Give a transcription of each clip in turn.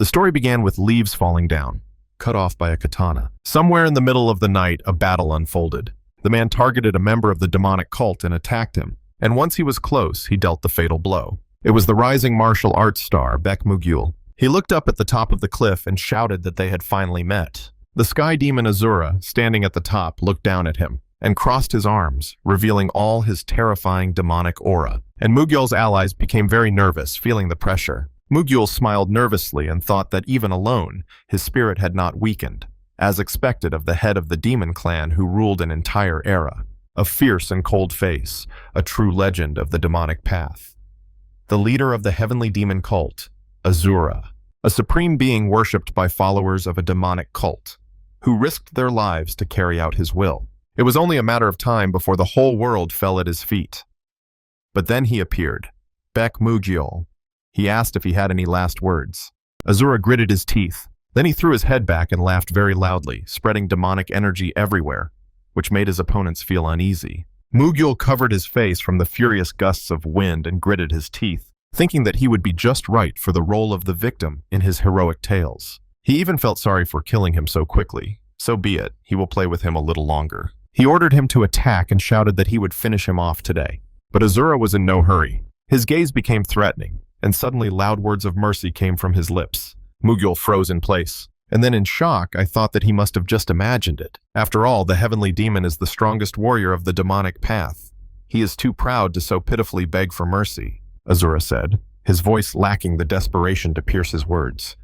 The story began with leaves falling down, cut off by a katana. Somewhere in the middle of the night, a battle unfolded. The man targeted a member of the demonic cult and attacked him, and once he was close, he dealt the fatal blow. It was the rising martial arts star, Baek Mugyul. He looked up at the top of the cliff and shouted that they had finally met. The sky demon Azura, standing at the top, looked down at him and crossed his arms, revealing all his terrifying demonic aura. And Mugyul's allies became very nervous, feeling the pressure. Mugyul smiled nervously and thought that even alone, his spirit had not weakened, as expected of the head of the demon clan who ruled an entire era. A fierce and cold face, a true legend of the demonic path. The leader of the heavenly demon cult, Azura, a supreme being worshipped by followers of a demonic cult, who risked their lives to carry out his will. It was only a matter of time before the whole world fell at his feet. But then he appeared, Baek Mugyul. He asked if he had any last words. Azura gritted his teeth. Then he threw his head back and laughed very loudly, spreading demonic energy everywhere, which made his opponents feel uneasy. Mugyul covered his face from the furious gusts of wind and gritted his teeth, thinking that he would be just right for the role of the victim in his heroic tales. He even felt sorry for killing him so quickly. So be it, he will play with him a little longer. He ordered him to attack and shouted that he would finish him off today. But Azura was in no hurry. His gaze became threatening, and suddenly loud words of mercy came from his lips. Mugyul froze in place, and then in shock I thought that he must have just imagined it. After all, the heavenly demon is the strongest warrior of the demonic path. He is too proud to so pitifully beg for mercy, Azura said, his voice lacking the desperation to pierce his words.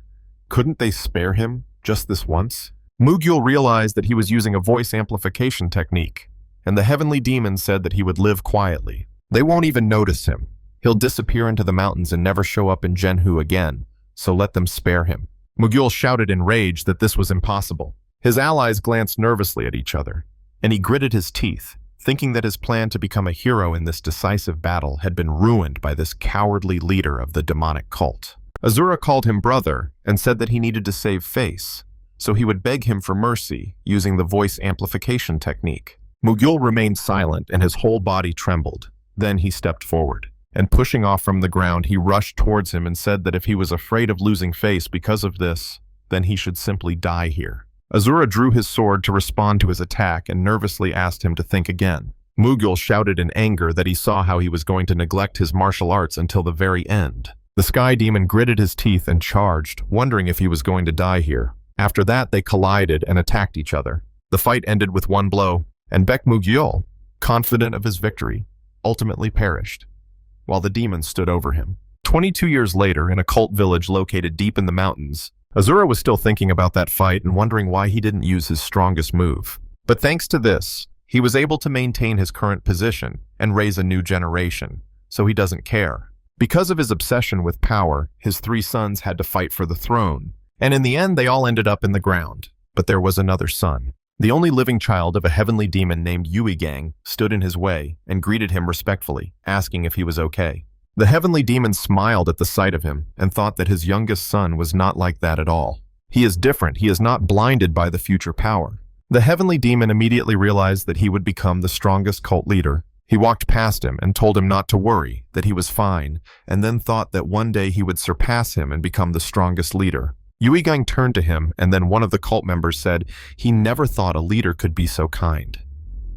Couldn't they spare him, just this once? Mugyul realized that he was using a voice amplification technique, and the heavenly demon said that he would live quietly. They won't even notice him. He'll disappear into the mountains and never show up in Genhu again, so let them spare him. Mugyul shouted in rage that this was impossible. His allies glanced nervously at each other, and he gritted his teeth, thinking that his plan to become a hero in this decisive battle had been ruined by this cowardly leader of the demonic cult. Azura called him brother and said that he needed to save face, so he would beg him for mercy using the voice amplification technique. Mugyul remained silent and his whole body trembled. Then he stepped forward, and pushing off from the ground, he rushed towards him and said that if he was afraid of losing face because of this, then he should simply die here. Azura drew his sword to respond to his attack and nervously asked him to think again. Mugyul shouted in anger that he saw how he was going to neglect his martial arts until the very end. The sky demon gritted his teeth and charged, wondering if he was going to die here. After that, they collided and attacked each other. The fight ended with one blow, and Baek Mugyul, confident of his victory, ultimately perished, while the demon stood over him. 22 years later, in a cult village located deep in the mountains, Azura was still thinking about that fight and wondering why he didn't use his strongest move. But thanks to this, he was able to maintain his current position and raise a new generation, so he doesn't care. Because of his obsession with power, his 3 sons had to fight for the throne, and in the end they all ended up in the ground. But there was another son. The only living child of a heavenly demon named Yuigang stood in his way and greeted him respectfully, asking if he was okay. The heavenly demon smiled at the sight of him and thought that his youngest son was not like that at all. He is different. He is not blinded by the future power. The heavenly demon immediately realized that he would become the strongest cult leader. He walked past him and told him not to worry, that he was fine, and then thought that one day he would surpass him and become the strongest leader. Yuigang turned to him, and then one of the cult members said he never thought a leader could be so kind.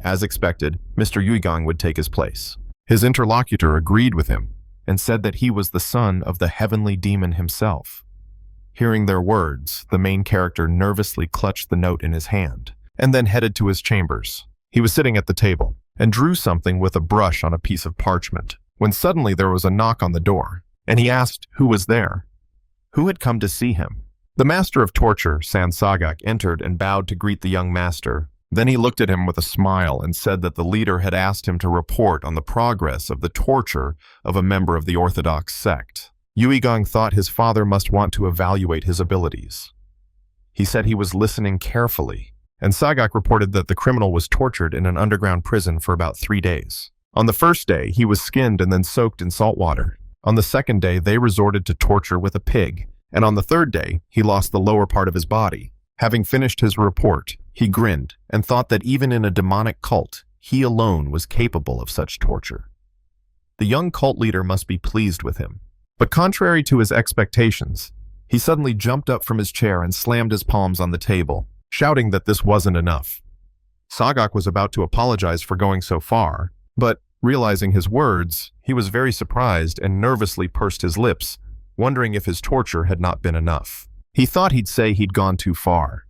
As expected, Mr. Yuigang would take his place. His interlocutor agreed with him and said that he was the son of the heavenly demon himself. Hearing their words, the main character nervously clutched the note in his hand and then headed to his chambers. He was sitting at the table and drew something with a brush on a piece of parchment, when suddenly there was a knock on the door, and he asked who was there. Who had come to see him? The master of torture, Sansagak, entered and bowed to greet the young master. Then he looked at him with a smile and said that the leader had asked him to report on the progress of the torture of a member of the Orthodox sect. Yuigang thought his father must want to evaluate his abilities. He said he was listening carefully, and Sagak reported that the criminal was tortured in an underground prison for about 3 days. On the first day, he was skinned and then soaked in salt water. On the second day, they resorted to torture with a pig, and on the third day, he lost the lower part of his body. Having finished his report, he grinned and thought that even in a demonic cult, he alone was capable of such torture. The young cult leader must be pleased with him. But contrary to his expectations, He suddenly jumped up from his chair and slammed his palms on the table, shouting that this wasn't enough. Sagak was about to apologize for going so far, but, realizing his words, he was very surprised and nervously pursed his lips, wondering if his torture had not been enough. He thought he'd say he'd gone too far.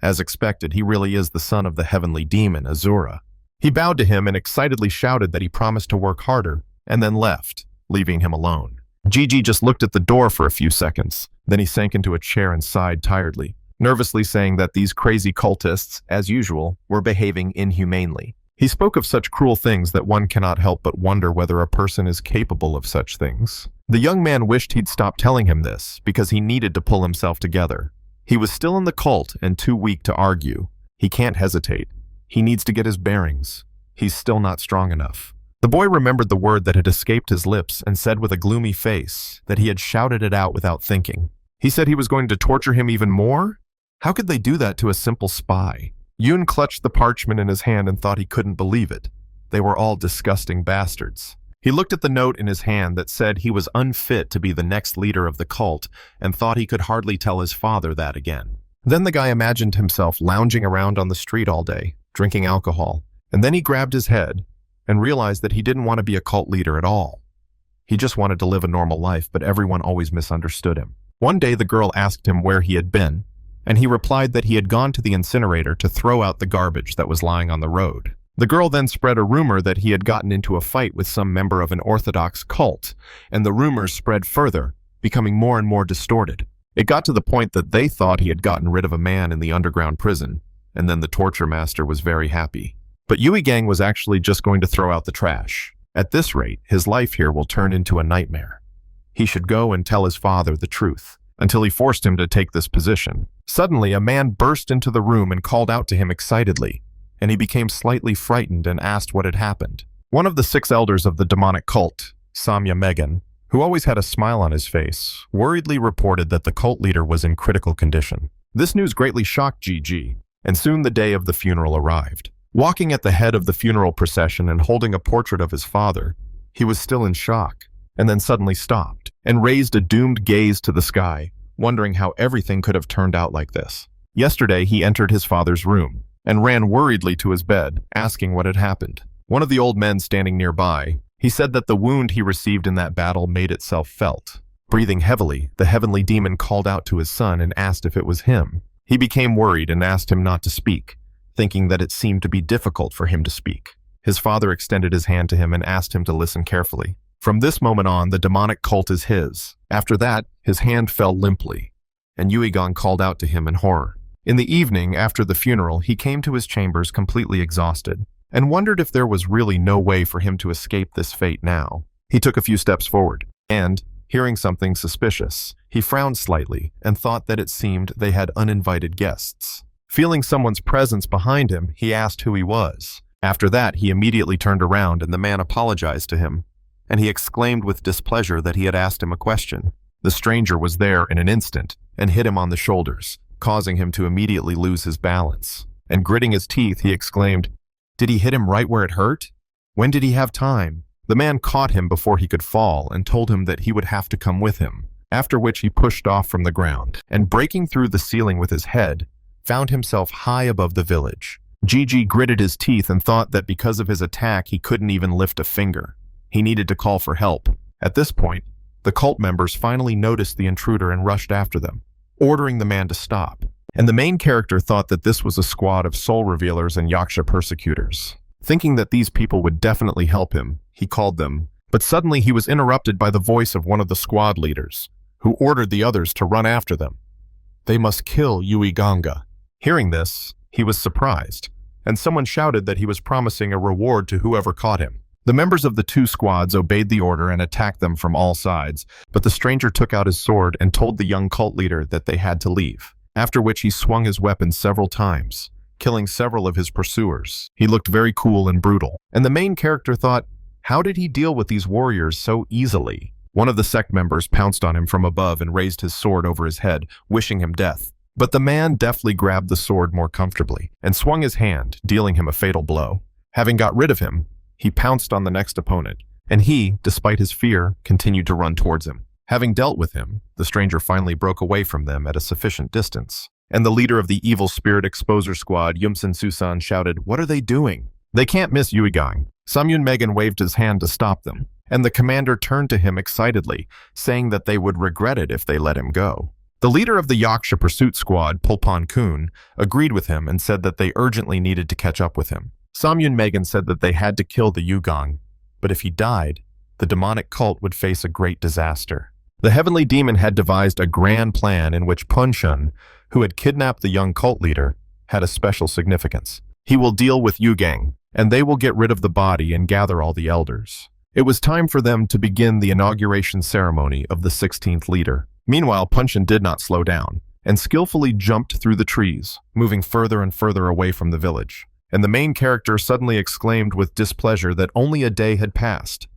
As expected, he really is the son of the heavenly demon, Azura. He bowed to him and excitedly shouted that he promised to work harder, and then left, leaving him alone. Gigi just looked at the door for a few seconds. Then he sank into a chair and sighed tiredly, nervously saying that these crazy cultists, as usual, were behaving inhumanely. He spoke of such cruel things that one cannot help but wonder whether a person is capable of such things. The young man wished he'd stop telling him this, because he needed to pull himself together. He was still in the cult and too weak to argue. He can't hesitate. He needs to get his bearings. He's still not strong enough. The boy remembered the word that had escaped his lips and said with a gloomy face that he had shouted it out without thinking. He said he was going to torture him even more? How could they do that to a simple spy? Yoon clutched the parchment in his hand and thought he couldn't believe it. They were all disgusting bastards. He looked at the note in his hand that said he was unfit to be the next leader of the cult and thought he could hardly tell his father that again. Then the guy imagined himself lounging around on the street all day, drinking alcohol, and then he grabbed his head and realized that he didn't want to be a cult leader at all. He just wanted to live a normal life, but everyone always misunderstood him. One day the girl asked him where he had been, and he replied that he had gone to the incinerator to throw out the garbage that was lying on the road. The girl then spread a rumor that he had gotten into a fight with some member of an orthodox cult, and the rumors spread further, becoming more and more distorted. It got to the point that they thought he had gotten rid of a man in the underground prison, and then the torture master was very happy. But Yui Gang was actually just going to throw out the trash. At this rate, his life here will turn into a nightmare. He should go and tell his father the truth, until he forced him to take this position. Suddenly, a man burst into the room and called out to him excitedly, and he became slightly frightened and asked what had happened. One of the 6 elders of the demonic cult, Samya Megan, who always had a smile on his face, worriedly reported that the cult leader was in critical condition. This news greatly shocked Gigi, and soon the day of the funeral arrived. Walking at the head of the funeral procession and holding a portrait of his father, he was still in shock, and then suddenly stopped, and raised a doomed gaze to the sky, wondering how everything could have turned out like this. Yesterday, he entered his father's room, and ran worriedly to his bed, asking what had happened. One of the old men standing nearby, he said that the wound he received in that battle made itself felt. Breathing heavily, the heavenly demon called out to his son and asked if it was him. He became worried and asked him not to speak, thinking that it seemed to be difficult for him to speak. His father extended his hand to him and asked him to listen carefully. From this moment on, the demonic cult is his. After that, his hand fell limply, and Yuigang called out to him in horror. In the evening, after the funeral, he came to his chambers completely exhausted, and wondered if there was really no way for him to escape this fate now. He took a few steps forward, and, hearing something suspicious, he frowned slightly and thought that it seemed they had uninvited guests. Feeling someone's presence behind him, he asked who he was. After that, he immediately turned around and the man apologized to him, and he exclaimed with displeasure that he had asked him a question. The stranger was there in an instant and hit him on the shoulders, causing him to immediately lose his balance. And gritting his teeth, he exclaimed, "Did he hit him right where it hurt? When did he have time?" The man caught him before he could fall and told him that he would have to come with him, after which he pushed off from the ground, and breaking through the ceiling with his head, found himself high above the village. Gigi gritted his teeth and thought that because of his attack he couldn't even lift a finger. He needed to call for help. At this point, the cult members finally noticed the intruder and rushed after them, ordering the man to stop. And the main character thought that this was a squad of soul revealers and yaksha persecutors. Thinking that these people would definitely help him, he called them, but suddenly he was interrupted by the voice of one of the squad leaders, who ordered the others to run after them. They must kill Yui Ganga. Hearing this, he was surprised, and someone shouted that he was promising a reward to whoever caught him. The members of the 2 squads obeyed the order and attacked them from all sides, but the stranger took out his sword and told the young cult leader that they had to leave, after which he swung his weapon several times, killing several of his pursuers. He looked very cool and brutal, and the main character thought, how did he deal with these warriors so easily? One of the sect members pounced on him from above and raised his sword over his head, wishing him death. But the man deftly grabbed the sword more comfortably and swung his hand, dealing him a fatal blow. Having got rid of him, he pounced on the next opponent, and he, despite his fear, continued to run towards him. Having dealt with him, the stranger finally broke away from them at a sufficient distance. And the leader of the evil spirit exposer squad, Yumsen Susan, shouted, "What are they doing? They can't miss Yuigang." Samyun Megan waved his hand to stop them, and the commander turned to him excitedly, saying that they would regret it if they let him go. The leader of the Yaksha pursuit squad, Pulpan Kun, agreed with him and said that they urgently needed to catch up with him. Samyun Megan said that they had to kill the Yugang, but if he died, the demonic cult would face a great disaster. The heavenly demon had devised a grand plan in which Punshun, who had kidnapped the young cult leader, had a special significance. He will deal with Yugang, and they will get rid of the body and gather all the elders. It was time for them to begin the inauguration ceremony of the 16th leader. Meanwhile, Punshun did not slow down, and skillfully jumped through the trees, moving further and further away from the village. And the main character suddenly exclaimed with displeasure that only a day had passed.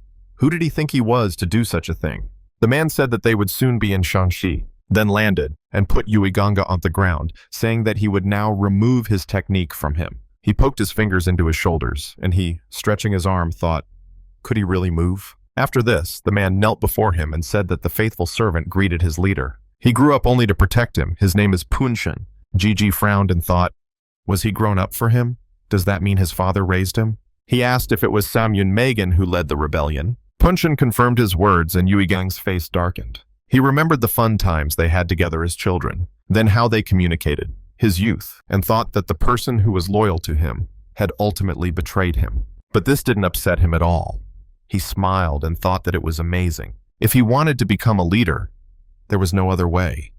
Who did he think he was to do such a thing? The man said that they would soon be in Shanxi, then landed and put Yuiganga on the ground, saying that he would now remove his technique from him. He poked his fingers into his shoulders, and he, stretching his arm, thought, could he really move? After this, the man knelt before him and said that the faithful servant greeted his leader. He grew up only to protect him. His name is Punshun. Gigi frowned and thought, was he grown up for him? Does that mean his father raised him? He asked if it was Samyun Megan who led the rebellion. Punshun confirmed his words and Yuigang's face darkened. He remembered the fun times they had together as children, then how they communicated, his youth, and thought that the person who was loyal to him had ultimately betrayed him. But this didn't upset him at all. He smiled and thought that it was amazing. If he wanted to become a leader, there was no other way.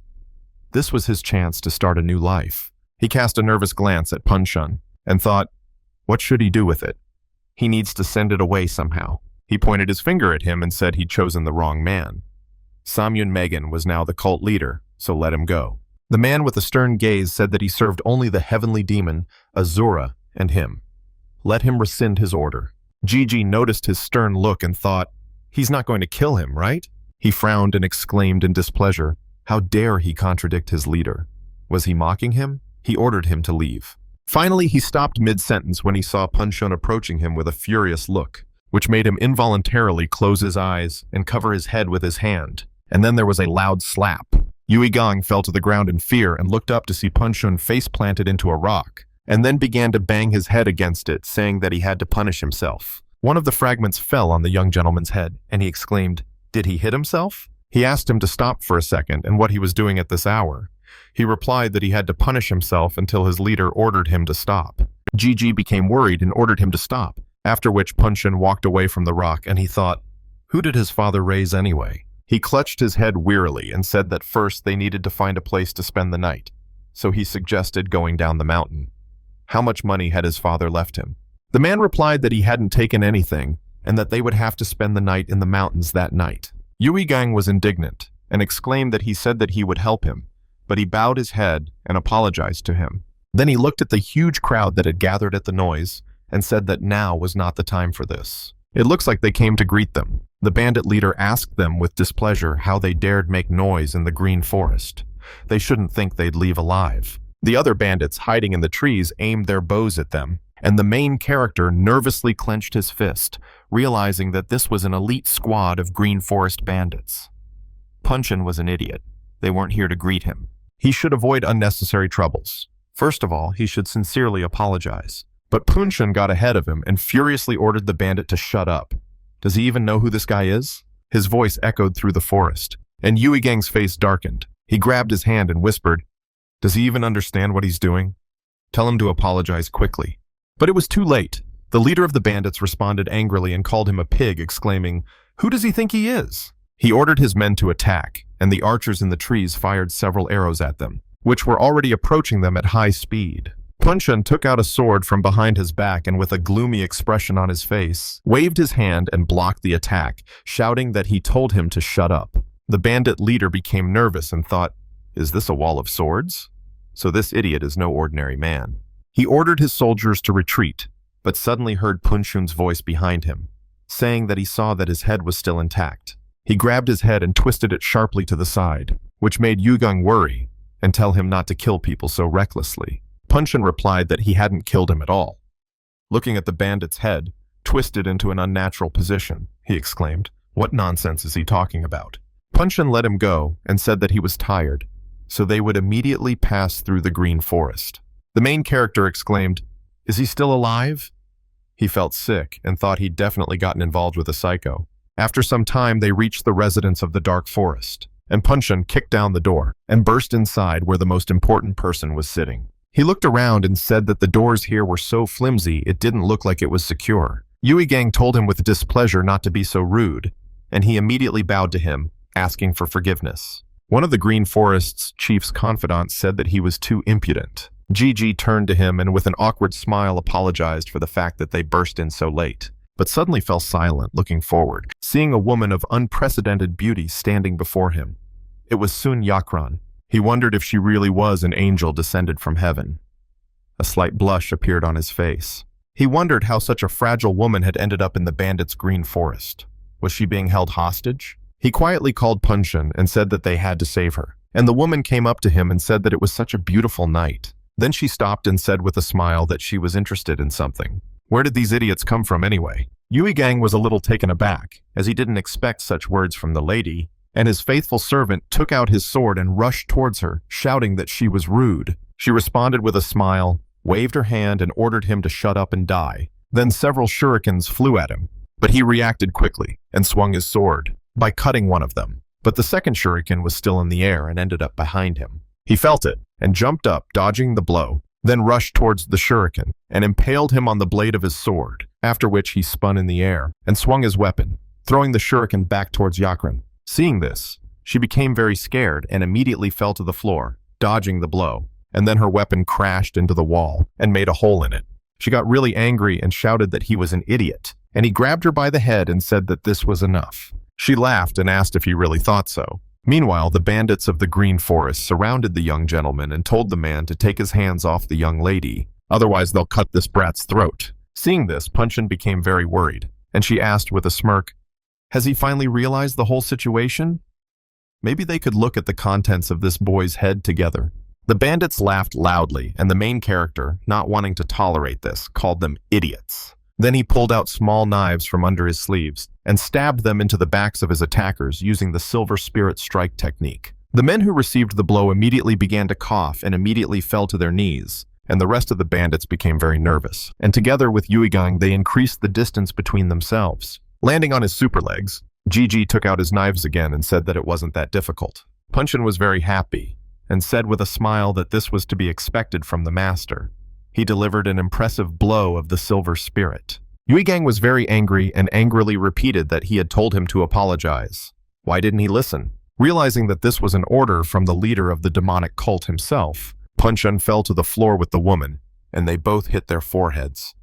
This was his chance to start a new life. He cast a nervous glance at Punshun and thought, what should he do with it? He needs to send it away somehow. He pointed his finger at him and said he'd chosen the wrong man. Samyun Megan was now the cult leader, so let him go. The man with a stern gaze said that he served only the heavenly demon, Azura, and him. Let him rescind his order. Gigi noticed his stern look and thought, he's not going to kill him, right? He frowned and exclaimed in displeasure, how dare he contradict his leader? Was he mocking him? He ordered him to leave. Finally, he stopped mid-sentence when he saw Punshun approaching him with a furious look, which made him involuntarily close his eyes and cover his head with his hand. And then there was a loud slap. Yuigang fell to the ground in fear and looked up to see Punshun face-planted into a rock, and then began to bang his head against it, saying that he had to punish himself. One of the fragments fell on the young gentleman's head, and he exclaimed, did he hit himself? He asked him to stop for a second and what he was doing at this hour. He replied that he had to punish himself until his leader ordered him to stop. Gigi became worried and ordered him to stop, after which Punshun walked away from the rock, and he thought, who did his father raise anyway? He clutched his head wearily and said that first they needed to find a place to spend the night, so he suggested going down the mountain. How much money had his father left him? The man replied that he hadn't taken anything and that they would have to spend the night in the mountains that night. Yuigang was indignant and exclaimed that he said that he would help him, but he bowed his head and apologized to him. Then he looked at the huge crowd that had gathered at the noise and said that now was not the time for this. It looks like they came to greet them. The bandit leader asked them with displeasure how they dared make noise in the green forest. They shouldn't think they'd leave alive. The other bandits hiding in the trees aimed their bows at them, and the main character nervously clenched his fist, realizing that this was an elite squad of green forest bandits. Punshun was an idiot. They weren't here to greet him. He should avoid unnecessary troubles. First of all, he should sincerely apologize. But Punshun got ahead of him and furiously ordered the bandit to shut up. Does he even know who this guy is? His voice echoed through the forest, and Yuigang's face darkened. He grabbed his hand and whispered, does he even understand what he's doing? Tell him to apologize quickly. But it was too late. The leader of the bandits responded angrily and called him a pig, exclaiming, who does he think he is? He ordered his men to attack, and the archers in the trees fired several arrows at them, which were already approaching them at high speed. Punshun took out a sword from behind his back and with a gloomy expression on his face, waved his hand and blocked the attack, shouting that he told him to shut up. The bandit leader became nervous and thought, is this a wall of swords? So this idiot is no ordinary man. He ordered his soldiers to retreat, but suddenly heard Punshun's voice behind him, saying that he saw that his head was still intact. He grabbed his head and twisted it sharply to the side, which made Yuigang worry and tell him not to kill people so recklessly. Punshun replied that he hadn't killed him at all. Looking at the bandit's head, twisted into an unnatural position, he exclaimed, what nonsense is he talking about? Punchen let him go and said that he was tired, so they would immediately pass through the green forest. The main character exclaimed, "Is he still alive?" He felt sick and thought he'd definitely gotten involved with a psycho. After some time, they reached the residence of the dark forest, and Punchen kicked down the door and burst inside where the most important person was sitting. He looked around and said that the doors here were so flimsy it didn't look like it was secure. Gang told him with displeasure not to be so rude, and he immediately bowed to him, asking for forgiveness. One of the Green Forest's chief's confidants said that he was too impudent. Gigi turned to him and with an awkward smile apologized for the fact that they burst in so late, but suddenly fell silent, looking forward, seeing a woman of unprecedented beauty standing before him. It was Sun Yakran. He wondered if she really was an angel descended from heaven. A slight blush appeared on his face. He wondered how such a fragile woman had ended up in the bandits' green forest. Was she being held hostage? He quietly called Punchen and said that they had to save her, and the woman came up to him and said that it was such a beautiful night. Then she stopped and said with a smile that she was interested in something. Where did these idiots come from anyway? Gang was a little taken aback, as he didn't expect such words from the lady, and his faithful servant took out his sword and rushed towards her, shouting that she was rude. She responded with a smile, waved her hand and ordered him to shut up and die. Then several shurikens flew at him, but he reacted quickly and swung his sword by cutting one of them. But the second shuriken was still in the air and ended up behind him. He felt it and jumped up, dodging the blow, then rushed towards the shuriken and impaled him on the blade of his sword, after which he spun in the air and swung his weapon, throwing the shuriken back towards Yakran. Seeing this, she became very scared and immediately fell to the floor, dodging the blow, and then her weapon crashed into the wall and made a hole in it. She got really angry and shouted that he was an idiot, and he grabbed her by the head and said that this was enough. She laughed and asked if he really thought so. Meanwhile, the bandits of the Green Forest surrounded the young gentleman and told the man to take his hands off the young lady, otherwise they'll cut this brat's throat. Seeing this, Punchen became very worried, and she asked with a smirk, "Has he finally realized the whole situation? Maybe they could look at the contents of this boy's head together." The bandits laughed loudly, and the main character, not wanting to tolerate this, called them idiots. Then he pulled out small knives from under his sleeves and stabbed them into the backs of his attackers using the silver spirit strike technique. The men who received the blow immediately began to cough and immediately fell to their knees, and the rest of the bandits became very nervous. And together with Yuigang, they increased the distance between themselves. Landing on his super legs, Gigi took out his knives again and said that it wasn't that difficult. Punchen was very happy and said with a smile that this was to be expected from the master. He delivered an impressive blow of the silver spirit. Yuigang was very angry and angrily repeated that he had told him to apologize. Why didn't he listen? Realizing that this was an order from the leader of the demonic cult himself, Punchen fell to the floor with the woman, and they both hit their foreheads.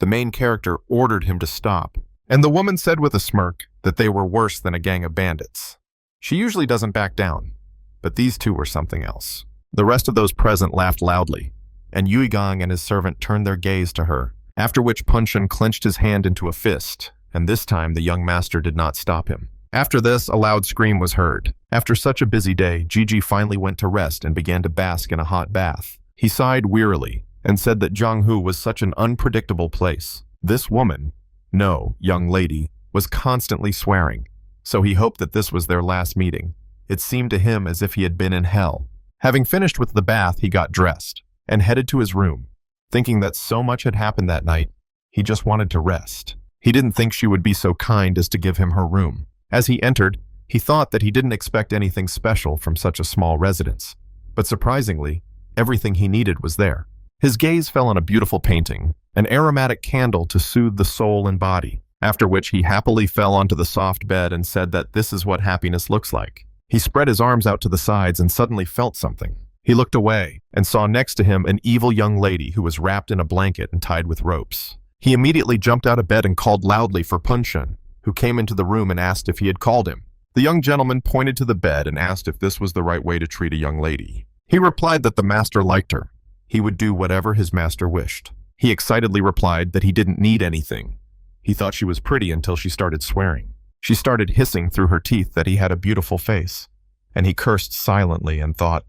The main character ordered him to stop, and the woman said with a smirk that they were worse than a gang of bandits. She usually doesn't back down, but these two were something else. The rest of those present laughed loudly, and Yuigang and his servant turned their gaze to her, after which Punchen clenched his hand into a fist, and this time the young master did not stop him. After this, a loud scream was heard. After such a busy day, Gigi finally went to rest and began to bask in a hot bath. He sighed wearily and said that Jianghu was such an unpredictable place. This woman, no, young lady, was constantly swearing, so he hoped that this was their last meeting. It seemed to him as if he had been in hell. Having finished with the bath, he got dressed and headed to his room. Thinking that so much had happened that night, he just wanted to rest. He didn't think she would be so kind as to give him her room. As he entered, he thought that he didn't expect anything special from such a small residence. But surprisingly, everything he needed was there. His gaze fell on a beautiful painting, an aromatic candle to soothe the soul and body, after which he happily fell onto the soft bed and said that this is what happiness looks like. He spread his arms out to the sides and suddenly felt something. He looked away and saw next to him an evil young lady who was wrapped in a blanket and tied with ropes. He immediately jumped out of bed and called loudly for Punchen, who came into the room and asked if he had called him. The young gentleman pointed to the bed and asked if this was the right way to treat a young lady. He replied that the master liked her. He would do whatever his master wished. He excitedly replied that he didn't need anything. He thought she was pretty until she started swearing. She started hissing through her teeth that he had a beautiful face, and he cursed silently and thought,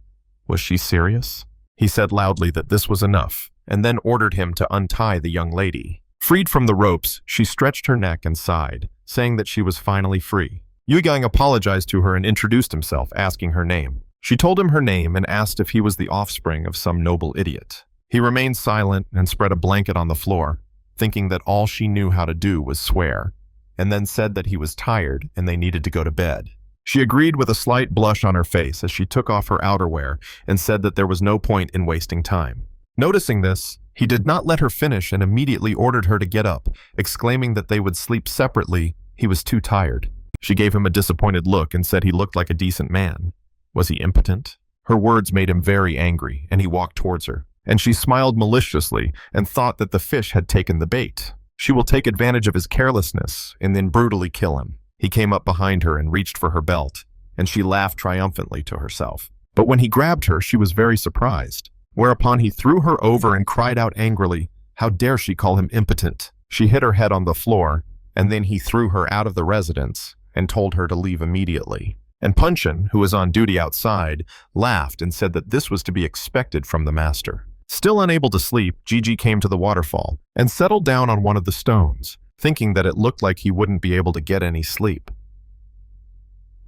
was she serious? He said loudly that this was enough, and then ordered him to untie the young lady. Freed from the ropes, she stretched her neck and sighed, saying that she was finally free. Gang apologized to her and introduced himself, asking her name. She told him her name and asked if he was the offspring of some noble idiot. He remained silent and spread a blanket on the floor, thinking that all she knew how to do was swear, and then said that he was tired and they needed to go to bed. She agreed with a slight blush on her face as she took off her outerwear and said that there was no point in wasting time. Noticing this, he did not let her finish and immediately ordered her to get up, exclaiming that they would sleep separately. He was too tired. She gave him a disappointed look and said he looked like a decent man. Was he impotent? Her words made him very angry, and he walked towards her. And she smiled maliciously and thought that the fish had taken the bait. She will take advantage of his carelessness and then brutally kill him. He came up behind her and reached for her belt, and she laughed triumphantly to herself. But when he grabbed her, she was very surprised, whereupon he threw her over and cried out angrily, "How dare she call him impotent?" She hit her head on the floor, and then he threw her out of the residence and told her to leave immediately. And Punchin, who was on duty outside, laughed and said that this was to be expected from the master. Still unable to sleep, Gigi came to the waterfall and settled down on one of the stones, thinking that it looked like he wouldn't be able to get any sleep.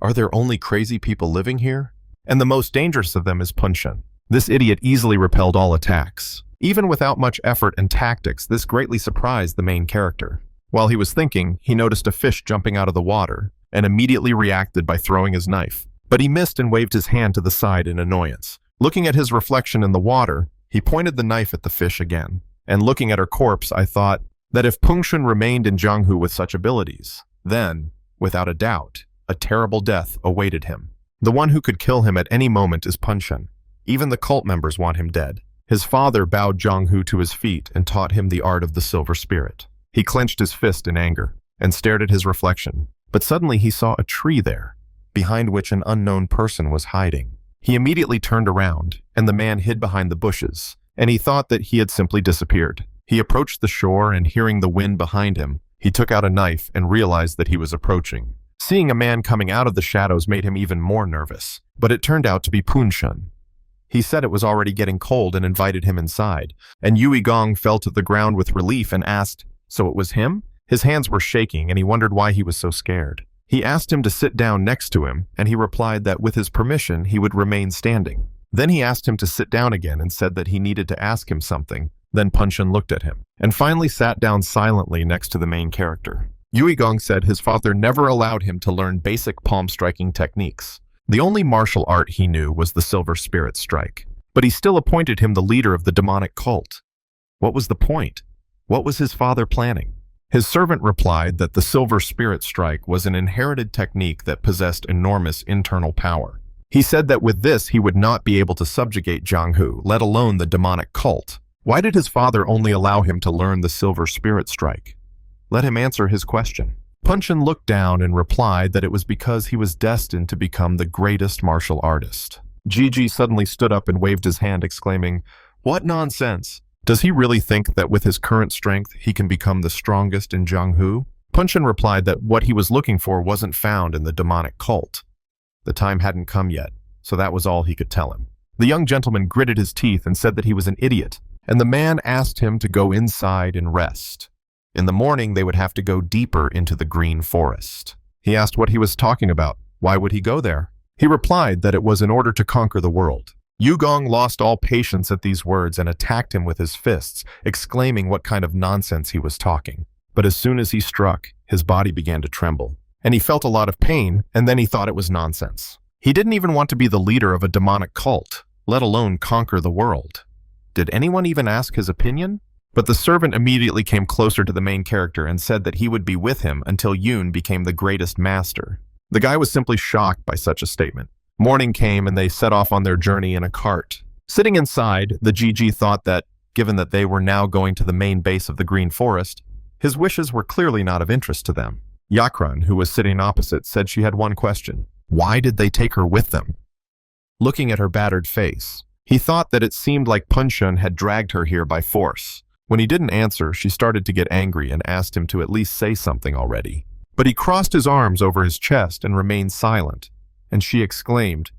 Are there only crazy people living here? And the most dangerous of them is Punchin. This idiot easily repelled all attacks. Even without much effort and tactics, this greatly surprised the main character. While he was thinking, he noticed a fish jumping out of the water and immediately reacted by throwing his knife. But he missed and waved his hand to the side in annoyance. Looking at his reflection in the water, he pointed the knife at the fish again. And looking at her corpse, I thought that if Punchin remained in Jianghu with such abilities, then, without a doubt, a terrible death awaited him. The one who could kill him at any moment is Punchin. Even the cult members want him dead. His father bowed Jianghu to his feet and taught him the art of the silver spirit. He clenched his fist in anger and stared at his reflection. But suddenly he saw a tree there, behind which an unknown person was hiding. He immediately turned around, and the man hid behind the bushes, and he thought that he had simply disappeared. He approached the shore, and hearing the wind behind him, he took out a knife and realized that he was approaching. Seeing a man coming out of the shadows made him even more nervous, but it turned out to be Punchin. He said it was already getting cold and invited him inside, and Yui Gong fell to the ground with relief and asked, "So it was him?" His hands were shaking, and he wondered why he was so scared. He asked him to sit down next to him, and he replied that with his permission, he would remain standing. Then he asked him to sit down again and said that he needed to ask him something. Then Punchin looked at him, and finally sat down silently next to the main character. Yui Gong said his father never allowed him to learn basic palm-striking techniques. The only martial art he knew was the silver spirit strike. But he still appointed him the leader of the demonic cult. What was the point? What was his father planning? His servant replied that the silver spirit strike was an inherited technique that possessed enormous internal power. He said that with this he would not be able to subjugate Jianghu, let alone the demonic cult. Why did his father only allow him to learn the silver spirit strike? Let him answer his question. Punchin looked down and replied that it was because he was destined to become the greatest martial artist. Gigi suddenly stood up and waved his hand, exclaiming, "What nonsense! Does he really think that with his current strength he can become the strongest in Jianghu?" Punchin replied that what he was looking for wasn't found in the demonic cult. The time hadn't come yet, so that was all he could tell him. The young gentleman gritted his teeth and said that he was an idiot, and the man asked him to go inside and rest. In the morning, they would have to go deeper into the green forest. He asked what he was talking about. Why would he go there? He replied that it was in order to conquer the world. Yu Gong lost all patience at these words and attacked him with his fists, exclaiming what kind of nonsense he was talking. But as soon as he struck, his body began to tremble, and he felt a lot of pain, and then he thought it was nonsense. He didn't even want to be the leader of a demonic cult, let alone conquer the world. Did anyone even ask his opinion? But the servant immediately came closer to the main character and said that he would be with him until Yoon became the greatest master. The guy was simply shocked by such a statement. Morning came and they set off on their journey in a cart. Sitting inside, the GG thought that, given that they were now going to the main base of the Green Forest, his wishes were clearly not of interest to them. Yakran, who was sitting opposite, said she had one question. Why did they take her with them? Looking at her battered face, he thought that it seemed like Punchin had dragged her here by force. When he didn't answer, she started to get angry and asked him to at least say something already. But he crossed his arms over his chest and remained silent, and she exclaimed,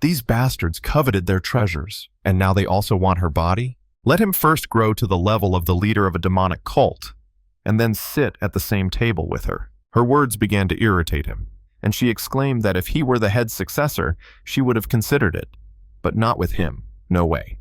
"These bastards coveted their treasures, and now they also want her body? Let him first grow to the level of the leader of a demonic cult, and then sit at the same table with her." Her words began to irritate him. and she exclaimed that if he were the head successor, she would have considered it. But not with him, no way.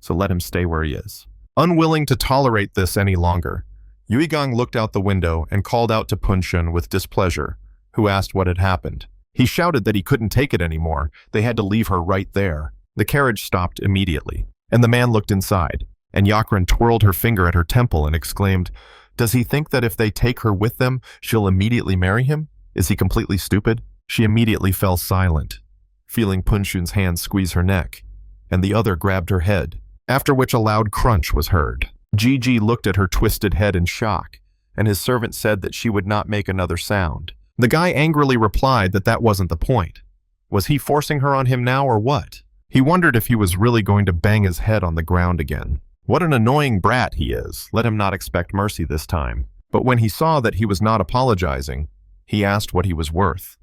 So let him stay where he is. Unwilling to tolerate this any longer, Yuigang looked out the window and called out to Punshun with displeasure, who asked what had happened. He shouted that he couldn't take it anymore. They had to leave her right there. The carriage stopped immediately, and the man looked inside, and Yakran twirled her finger at her temple and exclaimed, "Does he think that if they take her with them, she'll immediately marry him? Is he completely stupid?" She immediately fell silent, feeling Punshun's hand squeeze her neck, and the other grabbed her head, after which a loud crunch was heard. Gigi looked at her twisted head in shock, and his servant said that she would not make another sound. The guy angrily replied that that wasn't the point. Was he forcing her on him now or what? He wondered if he was really going to bang his head on the ground again. What an annoying brat he is. Let him not expect mercy this time. But when he saw that he was not apologizing, he asked what he was worth.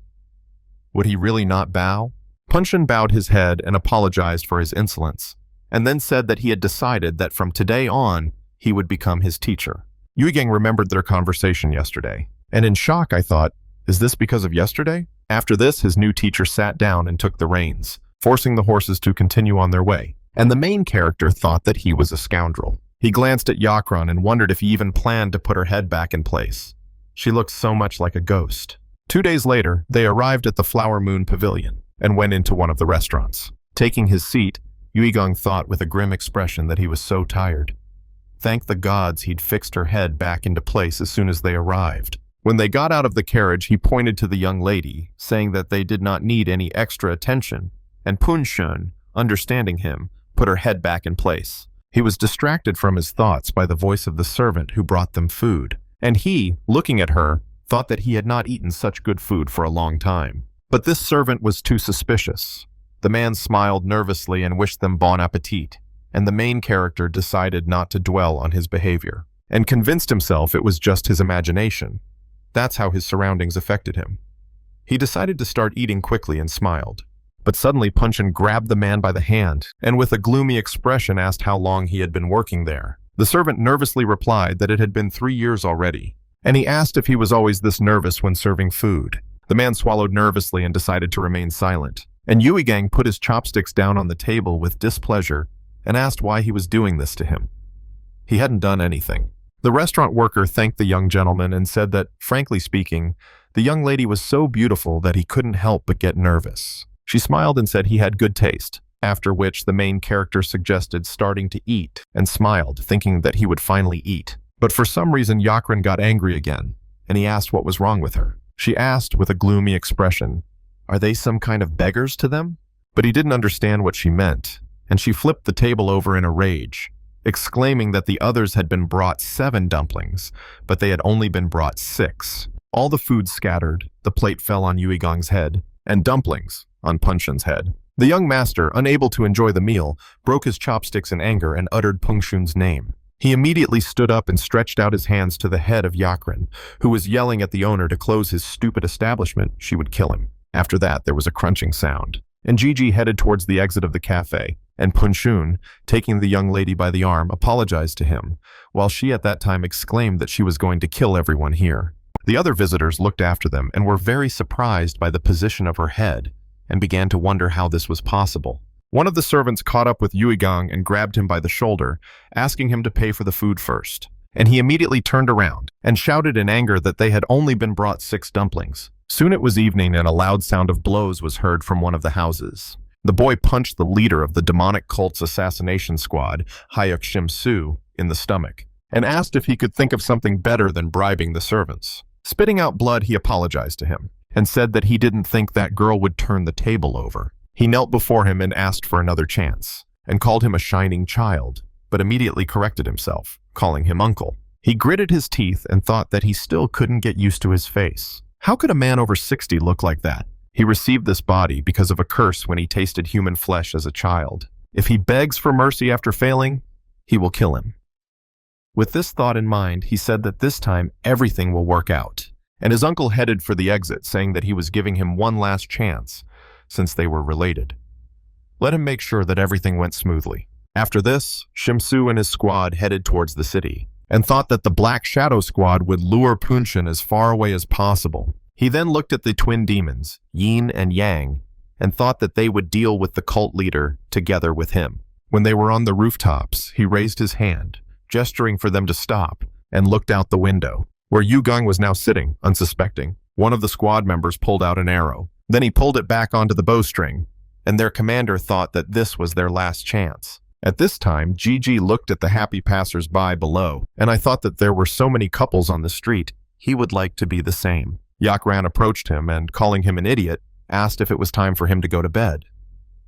Would he really not bow? Punshun bowed his head and apologized for his insolence, and then said that he had decided that from today on, he would become his teacher. Yuigang remembered their conversation yesterday, and in shock I thought, is this because of yesterday? After this, his new teacher sat down and took the reins, forcing the horses to continue on their way, and the main character thought that he was a scoundrel. He glanced at Yakran and wondered if he even planned to put her head back in place. She looked so much like a ghost. 2 days later, they arrived at the Flower Moon Pavilion and went into one of the restaurants. Taking his seat, Yuigang thought with a grim expression that he was so tired. Thank the gods he'd fixed her head back into place as soon as they arrived. When they got out of the carriage, he pointed to the young lady, saying that they did not need any extra attention, and Punshun, understanding him, put her head back in place. He was distracted from his thoughts by the voice of the servant who brought them food, and he, looking at her, thought that he had not eaten such good food for a long time. But this servant was too suspicious. The man smiled nervously and wished them bon appetit, and the main character decided not to dwell on his behavior, and convinced himself it was just his imagination. That's how his surroundings affected him. He decided to start eating quickly and smiled. But suddenly Punshun grabbed the man by the hand, and with a gloomy expression asked how long he had been working there. The servant nervously replied that it had been 3 years already, and he asked if he was always this nervous when serving food. The man swallowed nervously and decided to remain silent, and Yuigang put his chopsticks down on the table with displeasure and asked why he was doing this to him. He hadn't done anything. The restaurant worker thanked the young gentleman and said that, frankly speaking, the young lady was so beautiful that he couldn't help but get nervous. She smiled and said he had good taste, after which the main character suggested starting to eat and smiled, thinking that he would finally eat. But for some reason Yakran got angry again, and he asked what was wrong with her. She asked with a gloomy expression, "Are they some kind of beggars to them?" But he didn't understand what she meant, and she flipped the table over in a rage, exclaiming that the others had been brought 7 dumplings, but they had only been brought 6. All the food scattered, the plate fell on Yuigang's head, and dumplings on Punshun's head. The young master, unable to enjoy the meal, broke his chopsticks in anger and uttered Punshun's name. He immediately stood up and stretched out his hands to the head of Yakran, who was yelling at the owner to close his stupid establishment. She would kill him. After that, there was a crunching sound, and Gigi headed towards the exit of the cafe, and Punshun, taking the young lady by the arm, apologized to him, while she at that time exclaimed that she was going to kill everyone here. The other visitors looked after them and were very surprised by the position of her head, and began to wonder how this was possible. One of the servants caught up with Yuigang and grabbed him by the shoulder, asking him to pay for the food first. And he immediately turned around and shouted in anger that they had only been brought 6 dumplings. Soon it was evening and a loud sound of blows was heard from one of the houses. The boy punched the leader of the demonic cult's assassination squad, Heir, in the stomach, and asked if he could think of something better than bribing the servants. Spitting out blood, he apologized to him, and said that he didn't think that girl would turn the table over. He knelt before him and asked for another chance, and called him a shining child, but immediately corrected himself, calling him uncle. He gritted his teeth and thought that he still couldn't get used to his face. How could a man over 60 look like that? He received this body because of a curse when he tasted human flesh as a child. If he begs for mercy after failing, he will kill him. With this thought in mind, he said that this time everything will work out, and his uncle headed for the exit, saying that he was giving him one last chance, since they were related. Let him make sure that everything went smoothly. After this, Shimsu and his squad headed towards the city, and thought that the Black Shadow squad would lure Punshun as far away as possible. He then looked at the twin demons, Yin and Yang, and thought that they would deal with the cult leader together with him. When they were on the rooftops, he raised his hand, gesturing for them to stop, and looked out the window, where Yugong was now sitting, unsuspecting. One of the squad members pulled out an arrow. Then he pulled it back onto the bowstring, and their commander thought that this was their last chance. At this time, Gigi looked at the happy passers-by below, and I thought that there were so many couples on the street, he would like to be the same. Yakran approached him and, calling him an idiot, asked if it was time for him to go to bed.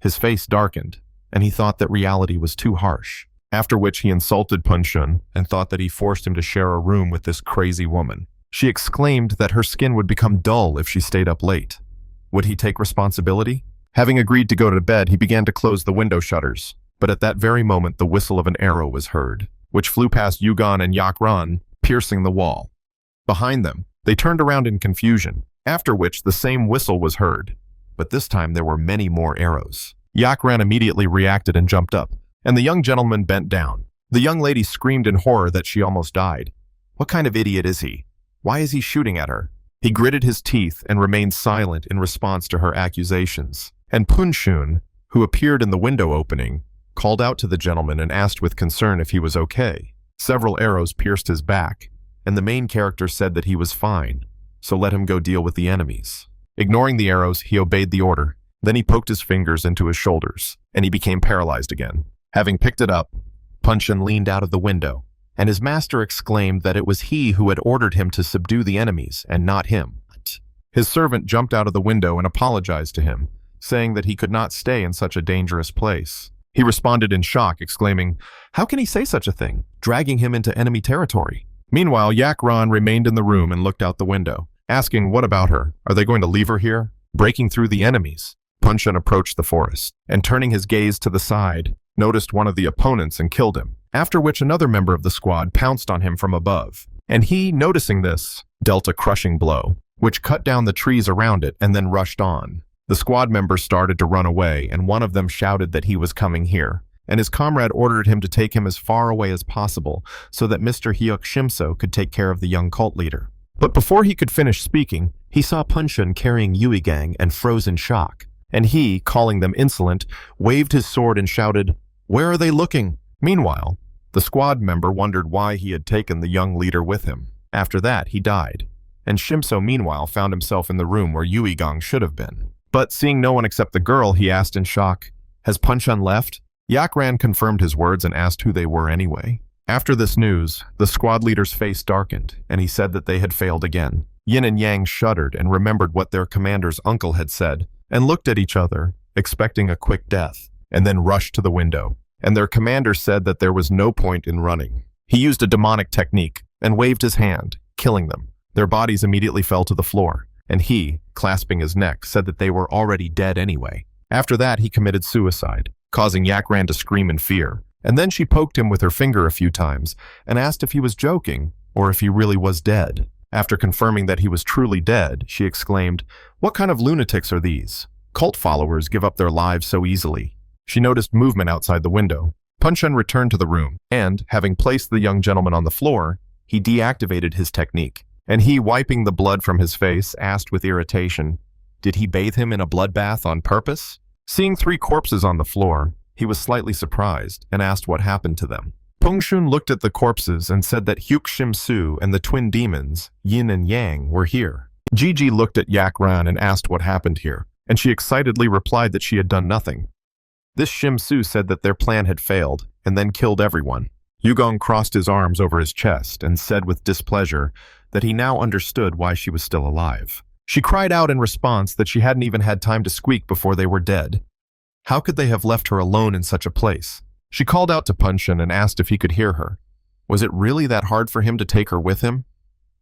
His face darkened, and he thought that reality was too harsh, after which he insulted Punshun and thought that he forced him to share a room with this crazy woman. She exclaimed that her skin would become dull if she stayed up late. Would he take responsibility? Having agreed to go to bed, he began to close the window shutters, but at that very moment the whistle of an arrow was heard, which flew past Yugon and Yakran, piercing the wall. Behind them, they turned around in confusion, after which the same whistle was heard, but this time there were many more arrows. Yakran immediately reacted and jumped up, and the young gentleman bent down. The young lady screamed in horror that she almost died. What kind of idiot is he? Why is he shooting at her? He gritted his teeth and remained silent in response to her accusations. And Punshun, who appeared in the window opening, called out to the gentleman and asked with concern if he was okay. Several arrows pierced his back, and the main character said that he was fine, so let him go deal with the enemies. Ignoring the arrows, he obeyed the order. Then he poked his fingers into his shoulders, and he became paralyzed again. Having picked it up, Punshun leaned out of the window, and his master exclaimed that it was he who had ordered him to subdue the enemies, and not him. His servant jumped out of the window and apologized to him, saying that he could not stay in such a dangerous place. He responded in shock, exclaiming, "How can he say such a thing?" dragging him into enemy territory. Meanwhile, Yakran remained in the room and looked out the window, asking, "What about her? Are they going to leave her here?" Breaking through the enemies, Punshun approached the forest, and turning his gaze to the side, noticed one of the opponents and killed him, after which another member of the squad pounced on him from above. And he, noticing this, dealt a crushing blow, which cut down the trees around it and then rushed on. The squad members started to run away, and one of them shouted that he was coming here, and his comrade ordered him to take him as far away as possible so that Mr. Hyuk Shimso could take care of the young cult leader. But before he could finish speaking, he saw Punshun carrying Yuigang and froze in shock, and he, calling them insolent, waved his sword and shouted, "Where are they looking?" Meanwhile, the squad member wondered why he had taken the young leader with him. After that, he died, and Shimso meanwhile found himself in the room where Yuigang should have been. But seeing no one except the girl, he asked in shock, "Has Punshun left?" Yakran confirmed his words and asked who they were anyway. After this news, the squad leader's face darkened, and he said that they had failed again. Yin and Yang shuddered and remembered what their commander's uncle had said, and looked at each other, expecting a quick death, and then rushed to the window. And their commander said that there was no point in running. He used a demonic technique and waved his hand, killing them. Their bodies immediately fell to the floor, and he, clasping his neck, said that they were already dead anyway. After that, he committed suicide, causing Yakran to scream in fear, and then she poked him with her finger a few times and asked if he was joking or if he really was dead. After confirming that he was truly dead, she exclaimed, "What kind of lunatics are these? Cult followers give up their lives so easily." She noticed movement outside the window. Punshun returned to the room, and, having placed the young gentleman on the floor, he deactivated his technique. And he, wiping the blood from his face, asked with irritation, "Did he bathe him in a bloodbath on purpose?" Seeing 3 corpses on the floor, he was slightly surprised and asked what happened to them. Pengshun looked at the corpses and said that Hyuk Shim-su and the twin demons, Yin and Yang, were here. Gigi looked at Yakran and asked what happened here, and she excitedly replied that she had done nothing. This Shim-su said that their plan had failed, and then killed everyone. Yugong crossed his arms over his chest and said with displeasure that he now understood why she was still alive. She cried out in response that she hadn't even had time to squeak before they were dead. How could they have left her alone in such a place? She called out to Punshun and asked if he could hear her. Was it really that hard for him to take her with him?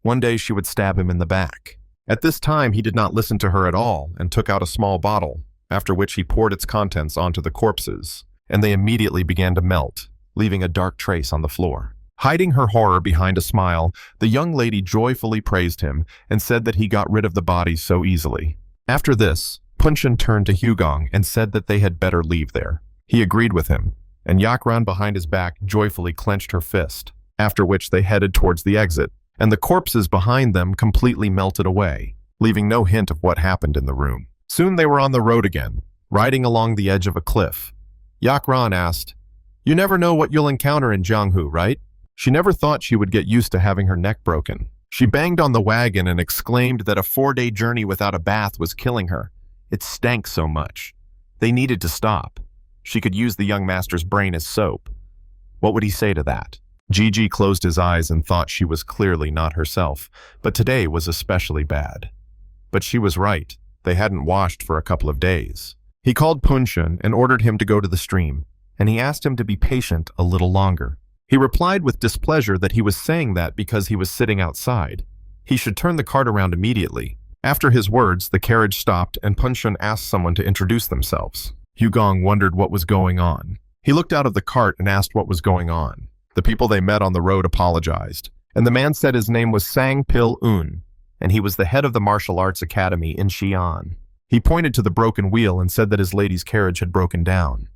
One day she would stab him in the back. At this time, he did not listen to her at all and took out a small bottle, after which he poured its contents onto the corpses, and they immediately began to melt, leaving a dark trace on the floor. Hiding her horror behind a smile, the young lady joyfully praised him and said that he got rid of the bodies so easily. After this, Punshun turned to Yugong and said that they had better leave there. He agreed with him, and Yakran behind his back joyfully clenched her fist, after which they headed towards the exit, and the corpses behind them completely melted away. leaving no hint of what happened in the room. Soon they were on the road again, riding along the edge of a cliff. Yakran asked, "You never know what you'll encounter in Jianghu, right?" She never thought she would get used to having her neck broken. She banged on the wagon and exclaimed that a 4-day journey without a bath was killing her. It stank so much. They needed to stop. She could use the young master's brain as soap. What would he say to that? Gigi closed his eyes and thought she was clearly not herself, but today was especially bad. But she was right. They hadn't washed for a couple of days. He called Punshun and ordered him to go to the stream, and he asked him to be patient a little longer. He replied with displeasure that he was saying that because he was sitting outside. He should turn the cart around immediately. After his words, the carriage stopped and Punshun asked someone to introduce themselves. Hugong wondered what was going on. He looked out of the cart and asked what was going on. The people they met on the road apologized, and the man said his name was Sang Pil Un, and he was the head of the martial arts academy in Xi'an. He pointed to the broken wheel and said that his lady's carriage had broken down.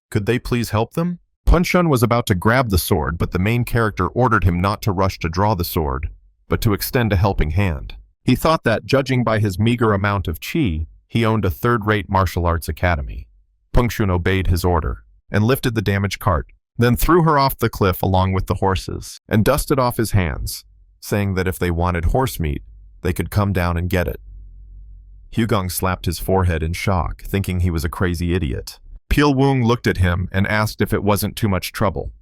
Could they please help them? Punshun was about to grab the sword, but the main character ordered him not to rush to draw the sword, but to extend a helping hand. He thought that, judging by his meager amount of qi, he owned a third-rate martial arts academy. Punshun obeyed his order and lifted the damaged cart, then threw her off the cliff along with the horses and dusted off his hands, saying that if they wanted horse meat, they could come down and get it. Hugong slapped his forehead in shock, thinking he was a crazy idiot. Pil Wung looked at him and asked if it wasn't too much trouble.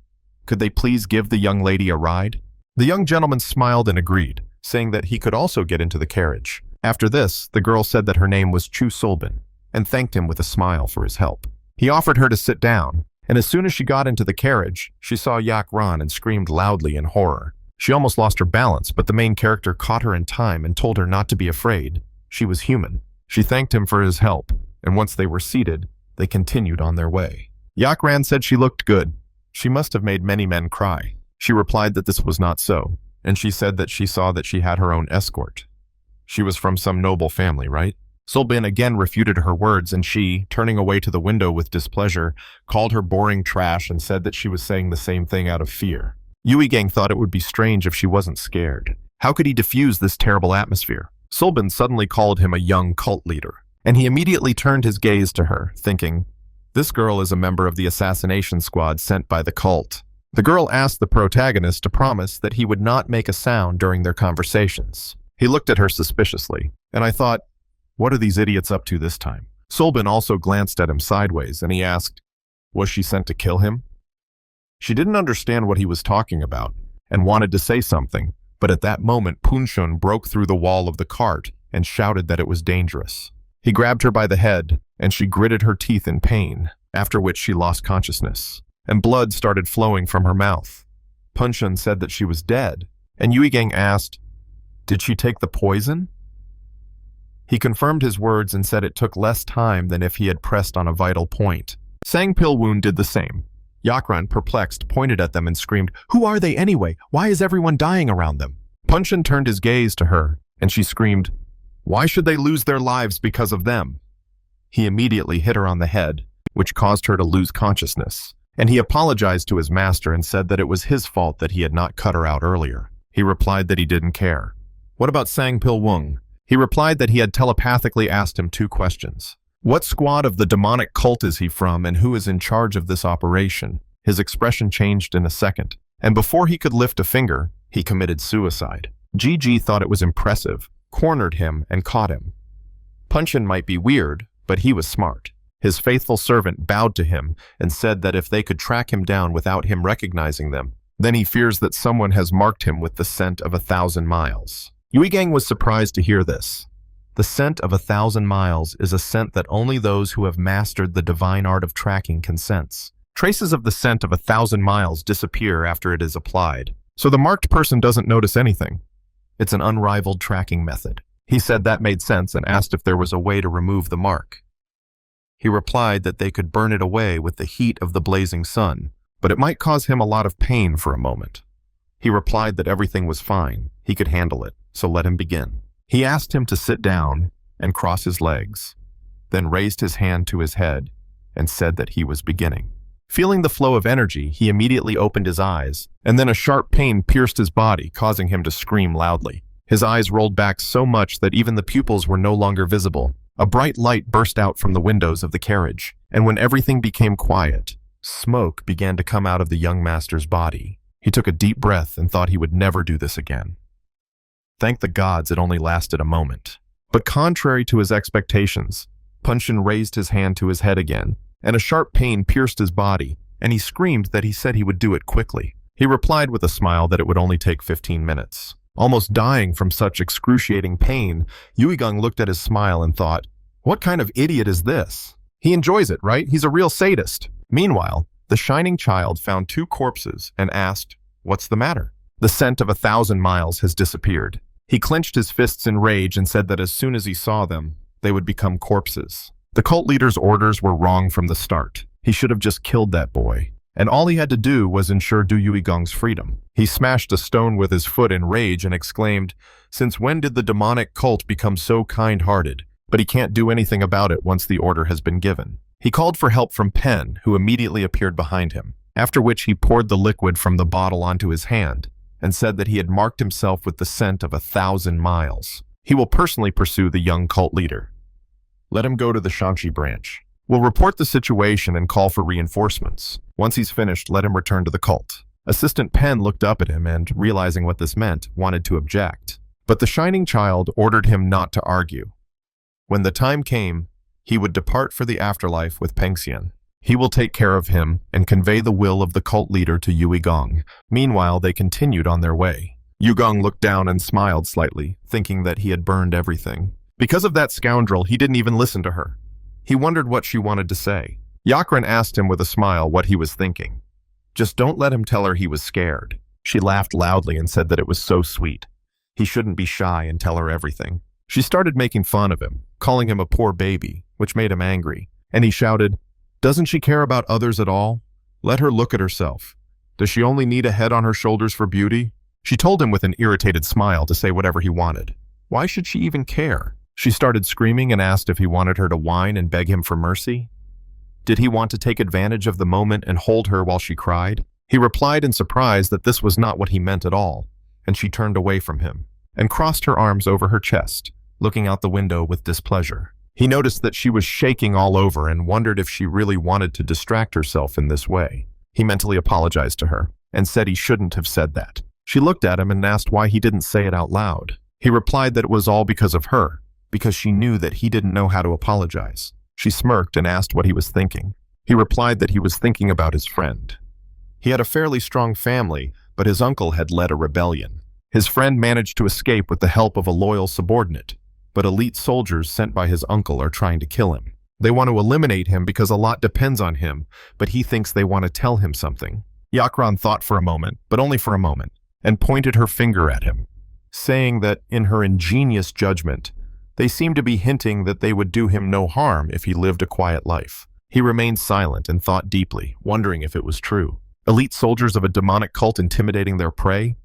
Could they please give the young lady a ride? The young gentleman smiled and agreed, saying that he could also get into the carriage. After this, the girl said that her name was Chu Solbin, and thanked him with a smile for his help. He offered her to sit down, and as soon as she got into the carriage, she saw Yak Ran and screamed loudly in horror. She almost lost her balance, but the main character caught her in time and told her not to be afraid. She was human. She thanked him for his help, and once they were seated, they continued on their way. Yak Ran said she looked good. She must have made many men cry. She replied that this was not so, and she said that she saw that she had her own escort. She was from some noble family, right? Solbin again refuted her words, and she, turning away to the window with displeasure, called her boring trash and said that she was saying the same thing out of fear. Yuigang thought it would be strange if she wasn't scared. How could he defuse this terrible atmosphere? Solbin suddenly called him a young cult leader, and he immediately turned his gaze to her, thinking, this girl is a member of the assassination squad sent by the cult. The girl asked the protagonist to promise that he would not make a sound during their conversations. He looked at her suspiciously, and I thought, what are these idiots up to this time? Solbin also glanced at him sideways, and he asked, was she sent to kill him? She didn't understand what he was talking about, and wanted to say something, but at that moment Punshun broke through the wall of the cart and shouted that it was dangerous. He grabbed her by the head, and she gritted her teeth in pain, after which she lost consciousness, and blood started flowing from her mouth. Punshun said that she was dead, and Yuigang asked, did she take the poison? He confirmed his words and said it took less time than if he had pressed on a vital point. Sang Pilwoon did the same. Yakran, perplexed, pointed at them and screamed, who are they anyway? Why is everyone dying around them? Punshun turned his gaze to her, and she screamed, why should they lose their lives because of them? He immediately hit her on the head, which caused her to lose consciousness, and he apologized to his master and said that it was his fault that he had not cut her out earlier. He replied that he didn't care. What about Sang Pilwoong? He replied that he had telepathically asked him 2 questions. What squad of the demonic cult is he from and who is in charge of this operation? His expression changed in a second, and before he could lift a finger, he committed suicide. GG thought it was impressive, cornered him, and caught him. Punshun might be weird, but he was smart. His faithful servant bowed to him and said that if they could track him down without him recognizing them, then he fears that someone has marked him with the scent of 1,000 miles. Yuigang was surprised to hear this. The scent of 1,000 miles is a scent that only those who have mastered the divine art of tracking can sense. Traces of the scent of 1,000 miles disappear after it is applied, so the marked person doesn't notice anything. It's an unrivaled tracking method. He said that made sense and asked if there was a way to remove the mark. He replied that they could burn it away with the heat of the blazing sun, but it might cause him a lot of pain for a moment. He replied that everything was fine, he could handle it, so let him begin. He asked him to sit down and cross his legs, then raised his hand to his head and said that he was beginning. Feeling the flow of energy, he immediately opened his eyes, and then a sharp pain pierced his body, causing him to scream loudly. His eyes rolled back so much that even the pupils were no longer visible. A bright light burst out from the windows of the carriage, and when everything became quiet, smoke began to come out of the young master's body. He took a deep breath and thought he would never do this again. Thank the gods it only lasted a moment. But contrary to his expectations, Punshin raised his hand to his head again, and a sharp pain pierced his body, and he screamed that he said he would do it quickly. He replied with a smile that it would only take 15 minutes. Almost dying from such excruciating pain, Yuigung looked at his smile and thought, "What kind of idiot is this? He enjoys it, right? He's a real sadist." Meanwhile, the shining child found 2 corpses and asked, "What's the matter?" The scent of 1,000 miles has disappeared. He clenched his fists in rage and said that as soon as he saw them, they would become corpses. The cult leader's orders were wrong from the start. He should have just killed that boy. And all he had to do was ensure Du Yuigong's freedom. He smashed a stone with his foot in rage and exclaimed, "Since when did the demonic cult become so kind-hearted? But he can't do anything about it once the order has been given." He called for help from Pen, who immediately appeared behind him, after which he poured the liquid from the bottle onto his hand and said that he had marked himself with the scent of 1,000 miles. He will personally pursue the young cult leader. Let him go to the Shangxi branch. We'll report the situation and call for reinforcements. Once he's finished, let him return to the cult. Assistant Pen looked up at him and, realizing what this meant, wanted to object. But the shining child ordered him not to argue. When the time came, he would depart for the afterlife with Pengxian. He will take care of him and convey the will of the cult leader to Yuigong. Meanwhile, they continued on their way. Yuigong looked down and smiled slightly, thinking that he had burned everything. Because of that scoundrel, he didn't even listen to her. He wondered what she wanted to say. Yakran asked him with a smile what he was thinking. Just don't let him tell her he was scared. She laughed loudly and said that it was so sweet. He shouldn't be shy and tell her everything. She started making fun of him, calling him a poor baby, which made him angry. And he shouted, "Doesn't she care about others at all? Let her look at herself. Does she only need a head on her shoulders for beauty?" She told him with an irritated smile to say whatever he wanted. Why should she even care? She started screaming and asked if he wanted her to whine and beg him for mercy. Did he want to take advantage of the moment and hold her while she cried? He replied in surprise that this was not what he meant at all, and she turned away from him and crossed her arms over her chest, looking out the window with displeasure. He noticed that she was shaking all over and wondered if she really wanted to distract herself in this way. He mentally apologized to her and said he shouldn't have said that. She looked at him and asked why he didn't say it out loud. He replied that it was all because of her, because she knew that he didn't know how to apologize. She smirked and asked what he was thinking. He replied that he was thinking about his friend. He had a fairly strong family, but his uncle had led a rebellion. His friend managed to escape with the help of a loyal subordinate, but elite soldiers sent by his uncle are trying to kill him. They want to eliminate him because a lot depends on him, but he thinks they want to tell him something. Yakran thought for a moment, but only for a moment, and pointed her finger at him, saying that, in her ingenious judgment, they seemed to be hinting that they would do him no harm if he lived a quiet life. He remained silent and thought deeply, wondering if it was true. Elite soldiers of a demonic cult intimidating their prey?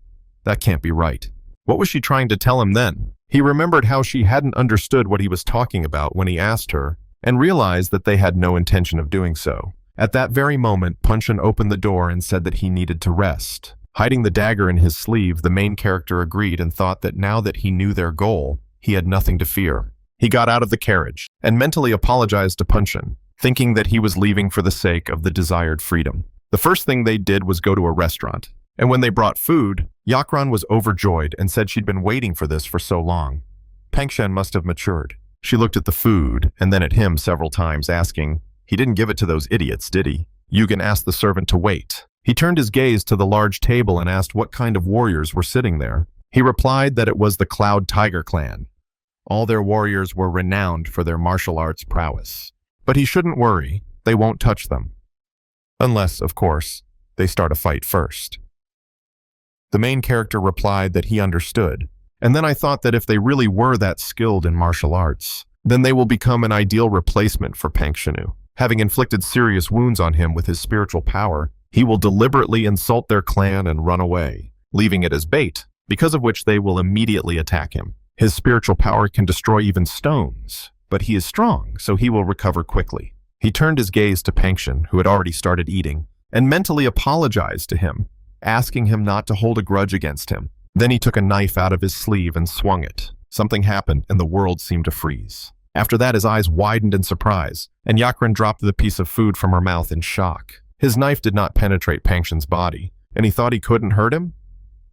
That can't be right. What was she trying to tell him then? He remembered how she hadn't understood what he was talking about when he asked her, and realized that they had no intention of doing so. At that very moment, Punshin opened the door and said that he needed to rest. Hiding the dagger in his sleeve, the main character agreed and thought that now that he knew their goal, he had nothing to fear. He got out of the carriage and mentally apologized to Punshin, thinking that he was leaving for the sake of the desired freedom. The first thing they did was go to a restaurant, and when they brought food, Yakran was overjoyed and said she'd been waiting for this for so long. Pengxian must have matured. She looked at the food and then at him several times, asking, "He didn't give it to those idiots, did he?" Yugen asked the servant to wait. He turned his gaze to the large table and asked what kind of warriors were sitting there. He replied that it was the Cloud Tiger clan. All their warriors were renowned for their martial arts prowess. But he shouldn't worry, they won't touch them. Unless, of course, they start a fight first. The main character replied that he understood, and then I thought that if they really were that skilled in martial arts, then they will become an ideal replacement for Pengxian. Having inflicted serious wounds on him with his spiritual power, he will deliberately insult their clan and run away, leaving it as bait, because of which they will immediately attack him. His spiritual power can destroy even stones, but he is strong, so he will recover quickly. He turned his gaze to Pengxian, who had already started eating, and mentally apologized to him, asking him not to hold a grudge against him. Then he took a knife out of his sleeve and swung it. Something happened, and the world seemed to freeze. After that, his eyes widened in surprise, and Yakran dropped the piece of food from her mouth in shock. His knife did not penetrate Pangshin's body, and he thought he couldn't hurt him?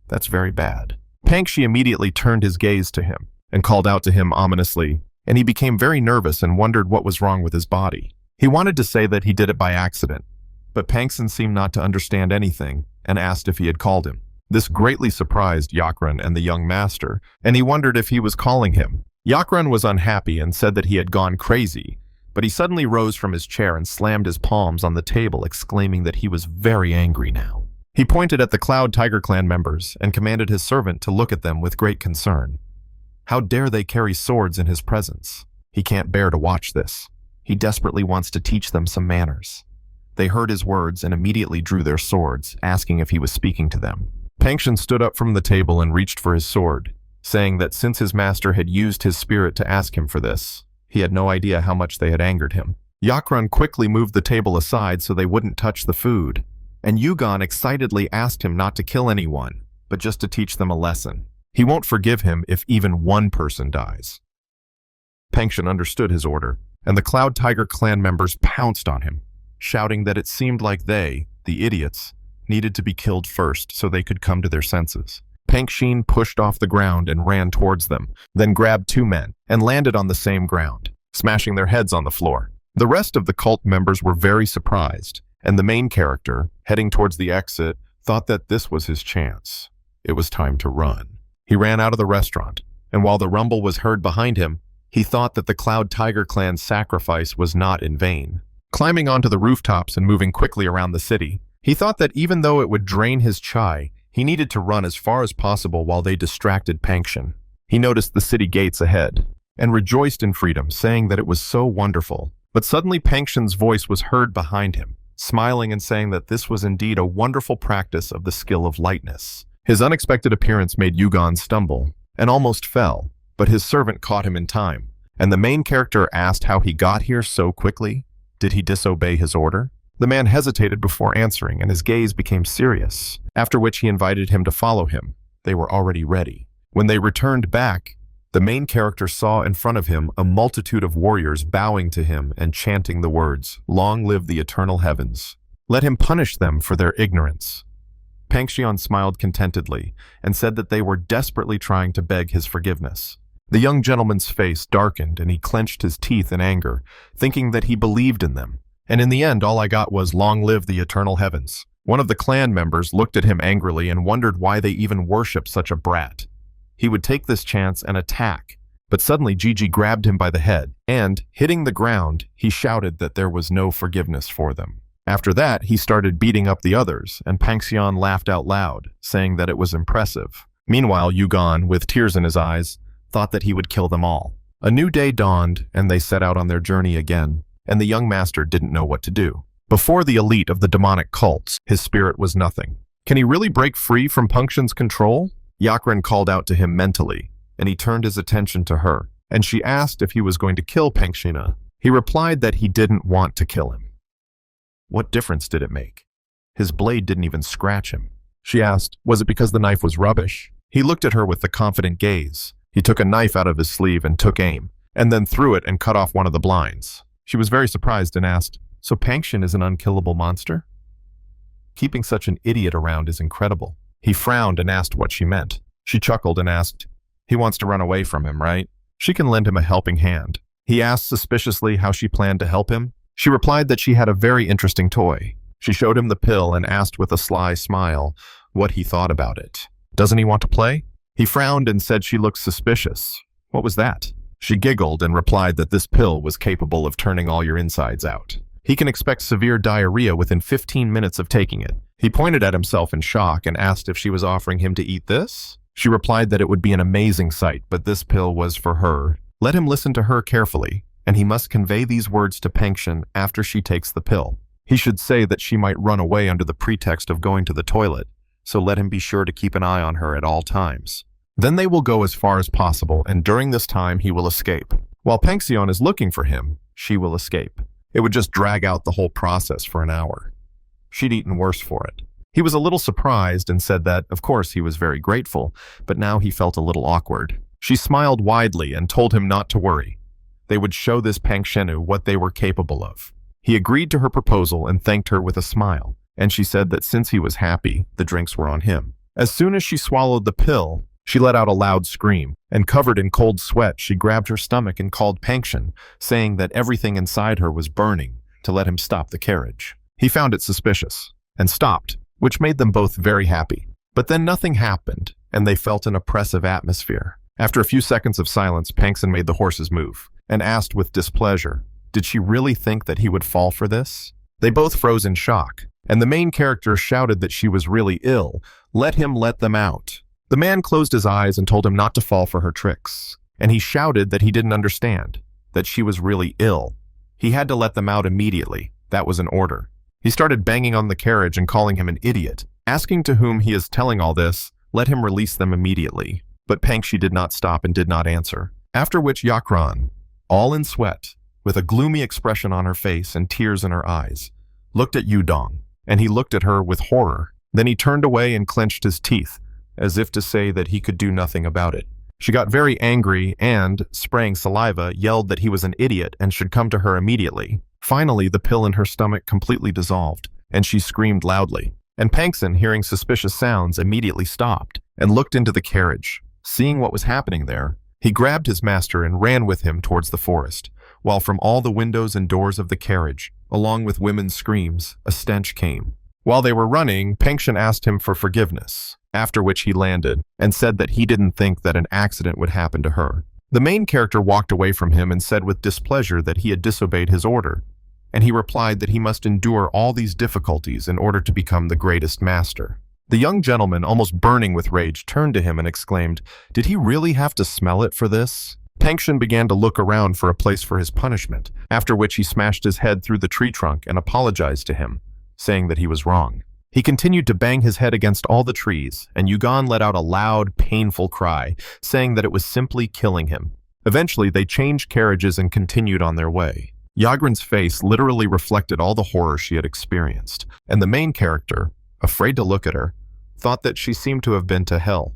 That's very bad. Pangshi immediately turned his gaze to him and called out to him ominously, and he became very nervous and wondered what was wrong with his body. He wanted to say that he did it by accident, but Pangshin seemed not to understand anything and asked if he had called him. This greatly surprised Yakran and the young master, and he wondered if he was calling him. Yakran was unhappy and said that he had gone crazy, but he suddenly rose from his chair and slammed his palms on the table, exclaiming that he was very angry now. He pointed at the Cloud Tiger Clan members and commanded his servant to look at them with great concern. How dare they carry swords in his presence? He can't bear to watch this. He desperately wants to teach them some manners. They heard his words and immediately drew their swords, asking if he was speaking to them. Pangshin stood up from the table and reached for his sword, saying that since his master had used his spirit to ask him for this, he had no idea how much they had angered him. Yakran quickly moved the table aside so they wouldn't touch the food, and Yugon excitedly asked him not to kill anyone, but just to teach them a lesson. He won't forgive him if even one person dies. Pangshin understood his order, and the Cloud Tiger Clan members pounced on him, shouting that it seemed like they, the idiots, needed to be killed first so they could come to their senses. Pangshin pushed off the ground and ran towards them, then grabbed two men and landed on the same ground, smashing their heads on the floor. The rest of the cult members were very surprised, and the main character, heading towards the exit, thought that this was his chance. It was time to run. He ran out of the restaurant, and while the rumble was heard behind him, he thought that the Cloud Tiger Clan's sacrifice was not in vain. Climbing onto the rooftops and moving quickly around the city, he thought that even though it would drain his chai, he needed to run as far as possible while they distracted Pangshin. He noticed the city gates ahead and rejoiced in freedom, saying that it was so wonderful. But suddenly Pangshin's voice was heard behind him, smiling and saying that this was indeed a wonderful practice of the skill of lightness. His unexpected appearance made Yugon stumble and almost fell, but his servant caught him in time, and the main character asked how he got here so quickly. Did he disobey his order? The man hesitated before answering, and his gaze became serious, after which he invited him to follow him. They were already ready. When they returned back, the main character saw in front of him a multitude of warriors bowing to him and chanting the words, "Long live the eternal heavens. Let him punish them for their ignorance." Pangshin smiled contentedly and said that they were desperately trying to beg his forgiveness. The young gentleman's face darkened and he clenched his teeth in anger, thinking that he believed in them. And in the end, all I got was, "Long live the eternal heavens." One of the clan members looked at him angrily and wondered why they even worshipped such a brat. He would take this chance and attack, but suddenly Gigi grabbed him by the head, and, hitting the ground, he shouted that there was no forgiveness for them. After that, he started beating up the others, and Pangshin laughed out loud, saying that it was impressive. Meanwhile, Yugon, with tears in his eyes, thought that he would kill them all. A new day dawned, and they set out on their journey again, and the young master didn't know what to do. Before the elite of the demonic cults, his spirit was nothing. Can he really break free from Pangshin's control? Yakran called out to him mentally, and he turned his attention to her, and she asked if he was going to kill Pangshin. He replied that he didn't want to kill him. What difference did it make? His blade didn't even scratch him. She asked, was it because the knife was rubbish? He looked at her with a confident gaze. He took a knife out of his sleeve and took aim, and then threw it and cut off one of the blinds. She was very surprised and asked, "So Pangshin is an unkillable monster?" Keeping such an idiot around is incredible. He frowned and asked what she meant. She chuckled and asked, "He wants to run away from him, right? She can lend him a helping hand." He asked suspiciously how she planned to help him. She replied that she had a very interesting toy. She showed him the pill and asked with a sly smile what he thought about it. "Doesn't he want to play?" He frowned and said she looked suspicious. What was that? She giggled and replied that this pill was capable of turning all your insides out. He can expect severe diarrhea within 15 minutes of taking it. He pointed at himself in shock and asked if she was offering him to eat this. She replied that it would be an amazing sight, but this pill was for her. Let him listen to her carefully, and he must convey these words to Pangshin after she takes the pill. He should say that she might run away under the pretext of going to the toilet, so let him be sure to keep an eye on her at all times. Then they will go as far as possible, and during this time he will escape. While Pangshin is looking for him, she will escape. It would just drag out the whole process for an hour. She'd eaten worse for it. He was a little surprised and said that, of course, he was very grateful, but now he felt a little awkward. She smiled widely and told him not to worry. They would show this Pangshenu what they were capable of. He agreed to her proposal and thanked her with a smile, and she said that since he was happy, the drinks were on him. As soon as she swallowed the pill, she let out a loud scream, and covered in cold sweat, she grabbed her stomach and called Pangshin, saying that everything inside her was burning, to let him stop the carriage. He found it suspicious, and stopped, which made them both very happy. But then nothing happened, and they felt an oppressive atmosphere. After a few seconds of silence, Pangshin made the horses move, and asked with displeasure, did she really think that he would fall for this? They both froze in shock, and the main character shouted that she was really ill. Let him let them out. The man closed his eyes and told him not to fall for her tricks, and he shouted that he didn't understand, that she was really ill. He had to let them out immediately. That was an order. He started banging on the carriage and calling him an idiot, asking to whom he is telling all this, let him release them immediately. But Pangshi did not stop and did not answer. After which Yakran, all in sweat, with a gloomy expression on her face and tears in her eyes, looked at Yudong, and he looked at her with horror. Then he turned away and clenched his teeth, as if to say that he could do nothing about it. She got very angry and, spraying saliva, yelled that he was an idiot and should come to her immediately. Finally, the pill in her stomach completely dissolved, and she screamed loudly. And Pangshin, hearing suspicious sounds, immediately stopped and looked into the carriage. Seeing what was happening there, he grabbed his master and ran with him towards the forest, while from all the windows and doors of the carriage, along with women's screams, a stench came. While they were running, Pangshin asked him for forgiveness, after which he landed and said that he didn't think that an accident would happen to her. The main character walked away from him and said with displeasure that he had disobeyed his order, and he replied that he must endure all these difficulties in order to become the greatest master. The young gentleman, almost burning with rage, turned to him and exclaimed, did he really have to smell it for this? Pangshin began to look around for a place for his punishment, after which he smashed his head through the tree trunk and apologized to him, saying that he was wrong. He continued to bang his head against all the trees, and Yugon let out a loud, painful cry, saying that it was simply killing him. Eventually, they changed carriages and continued on their way. Yagran's face literally reflected all the horror she had experienced, and the main character, afraid to look at her, thought that she seemed to have been to hell.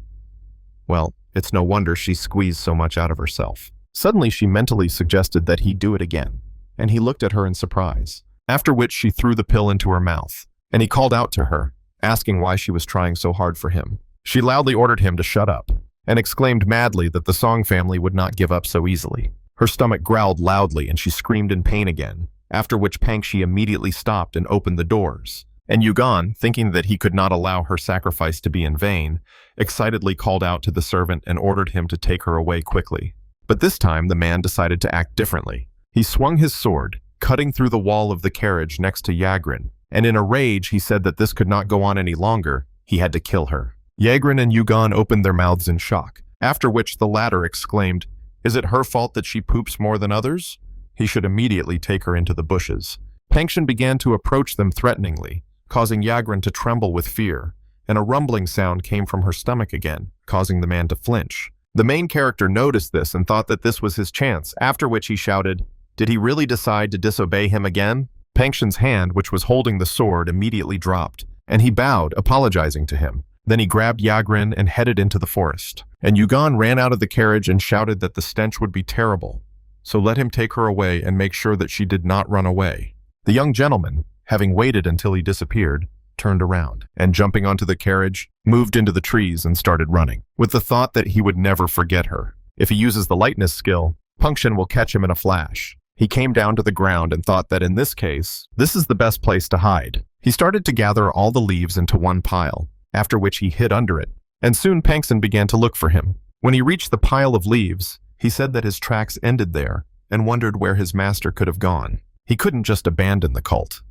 Well, it's no wonder she squeezed so much out of herself. Suddenly, she mentally suggested that he do it again, and he looked at her in surprise, after which she threw the pill into her mouth, and he called out to her, asking why she was trying so hard for him. She loudly ordered him to shut up, and exclaimed madly that the Song family would not give up so easily. Her stomach growled loudly, and she screamed in pain again, after which Pangshi immediately stopped and opened the doors. And Yugon, thinking that he could not allow her sacrifice to be in vain, excitedly called out to the servant and ordered him to take her away quickly. But this time, the man decided to act differently. He swung his sword, cutting through the wall of the carriage next to Yagran, and in a rage he said that this could not go on any longer. He had to kill her. Yagran and Yugon opened their mouths in shock, after which the latter exclaimed, is it her fault that she poops more than others? He should immediately take her into the bushes. Pangshin began to approach them threateningly, causing Yagran to tremble with fear, and a rumbling sound came from her stomach again, causing the man to flinch. The main character noticed this and thought that this was his chance, after which he shouted, did he really decide to disobey him again? Pangshin's hand, which was holding the sword, immediately dropped, and he bowed, apologizing to him. Then he grabbed Yagran and headed into the forest. And Yugon ran out of the carriage and shouted that the stench would be terrible, so let him take her away and make sure that she did not run away. The young gentleman, having waited until he disappeared, turned around, and jumping onto the carriage, moved into the trees and started running, with the thought that he would never forget her. If he uses the lightness skill, Pangshin will catch him in a flash. He came down to the ground and thought that in this case, this is the best place to hide. He started to gather all the leaves into one pile, after which he hid under it, and soon Pangshin began to look for him. When he reached the pile of leaves, he said that his tracks ended there and wondered where his master could have gone. He couldn't just abandon the cult.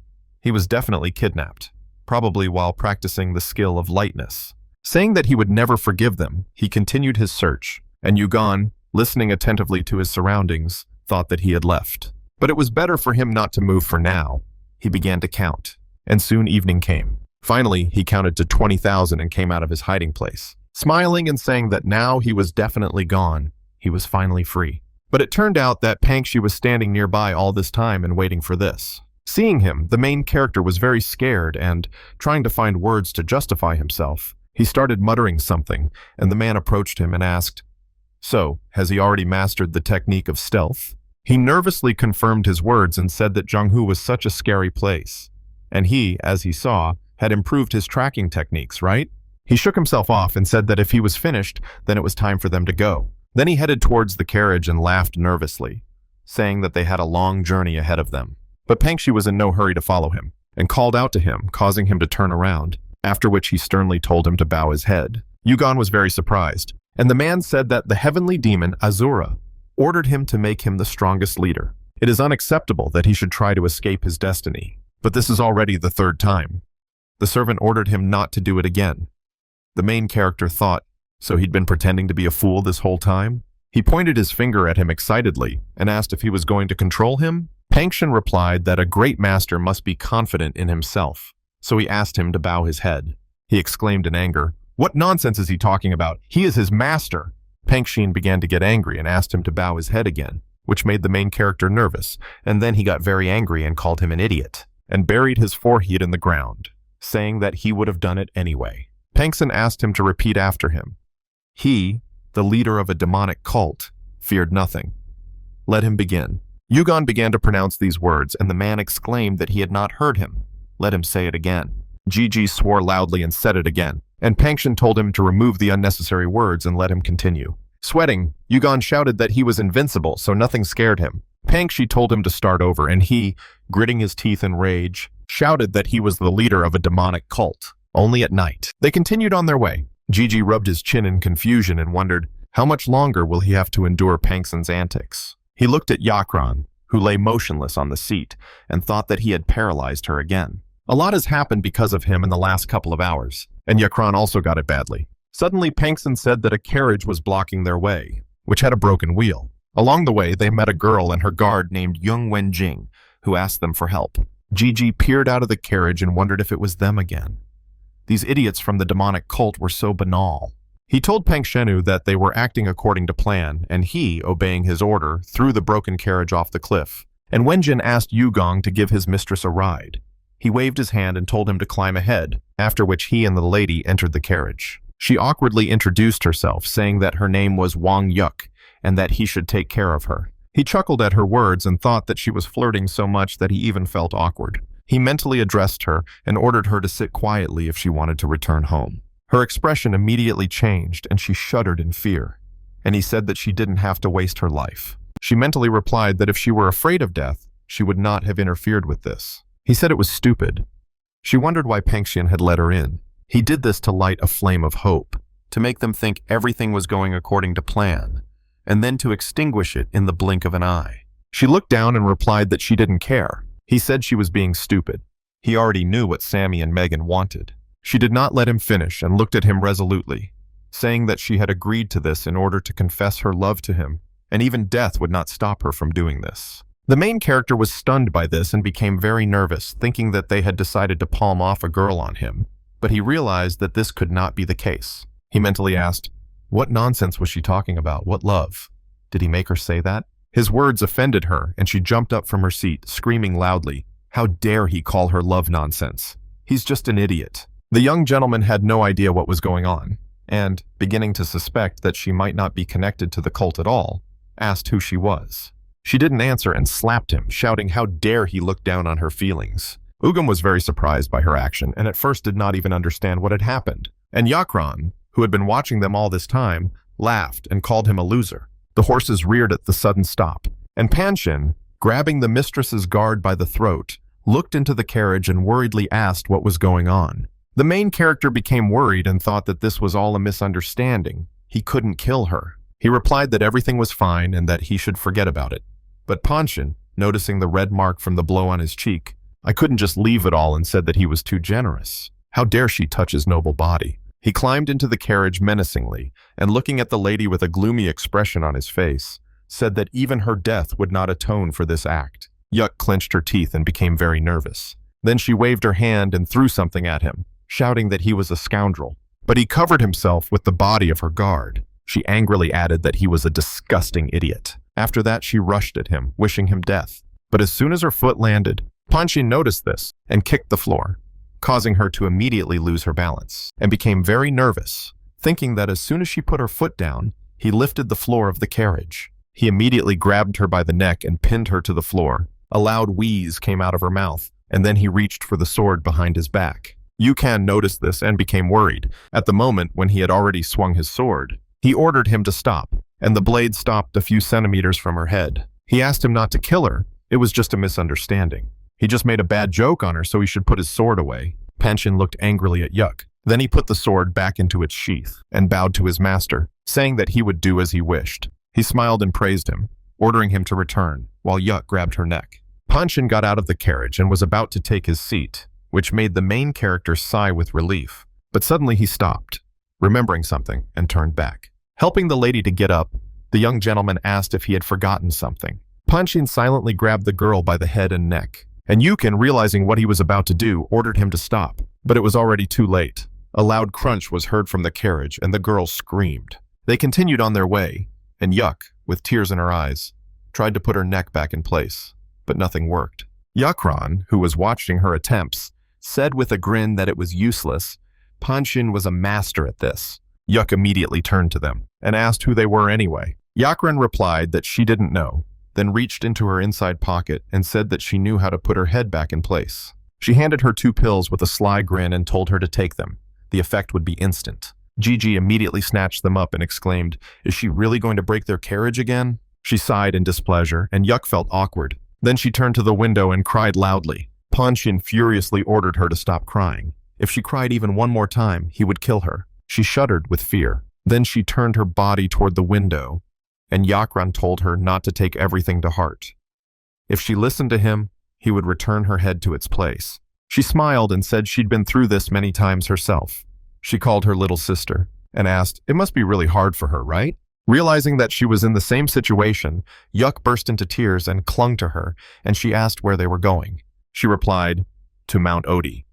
He was definitely kidnapped, probably while practicing the skill of lightness. Saying that he would never forgive them, he continued his search, and Yugon, listening attentively to his surroundings, thought that he had left. But it was better for him not to move for now. He began to count, and soon evening came. Finally, he counted to 20,000 and came out of his hiding place. Smiling and saying that now he was definitely gone, he was finally free. But it turned out that Pangshi was standing nearby all this time and waiting for this. Seeing him, the main character was very scared and, trying to find words to justify himself, he started muttering something, and the man approached him and asked, "So, has he already mastered the technique of stealth?" He nervously confirmed his words and said that Zhonghu was such a scary place. And he, as he saw, had improved his tracking techniques, right? He shook himself off and said that if he was finished, then it was time for them to go. Then he headed towards the carriage and laughed nervously, saying that they had a long journey ahead of them. But Pengshi was in no hurry to follow him, and called out to him, causing him to turn around, after which he sternly told him to bow his head. Yugon was very surprised, and the man said that the heavenly demon, Azura, ordered him to make him the strongest leader. It is unacceptable that he should try to escape his destiny, but this is already the third time. The servant ordered him not to do it again. The main character thought, so he'd been pretending to be a fool this whole time? He pointed his finger at him excitedly and asked if he was going to control him. Pangshin replied that a great master must be confident in himself, so he asked him to bow his head. He exclaimed in anger, "What nonsense is he talking about? He is his master!" Pangshin began to get angry and asked him to bow his head again, which made the main character nervous, and then he got very angry and called him an idiot, and buried his forehead in the ground, saying that he would have done it anyway. Pangshin asked him to repeat after him. He, the leader of a demonic cult, feared nothing. Let him begin. Yugon began to pronounce these words, and the man exclaimed that he had not heard him. Let him say it again. Gigi swore loudly and said it again, and Pangshin told him to remove the unnecessary words and let him continue. Sweating, Yugon shouted that he was invincible, so nothing scared him. Pangshi told him to start over, and he, gritting his teeth in rage, shouted that he was the leader of a demonic cult. Only at night. They continued on their way. Gigi rubbed his chin in confusion and wondered, how much longer will he have to endure Pangshin's antics? He looked at Yakran, who lay motionless on the seat, and thought that he had paralyzed her again. A lot has happened because of him in the last couple of hours, and Yakran also got it badly. Suddenly, Pangshin said that a carriage was blocking their way, which had a broken wheel. Along the way, they met a girl and her guard named Yung Wenjing, who asked them for help. Gigi peered out of the carriage and wondered if it was them again. These idiots from the demonic cult were so banal. He told Pangshenu that they were acting according to plan, and he, obeying his order, threw the broken carriage off the cliff. And Wenjin asked Yugong to give his mistress a ride. He waved his hand and told him to climb ahead, after which he and the lady entered the carriage. She awkwardly introduced herself, saying that her name was Wang Yuk, and that he should take care of her. He chuckled at her words and thought that she was flirting so much that he even felt awkward. He mentally addressed her and ordered her to sit quietly if she wanted to return home. Her expression immediately changed and she shuddered in fear, and he said that she didn't have to waste her life. She mentally replied that if she were afraid of death, she would not have interfered with this. He said it was stupid. She wondered why Pangxian had let her in. He did this to light a flame of hope, to make them think everything was going according to plan, and then to extinguish it in the blink of an eye. She looked down and replied that she didn't care. He said she was being stupid. He already knew what Sammy and Megan wanted. She did not let him finish and looked at him resolutely, saying that she had agreed to this in order to confess her love to him, and even death would not stop her from doing this. The main character was stunned by this and became very nervous, thinking that they had decided to palm off a girl on him, but he realized that this could not be the case. He mentally asked, what nonsense was she talking about? What love? Did he make her say that? His words offended her, and she jumped up from her seat, screaming loudly, how dare he call her love nonsense? He's just an idiot. The young gentleman had no idea what was going on, and, beginning to suspect that she might not be connected to the cult at all, asked who she was. She didn't answer and slapped him, shouting how dare he look down on her feelings. Ugam was very surprised by her action, and at first did not even understand what had happened. And Yakran, who had been watching them all this time, laughed and called him a loser. The horses reared at the sudden stop, and Panshin, grabbing the mistress's guard by the throat, looked into the carriage and worriedly asked what was going on. The main character became worried and thought that this was all a misunderstanding. He couldn't kill her. He replied that everything was fine and that he should forget about it. But Panshin, noticing the red mark from the blow on his cheek, I couldn't just leave it all, and said that he was too generous. How dare she touch his noble body? He climbed into the carriage menacingly, and looking at the lady with a gloomy expression on his face, said that even her death would not atone for this act. Yuk clenched her teeth and became very nervous. Then she waved her hand and threw something at him, shouting that he was a scoundrel. But he covered himself with the body of her guard. She angrily added that he was a disgusting idiot. After that, she rushed at him, wishing him death. But as soon as her foot landed, Panshin noticed this and kicked the floor, causing her to immediately lose her balance, and became very nervous, thinking that as soon as she put her foot down, he lifted the floor of the carriage. He immediately grabbed her by the neck and pinned her to the floor. A loud wheeze came out of her mouth, and then he reached for the sword behind his back. Yukan noticed this and became worried. At the moment when he had already swung his sword, he ordered him to stop, and the blade stopped a few centimeters from her head. He asked him not to kill her. It was just a misunderstanding. He just made a bad joke on her, so he should put his sword away. Panshin looked angrily at Yuk. Then he put the sword back into its sheath and bowed to his master, saying that he would do as he wished. He smiled and praised him, ordering him to return, while Yuk grabbed her neck. Panshin got out of the carriage and was about to take his seat, which made the main character sigh with relief. But suddenly he stopped, remembering something, and turned back. Helping the lady to get up, the young gentleman asked if he had forgotten something. Panshin silently grabbed the girl by the head and neck, and Yukin, realizing what he was about to do, ordered him to stop. But it was already too late. A loud crunch was heard from the carriage, and the girl screamed. They continued on their way, and Yuk, with tears in her eyes, tried to put her neck back in place, but nothing worked. Yakran, who was watching her attempts, said with a grin that it was useless. Panshin was a master at this. Yuk immediately turned to them and asked who they were anyway. Yakran replied that she didn't know, then reached into her inside pocket and said that she knew how to put her head back in place. She handed her 2 pills with a sly grin and told her to take them. The effect would be instant. Gigi immediately snatched them up and exclaimed, "Is she really going to break their carriage again?" She sighed in displeasure, and Yuk felt awkward. Then she turned to the window and cried loudly. Panshin furiously ordered her to stop crying. If she cried even one more time, he would kill her. She shuddered with fear. Then she turned her body toward the window, and Yakran told her not to take everything to heart. If she listened to him, he would return her head to its place. She smiled and said she'd been through this many times herself. She called her little sister and asked, "It must be really hard for her, right?" Realizing that she was in the same situation, Yuk burst into tears and clung to her, and she asked where they were going. She replied, "To Mount Odi."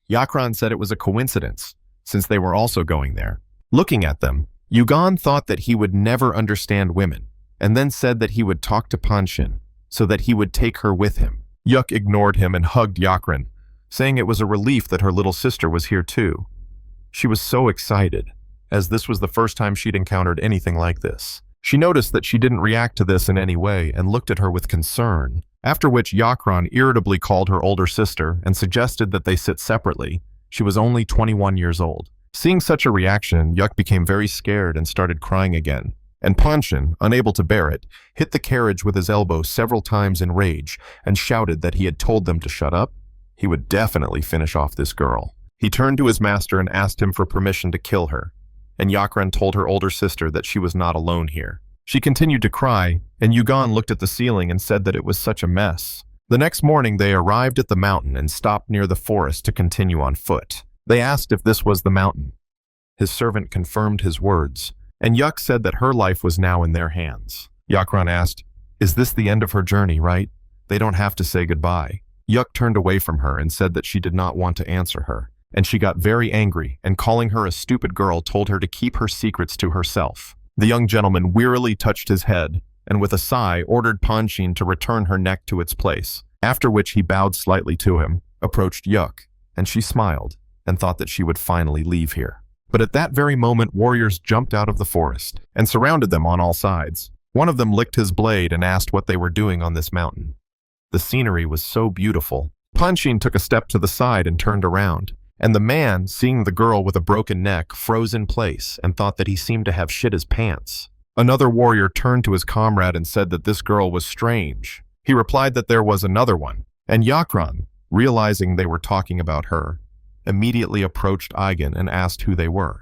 Yakran said it was a coincidence, since they were also going there. Looking at them, Yugan thought that he would never understand women, and then said that he would talk to Panshin, so that he would take her with him. Yuk ignored him and hugged Yakran, saying it was a relief that her little sister was here too. She was so excited, as this was the first time she'd encountered anything like this. She noticed that she didn't react to this in any way and looked at her with concern, after which Yakran irritably called her older sister and suggested that they sit separately. She was only 21 years old. Seeing such a reaction, Yuk became very scared and started crying again. And Panshin, unable to bear it, hit the carriage with his elbow several times in rage and shouted that he had told them to shut up. He would definitely finish off this girl. He turned to his master and asked him for permission to kill her, and Yakran told her older sister that she was not alone here. She continued to cry, and Yugan looked at the ceiling and said that it was such a mess. The next morning they arrived at the mountain and stopped near the forest to continue on foot. They asked if this was the mountain. His servant confirmed his words, and Yuk said that her life was now in their hands. Yakran asked, "Is this the end of her journey, right? They don't have to say goodbye." Yuk turned away from her and said that she did not want to answer her, and she got very angry and, calling her a stupid girl, told her to keep her secrets to herself. The young gentleman wearily touched his head and with a sigh ordered Panshin to return her neck to its place, after which he bowed slightly to him, approached Yuk, and she smiled and thought that she would finally leave here. But at that very moment, warriors jumped out of the forest and surrounded them on all sides. One of them licked his blade and asked what they were doing on this mountain. The scenery was so beautiful. Panshin took a step to the side and turned around, and the man, seeing the girl with a broken neck, froze in place and thought that he seemed to have shit his pants. Another warrior turned to his comrade and said that this girl was strange. He replied that there was another one, and Yakran, realizing they were talking about her, immediately approached Eigen and asked who they were.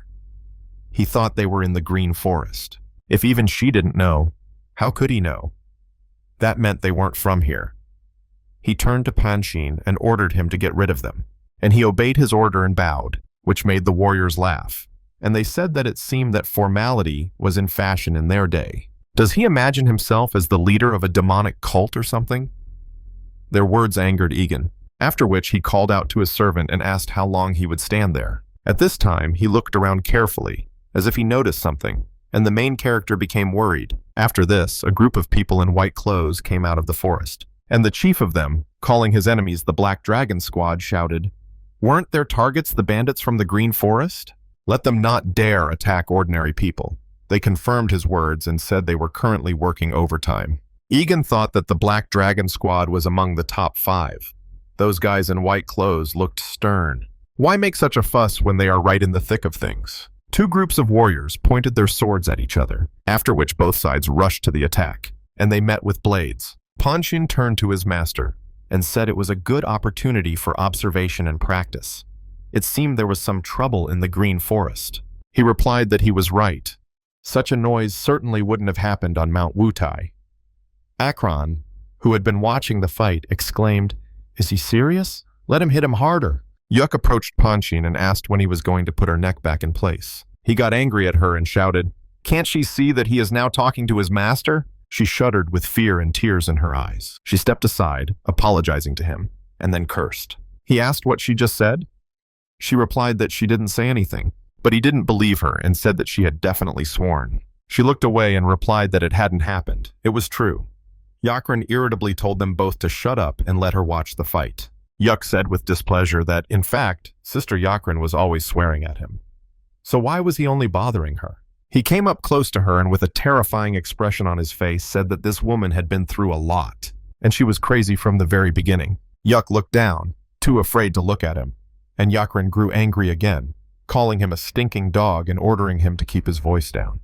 He thought they were in the Green Forest. If even she didn't know, how could he know? That meant they weren't from here. He turned to Panshin and ordered him to get rid of them, and he obeyed his order and bowed, which made the warriors laugh, and they said that it seemed that formality was in fashion in their day. Does he imagine himself as the leader of a demonic cult or something? Their words angered Egan, after which he called out to his servant and asked how long he would stand there. At this time, he looked around carefully, as if he noticed something, and the main character became worried. After this, a group of people in white clothes came out of the forest, And the chief of them, calling his enemies the Black Dragon Squad, shouted, "Weren't their targets the bandits from the Green Forest? Let them not dare attack ordinary people." They confirmed his words and said they were currently working overtime. Egan thought that the Black Dragon Squad was among the top 5. Those guys in white clothes looked stern. Why make such a fuss when they are right in the thick of things? 2 groups of warriors pointed their swords at each other, after which both sides rushed to the attack, and they met with blades. Panshin turned to his master and said it was a good opportunity for observation and practice. It seemed there was some trouble in the Green Forest. He replied that he was right. Such a noise certainly wouldn't have happened on Mount Wutai. Akron, who had been watching the fight, exclaimed, "Is he serious? Let him hit him harder." Yuk approached Panshin and asked when he was going to put her neck back in place. He got angry at her and shouted, "Can't she see that he is now talking to his master?" She shuddered with fear and tears in her eyes. She stepped aside, apologizing to him, and then cursed. He asked what she just said. She replied that she didn't say anything, but he didn't believe her and said that she had definitely sworn. She looked away and replied that it hadn't happened. It was true. Yakran irritably told them both to shut up and let her watch the fight. Yuk said with displeasure that, in fact, Sister Yakran was always swearing at him. So why was he only bothering her? He came up close to her and with a terrifying expression on his face said that this woman had been through a lot, and she was crazy from the very beginning. Yuk looked down, too afraid to look at him, and Yakran grew angry again, calling him a stinking dog and ordering him to keep his voice down.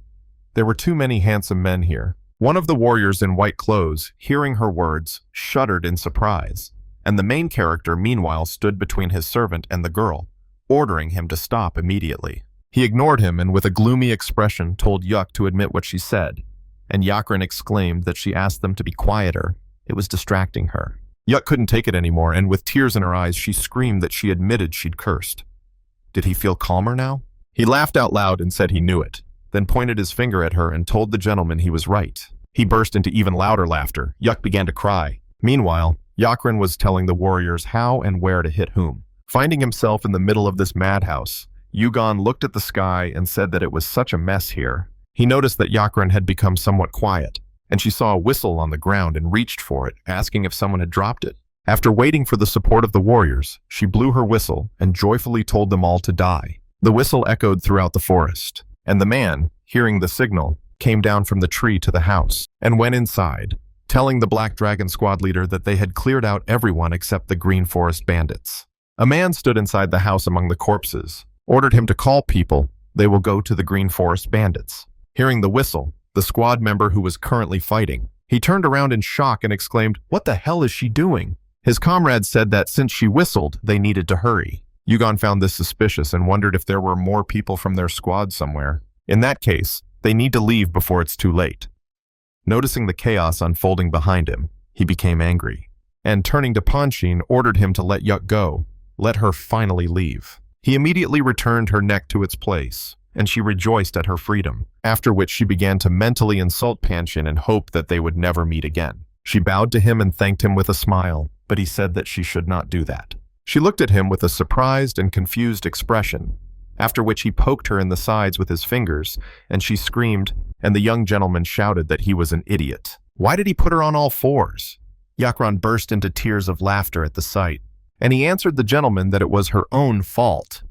There were too many handsome men here. One of the warriors in white clothes, hearing her words, shuddered in surprise, and the main character meanwhile stood between his servant and the girl, ordering him to stop immediately. He ignored him and with a gloomy expression told Yuk to admit what she said, and Yakran exclaimed that she asked them to be quieter. It was distracting her. Yuk couldn't take it anymore, and with tears in her eyes she screamed that she admitted she'd cursed. Did he feel calmer now? He laughed out loud and said he knew it, then pointed his finger at her and told the gentleman he was right. He burst into even louder laughter. Yuk began to cry. Meanwhile, Yakran was telling the warriors how and where to hit whom. Finding himself in the middle of this madhouse, Yugon looked at the sky and said that it was such a mess here. He noticed that Yakran had become somewhat quiet, and she saw a whistle on the ground and reached for it, asking if someone had dropped it. After waiting for the support of the warriors, she blew her whistle and joyfully told them all to die. The whistle echoed throughout the forest, and the man, hearing the signal, came down from the tree to the house and went inside, telling the Black Dragon Squad leader that they had cleared out everyone except the Green Forest bandits. A man stood inside the house among the corpses, ordered him to call people. They will go to the Green Forest bandits. Hearing the whistle, the squad member who was currently fighting, he turned around in shock and exclaimed, "What the hell is she doing?" His comrades said that since she whistled, they needed to hurry. Yugon found this suspicious and wondered if there were more people from their squad somewhere. In that case, they need to leave before it's too late. Noticing the chaos unfolding behind him, he became angry, and turning to Panshin, ordered him to let Yuk go, let her finally leave. He immediately returned her neck to its place, and she rejoiced at her freedom, after which she began to mentally insult Panshin and hope that they would never meet again. She bowed to him and thanked him with a smile, but he said that she should not do that. She looked at him with a surprised and confused expression, after which he poked her in the sides with his fingers, and she screamed, and the young gentleman shouted that he was an idiot. Why did he put her on all fours? Yakran burst into tears of laughter at the sight, and he answered the gentleman that it was her own fault.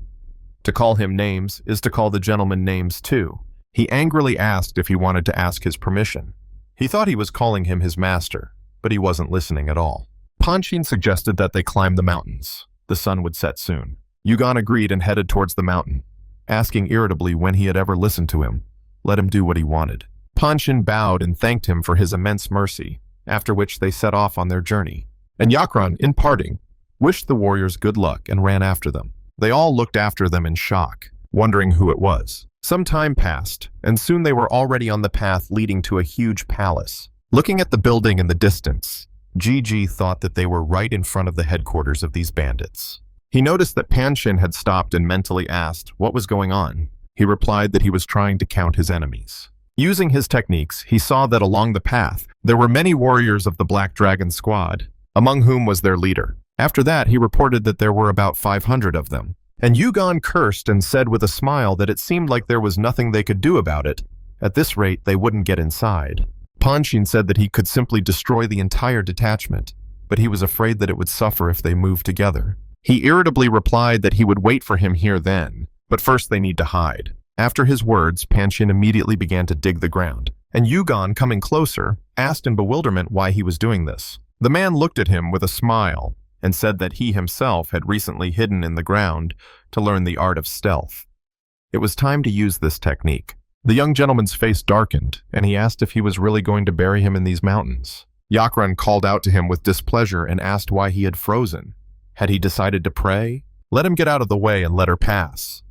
To call him names is to call the gentleman names too. He angrily asked if he wanted to ask his permission. He thought he was calling him his master, but he wasn't listening at all. Panshin suggested that they climb the mountains. The sun would set soon. Yugon agreed and headed towards the mountain, asking irritably when he had ever listened to him. Let him do what he wanted. Panshin bowed and thanked him for his immense mercy, after which they set off on their journey. And Yakran, in parting, wished the warriors good luck and ran after them. They all looked after them in shock, wondering who it was. Some time passed, and soon they were already on the path leading to a huge palace. Looking at the building in the distance, Gigi thought that they were right in front of the headquarters of these bandits. He noticed that Panshin had stopped and mentally asked what was going on. He replied that he was trying to count his enemies. Using his techniques, he saw that along the path, there were many warriors of the Black Dragon Squad, among whom was their leader. After that, he reported that there were about 500 of them. And Yugon cursed and said with a smile that it seemed like there was nothing they could do about it. At this rate, they wouldn't get inside. Panshin said that he could simply destroy the entire detachment, but he was afraid that it would suffer if they moved together. He irritably replied that he would wait for him here then, but first they need to hide. After his words, Panshin immediately began to dig the ground, and Yugon, coming closer, asked in bewilderment why he was doing this. The man looked at him with a smile and said that he himself had recently hidden in the ground to learn the art of stealth. It was time to use this technique. The young gentleman's face darkened, and he asked if he was really going to bury him in these mountains. Yakran called out to him with displeasure and asked why he had frozen. Had he decided to pray? Let him get out of the way and let her pass.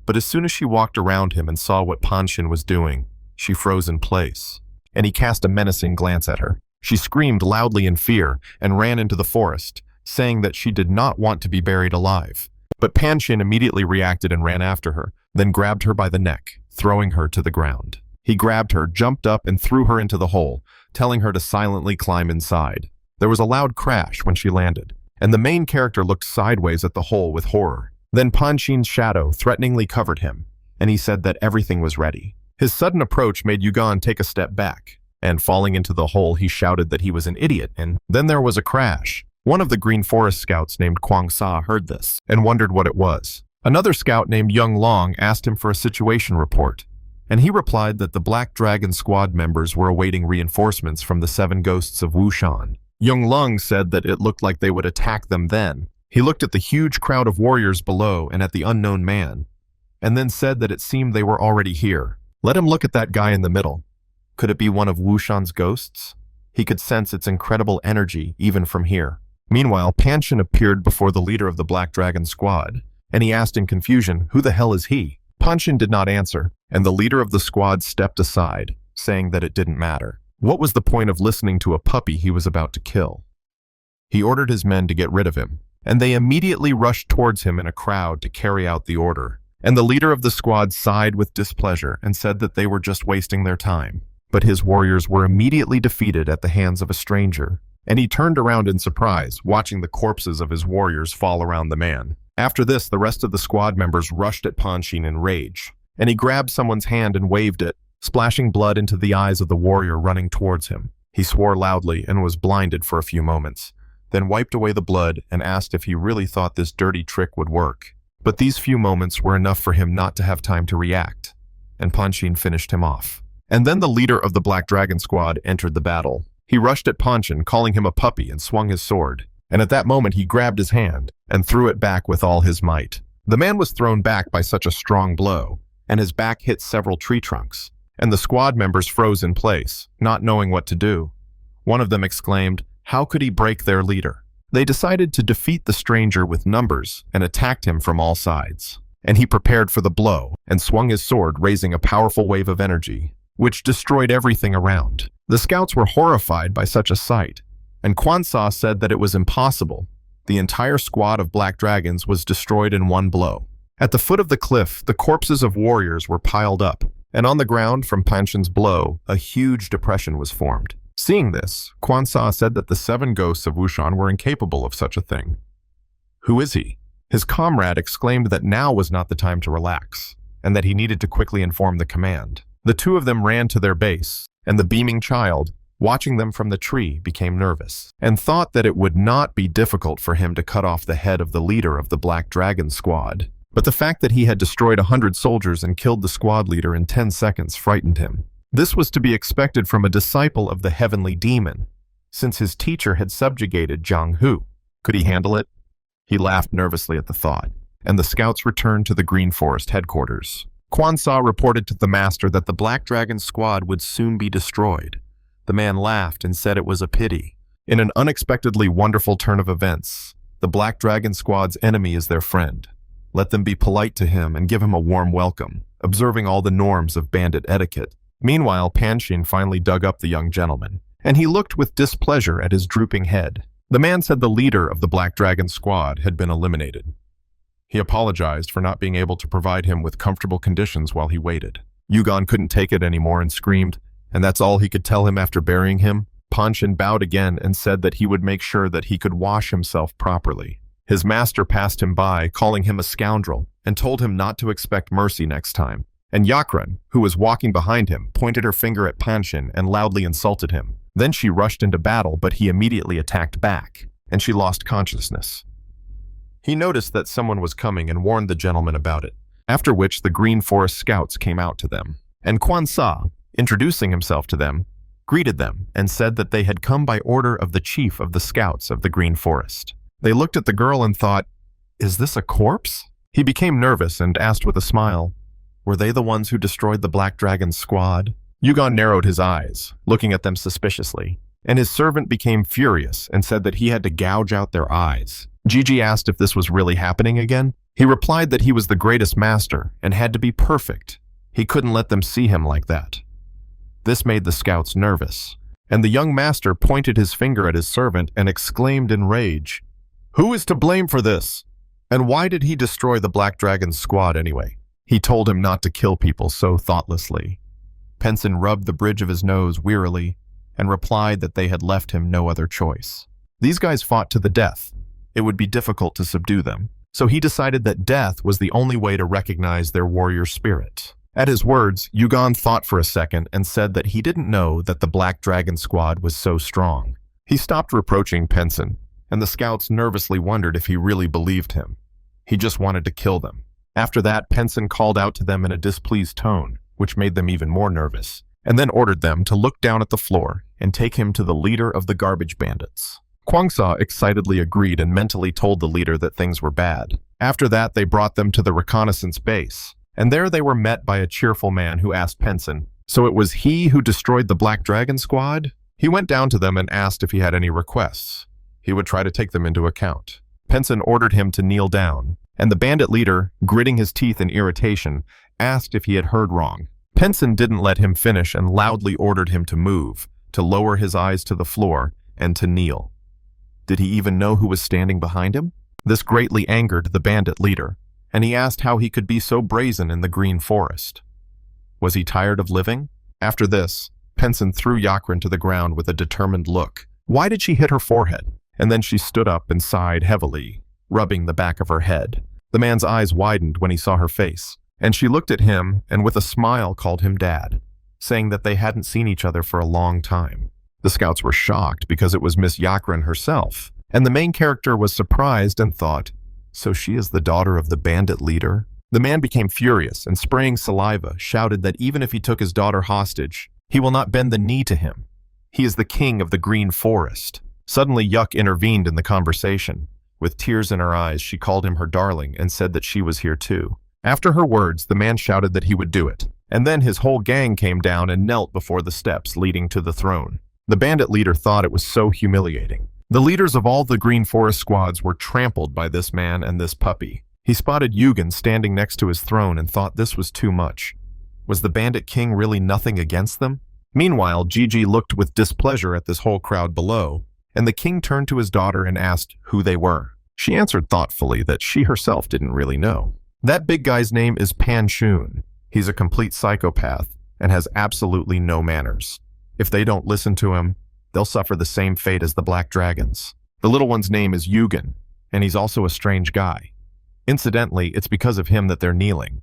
But as soon as she walked around him and saw what Panshin was doing, she froze in place, and he cast a menacing glance at her. She screamed loudly in fear and ran into the forest, saying that she did not want to be buried alive. But Panshin immediately reacted and ran after her, then grabbed her by the neck, throwing her to the ground. He grabbed her, jumped up, and threw her into the hole, telling her to silently climb inside. There was a loud crash when she landed, and the main character looked sideways at the hole with horror. Then Panshin's shadow threateningly covered him, and he said that everything was ready. His sudden approach made Yugon take a step back, and falling into the hole, he shouted that he was an idiot, and then there was a crash. One of the Green Forest scouts named Kwang Sa heard this and wondered what it was. Another scout named Young Long asked him for a situation report, and he replied that the Black Dragon squad members were awaiting reinforcements from the 7 ghosts of Wushan. Young Long said that it looked like they would attack them then. He looked at the huge crowd of warriors below and at the unknown man, and then said that it seemed they were already here. Let him look at that guy in the middle. Could it be one of Wushan's ghosts? He could sense its incredible energy even from here. Meanwhile, Panshin appeared before the leader of the Black Dragon squad, and he asked in confusion, "Who the hell is he?" Panshin did not answer, and the leader of the squad stepped aside, saying that it didn't matter. What was the point of listening to a puppy he was about to kill? He ordered his men to get rid of him, and they immediately rushed towards him in a crowd to carry out the order. And the leader of the squad sighed with displeasure and said that they were just wasting their time. But his warriors were immediately defeated at the hands of a stranger, and he turned around in surprise, watching the corpses of his warriors fall around the man. After this, the rest of the squad members rushed at Panshin in rage, and he grabbed someone's hand and waved it, splashing blood into the eyes of the warrior running towards him. He swore loudly and was blinded for a few moments, then wiped away the blood and asked if he really thought this dirty trick would work. But these few moments were enough for him not to have time to react, and Panshin finished him off. And then the leader of the Black Dragon squad entered the battle. He rushed at Panshin, calling him a puppy, and swung his sword. And at that moment he grabbed his hand and threw it back with all his might. The man was thrown back by such a strong blow, and his back hit several tree trunks, and the squad members froze in place, not knowing what to do. One of them exclaimed, "How could he break their leader?" They decided to defeat the stranger with numbers and attacked him from all sides. And he prepared for the blow and swung his sword, raising a powerful wave of energy, which destroyed everything around. The scouts were horrified by such a sight, and Kwanzaa said that it was impossible. The entire squad of black dragons was destroyed in one blow. At the foot of the cliff, the corpses of warriors were piled up, and on the ground from Panshin's blow, a huge depression was formed. Seeing this, Kwanzaa said that the 7 ghosts of Wushan were incapable of such a thing. "Who is he?" His comrade exclaimed that now was not the time to relax, and that he needed to quickly inform the command. The 2 of them ran to their base, and the beaming child, watching them from the tree, became nervous, and thought that it would not be difficult for him to cut off the head of the leader of the Black Dragon squad. But the fact that he had destroyed 100 soldiers and killed the squad leader in 10 seconds frightened him. This was to be expected from a disciple of the heavenly demon, since his teacher had subjugated Zhang Hu. Could he handle it? He laughed nervously at the thought, and the scouts returned to the Green Forest headquarters. Kwanzaa reported to the master that the Black Dragon squad would soon be destroyed. The man laughed and said it was a pity. In an unexpectedly wonderful turn of events, the Black Dragon squad's enemy is their friend. Let them be polite to him and give him a warm welcome, observing all the norms of bandit etiquette. Meanwhile, Panshin finally dug up the young gentleman, and he looked with displeasure at his drooping head. The man said the leader of the Black Dragon squad had been eliminated. He apologized for not being able to provide him with comfortable conditions while he waited. Yugon couldn't take it anymore and screamed, and that's all he could tell him after burying him. Panshin bowed again and said that he would make sure that he could wash himself properly. His master passed him by, calling him a scoundrel, and told him not to expect mercy next time. and Yakran, who was walking behind him, pointed her finger at Panshin and loudly insulted him. Then she rushed into battle, but he immediately attacked back, and she lost consciousness. He noticed that someone was coming and warned the gentleman about it, after which the Green Forest scouts came out to them. And Quan Sa, introducing himself to them, greeted them and said that they had come by order of the chief of the scouts of the Green Forest. They looked at the girl and thought, "Is this a corpse?" He became nervous and asked with a smile, "Were they the ones who destroyed the Black Dragon's squad?" Yugon narrowed his eyes, looking at them suspiciously, and his servant became furious and said that he had to gouge out their eyes. Gigi asked if this was really happening again. He replied that he was the greatest master and had to be perfect. He couldn't let them see him like that. This made the scouts nervous, and the young master pointed his finger at his servant and exclaimed in rage, "Who is to blame for this? And why did he destroy the Black Dragon's squad anyway?" He told him not to kill people so thoughtlessly. Penson rubbed the bridge of his nose wearily and replied that they had left him no other choice. These guys fought to the death. It would be difficult to subdue them, so he decided that death was the only way to recognize their warrior spirit. At his words, Yugon thought for a second and said that he didn't know that the Black Dragon squad was so strong. He stopped reproaching Penson, and the scouts nervously wondered if he really believed him. He just wanted to kill them. After that, Penson called out to them in a displeased tone, which made them even more nervous, and then ordered them to look down at the floor and take him to the leader of the garbage bandits. Kwangsa excitedly agreed and mentally told the leader that things were bad. After that, they brought them to the reconnaissance base, and there they were met by a cheerful man who asked Penson, "So it was he who destroyed the Black Dragon squad?" He went down to them and asked if he had any requests. He would try to take them into account. Penson ordered him to kneel down, and the bandit leader, gritting his teeth in irritation, asked if he had heard wrong. Penson didn't let him finish and loudly ordered him to move, to lower his eyes to the floor, and to kneel. Did he even know who was standing behind him? This greatly angered the bandit leader, and he asked how he could be so brazen in the Green Forest. Was he tired of living? After this, Penson threw Yakran to the ground with a determined look. Why did she hit her forehead? And then she stood up and sighed heavily, rubbing the back of her head. The man's eyes widened when he saw her face, and she looked at him and with a smile called him Dad, saying that they hadn't seen each other for a long time. The scouts were shocked because it was Miss Yakran herself, and the main character was surprised and thought, "So she is the daughter of the bandit leader?" The man became furious and, spraying saliva, shouted that even if he took his daughter hostage, he will not bend the knee to him. He is the king of the Green Forest. Suddenly, Yuk intervened in the conversation. With tears in her eyes, she called him her darling and said that she was here too. After her words, the man shouted that he would do it, and then his whole gang came down and knelt before the steps leading to the throne. The bandit leader thought it was so humiliating. The leaders of all the Green Forest squads were trampled by this man and this puppy. He spotted Yugen standing next to his throne and thought this was too much. Was the bandit king really nothing against them? Meanwhile, Gigi looked with displeasure at this whole crowd below, and the king turned to his daughter and asked who they were. She answered thoughtfully that she herself didn't really know. That big guy's name is Pan Shun. He's a complete psychopath and has absolutely no manners. If they don't listen to him, they'll suffer the same fate as the Black Dragons. The little one's name is Yugen, and he's also a strange guy. Incidentally, it's because of him that they're kneeling.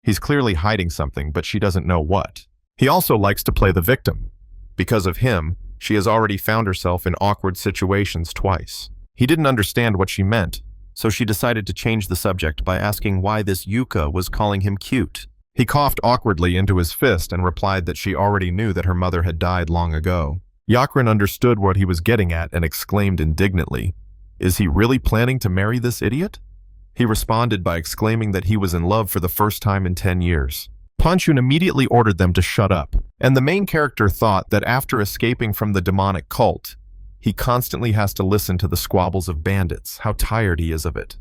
He's clearly hiding something, but she doesn't know what. He also likes to play the victim. Because of him, she has already found herself in awkward situations twice. He didn't understand what she meant, so she decided to change the subject by asking why this Yuka was calling him cute. He coughed awkwardly into his fist and replied that she already knew that her mother had died long ago. Yakran understood what he was getting at and exclaimed indignantly, "Is he really planning to marry this idiot?" He responded by exclaiming that he was in love for the first time in 10 years. Panchun immediately ordered them to shut up, and the main character thought that after escaping from the demonic cult, he constantly has to listen to the squabbles of bandits, how tired he is of it.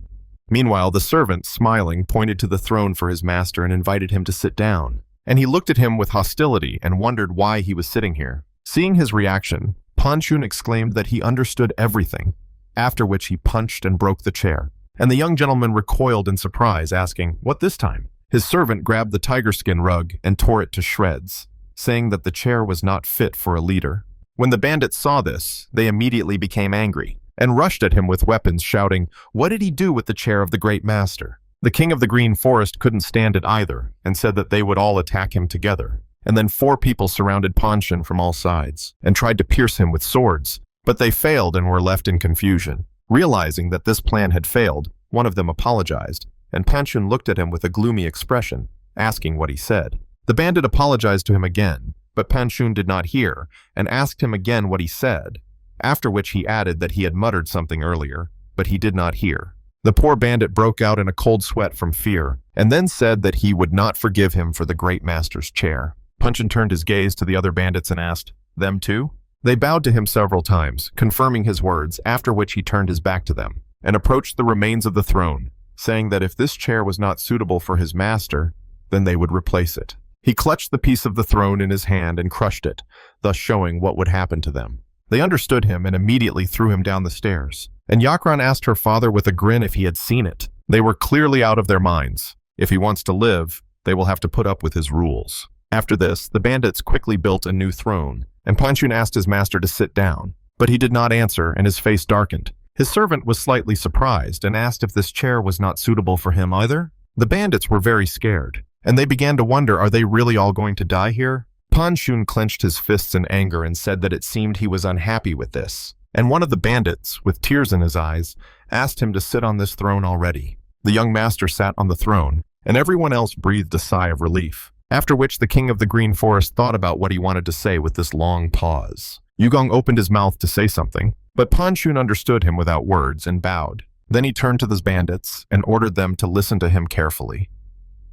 Meanwhile, the servant, smiling, pointed to the throne for his master and invited him to sit down, and he looked at him with hostility and wondered why he was sitting here. Seeing his reaction, Panchun exclaimed that he understood everything, after which he punched and broke the chair, and the young gentleman recoiled in surprise, asking, "What this time?" His servant grabbed the tiger skin rug and tore it to shreds, saying that the chair was not fit for a leader. When the bandits saw this, they immediately became angry and rushed at him with weapons, shouting, "What did he do with the chair of the great master?" The king of the Green Forest couldn't stand it either and said that they would all attack him together. And then 4 people surrounded Panchun from all sides and tried to pierce him with swords, but they failed and were left in confusion. Realizing that this plan had failed, one of them apologized, and Panchun looked at him with a gloomy expression, asking what he said. The bandit apologized to him again, but Panchun did not hear and asked him again what he said, after which he added that he had muttered something earlier, but he did not hear. The poor bandit broke out in a cold sweat from fear, and then said that he would not forgive him for the great master's chair. Panchun turned his gaze to the other bandits and asked, "Them too?" They bowed to him several times, confirming his words, after which he turned his back to them, and approached the remains of the throne, saying that if this chair was not suitable for his master, then they would replace it. He clutched the piece of the throne in his hand and crushed it, thus showing what would happen to them. They understood him and immediately threw him down the stairs. And Yakran asked her father with a grin if he had seen it. They were clearly out of their minds. If he wants to live, they will have to put up with his rules. After this, the bandits quickly built a new throne, and Panchun asked his master to sit down, but he did not answer and his face darkened. His servant was slightly surprised and asked if this chair was not suitable for him either. The bandits were very scared, and they began to wonder, are they really all going to die here? Panchun clenched his fists in anger and said that it seemed he was unhappy with this. And one of the bandits, with tears in his eyes, asked him to sit on this throne already. The young master sat on the throne, and everyone else breathed a sigh of relief, after which the king of the Green Forest thought about what he wanted to say with this long pause. Yugong opened his mouth to say something, but Panchun understood him without words and bowed. Then he turned to the bandits and ordered them to listen to him carefully.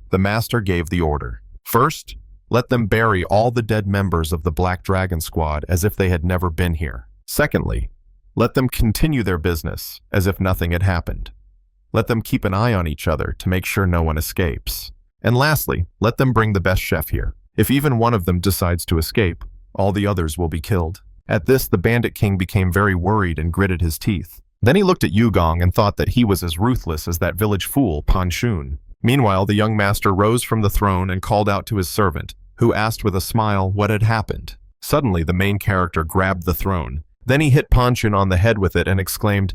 The master gave the order. First, let them bury all the dead members of the Black Dragon Squad as if they had never been here. Secondly, let them continue their business as if nothing had happened. Let them keep an eye on each other to make sure no one escapes. And lastly, let them bring the best chef here. If even one of them decides to escape, all the others will be killed. At this, the bandit king became very worried and gritted his teeth. Then he looked at Yugong and thought that he was as ruthless as that village fool, Panchun. Meanwhile, the young master rose from the throne and called out to his servant, who asked with a smile what had happened. Suddenly, the main character grabbed the throne. Then he hit Panchun on the head with it and exclaimed,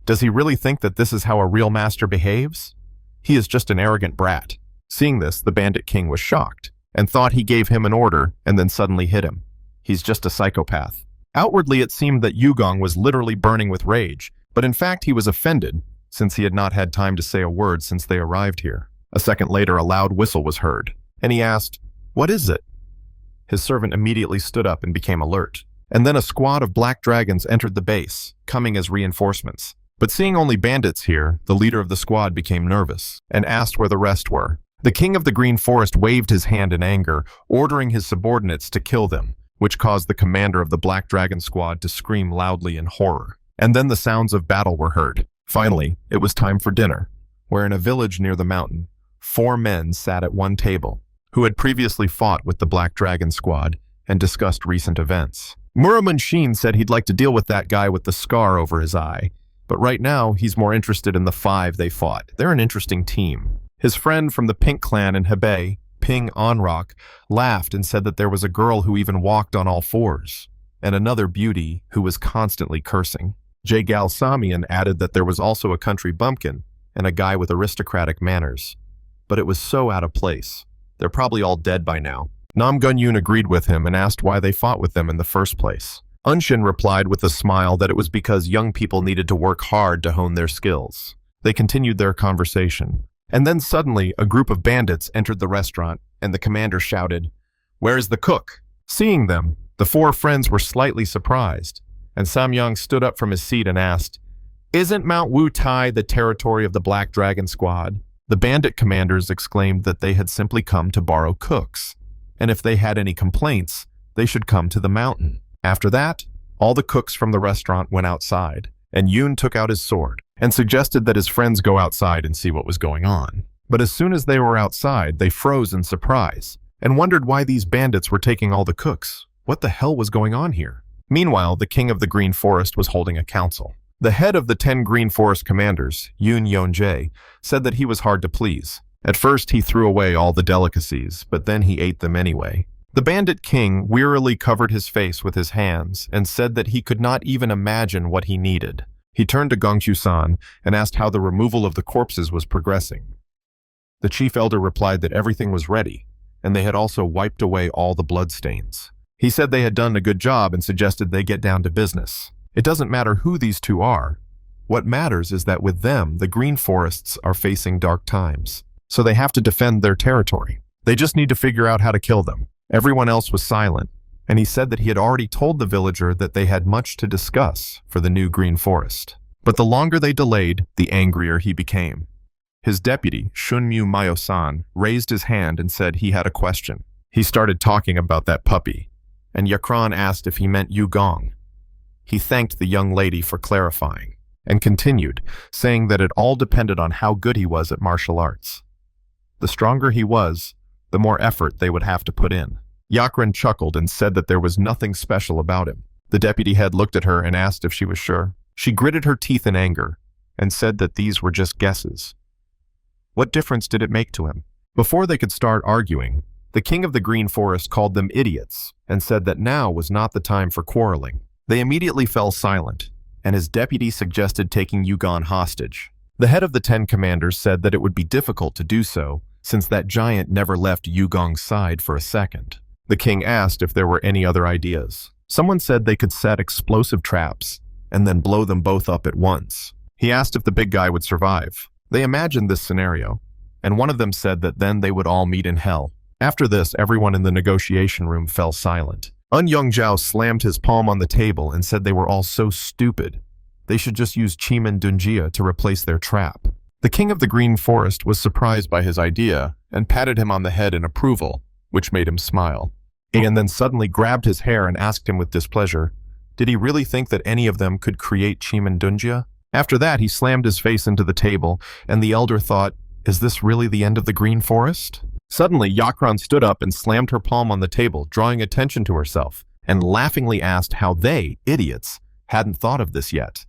"Does he really think that this is how a real master behaves? He is just an arrogant brat." Seeing this, the bandit king was shocked and thought he gave him an order and then suddenly hit him. He's just a psychopath. Outwardly, it seemed that Yugong was literally burning with rage, but in fact he was offended since he had not had time to say a word since they arrived here. A second later, a loud whistle was heard, and he asked, "What is it?" His servant immediately stood up and became alert. And then a squad of black dragons entered the base, coming as reinforcements. But seeing only bandits here, the leader of the squad became nervous and asked where the rest were. The king of the Green Forest waved his hand in anger, ordering his subordinates to kill them, which caused the commander of the Black Dragon Squad to scream loudly in horror. And then the sounds of battle were heard. Finally, it was time for dinner, where in a village near the mountain, 4 men sat at one table, who had previously fought with the Black Dragon Squad and discussed recent events. Murumun said he'd like to deal with that guy with the scar over his eye, but right now he's more interested in the 5 they fought. They're an interesting team. His friend from the Pink Clan in Hebei, Ping Onrock, laughed and said that there was a girl who even walked on all 4s, and another beauty who was constantly cursing. Jagal Samian added that there was also a country bumpkin and a guy with aristocratic manners. But it was so out of place. They're probably all dead by now. Nam Gunyun agreed with him and asked why they fought with them in the first place. Unshin replied with a smile that it was because young people needed to work hard to hone their skills. They continued their conversation. And then suddenly, a group of bandits entered the restaurant, and the commander shouted, "Where's the cook?" Seeing them, the 4 friends were slightly surprised, and Samyang stood up from his seat and asked, "Isn't Mount Wu Tai the territory of the Black Dragon Squad?" The bandit commanders exclaimed that they had simply come to borrow cooks, and if they had any complaints, they should come to the mountain. After that, all the cooks from the restaurant went outside, and Yoon took out his sword and suggested that his friends go outside and see what was going on. But as soon as they were outside, they froze in surprise and wondered why these bandits were taking all the cooks. What the hell was going on here? Meanwhile, the king of the Green Forest was holding a council. The head of the 10 Green Forest commanders, Yoon Yeon-jae, said that he was hard to please. At first, he threw away all the delicacies, but then he ate them anyway. The bandit king wearily covered his face with his hands and said that he could not even imagine what he needed. He turned to Gongchu-san and asked how the removal of the corpses was progressing. The chief elder replied that everything was ready, and they had also wiped away all the bloodstains. He said they had done a good job and suggested they get down to business. It doesn't matter who these two are. What matters is that with them, the Green Forests are facing dark times. So they have to defend their territory. They just need to figure out how to kill them. Everyone else was silent, and he said that he had already told the villager that they had much to discuss for the new Green Forest. But the longer they delayed, the angrier he became. His deputy, Shunmyu Mayo-san, raised his hand and said he had a question. He started talking about that puppy, and Yakran asked if he meant Yugong. He thanked the young lady for clarifying, and continued, saying that it all depended on how good he was at martial arts. The stronger he was, the more effort they would have to put in. Yakran chuckled and said that there was nothing special about him. The deputy head looked at her and asked if she was sure. She gritted her teeth in anger and said that these were just guesses. What difference did it make to him? Before they could start arguing, the king of the Green Forest called them idiots and said that now was not the time for quarreling. They immediately fell silent, and his deputy suggested taking Yugon hostage. The head of the 10 commanders said that it would be difficult to do so, since that giant never left Yugong's side for a second. The king asked if there were any other ideas. Someone said they could set explosive traps and then blow them both up at once. He asked if the big guy would survive. They imagined this scenario, and one of them said that then they would all meet in hell. After this, everyone in the negotiation room fell silent. Yongzhao slammed his palm on the table and said they were all so stupid. They should just use Chiman Dunjia to replace their trap. The king of the Green Forest was surprised by his idea and patted him on the head in approval, which made him smile. And then suddenly grabbed his hair and asked him with displeasure, did he really think that any of them could create Chiman Dunjia? After that, he slammed his face into the table, and the elder thought, is this really the end of the Green Forest? Suddenly, Yakran stood up and slammed her palm on the table, drawing attention to herself, and laughingly asked how they, idiots, hadn't thought of this yet.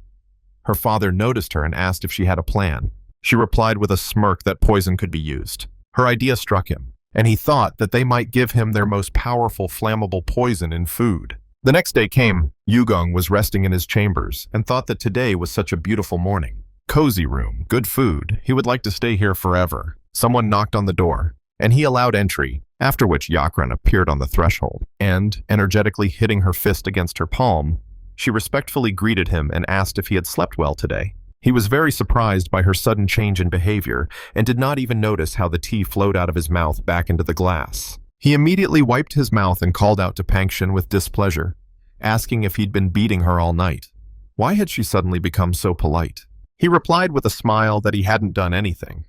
Her father noticed her and asked if she had a plan. She replied with a smirk that poison could be used. Her idea struck him, and he thought that they might give him their most powerful flammable poison in food. The next day came. Yugong was resting in his chambers and thought that today was such a beautiful morning. Cozy room, good food, he would like to stay here forever. Someone knocked on the door, and he allowed entry, after which Yakran appeared on the threshold, and, energetically hitting her fist against her palm, she respectfully greeted him and asked if he had slept well today. He was very surprised by her sudden change in behavior and did not even notice how the tea flowed out of his mouth back into the glass. He immediately wiped his mouth and called out to Pangshin with displeasure, asking if he'd been beating her all night. Why had she suddenly become so polite? He replied with a smile that he hadn't done anything.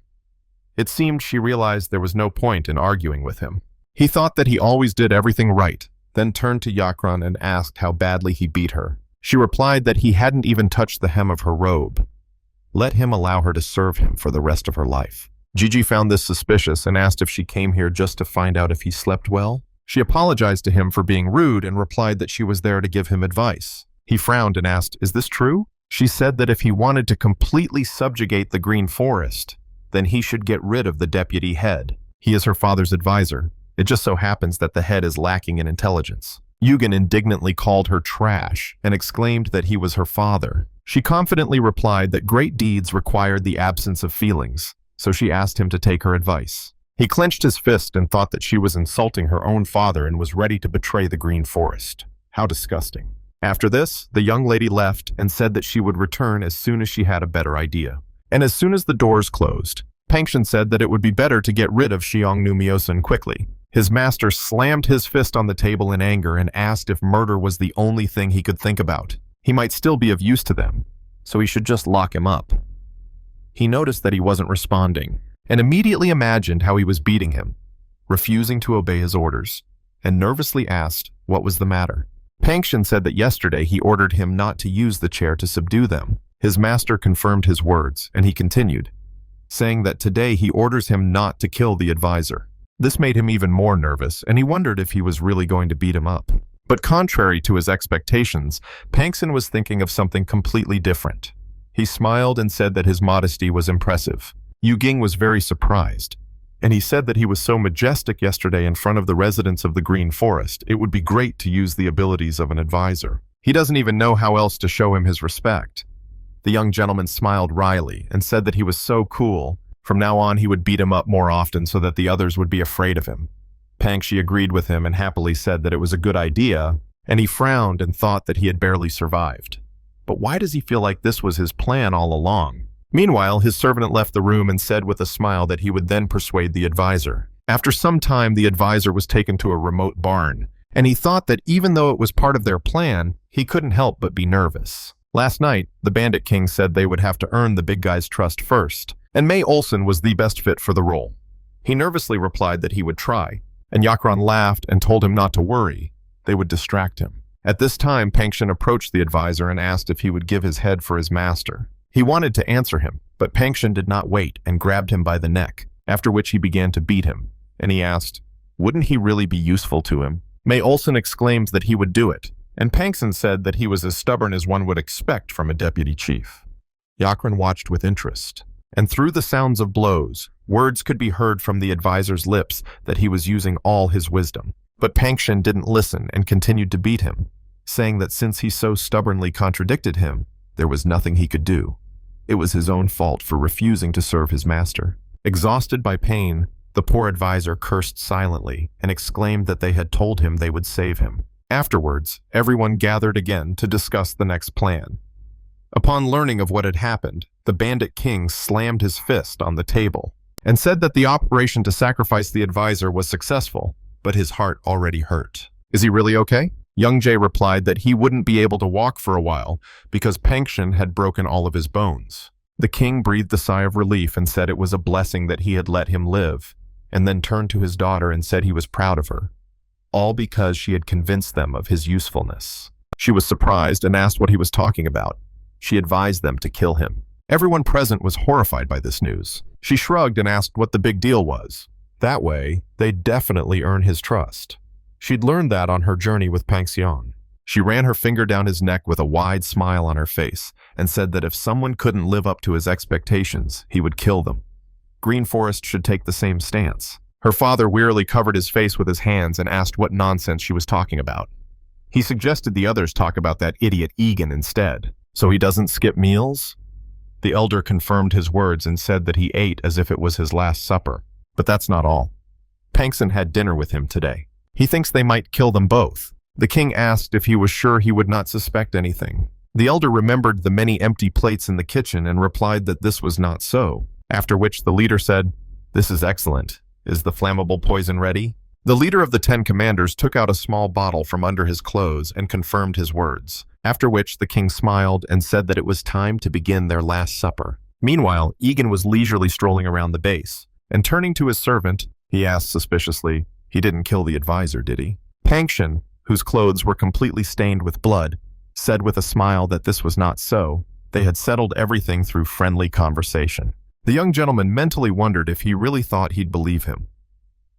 It seemed she realized there was no point in arguing with him. He thought that he always did everything right, then turned to Yakran and asked how badly he beat her. She replied that he hadn't even touched the hem of her robe. Let him allow her to serve him for the rest of her life. Gigi found this suspicious and asked if she came here just to find out if he slept well. She apologized to him for being rude and replied that she was there to give him advice. He frowned and asked, is this true? She said that if he wanted to completely subjugate the Green Forest, then he should get rid of the deputy head. He is her father's advisor. It just so happens that the head is lacking in intelligence. Yugen indignantly called her trash and exclaimed that he was her father. She confidently replied that great deeds required the absence of feelings, so she asked him to take her advice. He clenched his fist and thought that she was insulting her own father and was ready to betray the Green Forest. How disgusting. After this, the young lady left and said that she would return as soon as she had a better idea. And as soon as the doors closed, Pangshin said that it would be better to get rid of Xiong Nu Myosun quickly. His master slammed his fist on the table in anger and asked if murder was the only thing he could think about. He might still be of use to them, so he should just lock him up. He noticed that he wasn't responding, and immediately imagined how he was beating him, refusing to obey his orders, and nervously asked what was the matter. Pangshin said that yesterday he ordered him not to use the chair to subdue them. His master confirmed his words, and he continued, saying that today he orders him not to kill the advisor. This made him even more nervous, and he wondered if he was really going to beat him up. But contrary to his expectations, Pangshin was thinking of something completely different. He smiled and said that his modesty was impressive. Yu Ging was very surprised, and he said that he was so majestic yesterday in front of the residents of the Green Forest, it would be great to use the abilities of an advisor. He doesn't even know how else to show him his respect. The young gentleman smiled wryly and said that he was so cool From now on, he would beat him up more often so that the others would be afraid of him. Pangxi agreed with him and happily said that it was a good idea, and he frowned and thought that he had barely survived. But why does he feel like this was his plan all along? Meanwhile, his servant left the room and said with a smile that he would then persuade the advisor. After some time, the advisor was taken to a remote barn, and he thought that even though it was part of their plan, he couldn't help but be nervous. Last night, the Bandit King said they would have to earn the big guy's trust first, and May Olsen was the best fit for the role. He nervously replied that he would try, and Yakron laughed and told him not to worry. They would distract him. At this time, Pangxin approached the advisor and asked if he would give his head for his master. He wanted to answer him, but Pangxin did not wait and grabbed him by the neck, after which he began to beat him, and he asked, wouldn't he really be useful to him? May Olsen exclaimed that he would do it, and Pangxin said that he was as stubborn as one would expect from a deputy chief. Yakron watched with interest, and through the sounds of blows, words could be heard from the advisor's lips that he was using all his wisdom. But Pangxin didn't listen and continued to beat him, saying that since he so stubbornly contradicted him, there was nothing he could do. It was his own fault for refusing to serve his master. Exhausted by pain, the poor advisor cursed silently and exclaimed that they had told him they would save him. Afterwards, everyone gathered again to discuss the next plan. Upon learning of what had happened, the Bandit King slammed his fist on the table and said that the operation to sacrifice the advisor was successful, but his heart already hurt. Is he really okay? Young Jae replied that he wouldn't be able to walk for a while because Pangxin had broken all of his bones. The king breathed a sigh of relief and said it was a blessing that he had let him live, and then turned to his daughter and said he was proud of her, all because she had convinced them of his usefulness. She was surprised and asked what he was talking about. She advised them to kill him. Everyone present was horrified by this news. She shrugged and asked what the big deal was. That way, they'd definitely earn his trust. She'd learned that on her journey with Pangxiang. She ran her finger down his neck with a wide smile on her face and said that if someone couldn't live up to his expectations, he would kill them. Green Forest should take the same stance. Her father wearily covered his face with his hands and asked what nonsense she was talking about. He suggested the others talk about that idiot Egan instead. So he doesn't skip meals? The elder confirmed his words and said that he ate as if it was his last supper. But that's not all. Pangxin had dinner with him today. He thinks they might kill them both. The king asked if he was sure he would not suspect anything. The elder remembered the many empty plates in the kitchen and replied that this was not so, after which the leader said, "This is excellent. Is the flammable poison ready?" The leader of the 10 commanders took out a small bottle from under his clothes and confirmed his words, after which the king smiled and said that it was time to begin their last supper. Meanwhile, Egan was leisurely strolling around the base, and turning to his servant, he asked suspiciously, "He didn't kill the advisor, did he?" Pangxin, whose clothes were completely stained with blood, said with a smile that this was not so. They had settled everything through friendly conversation. The young gentleman mentally wondered if he really thought he'd believe him.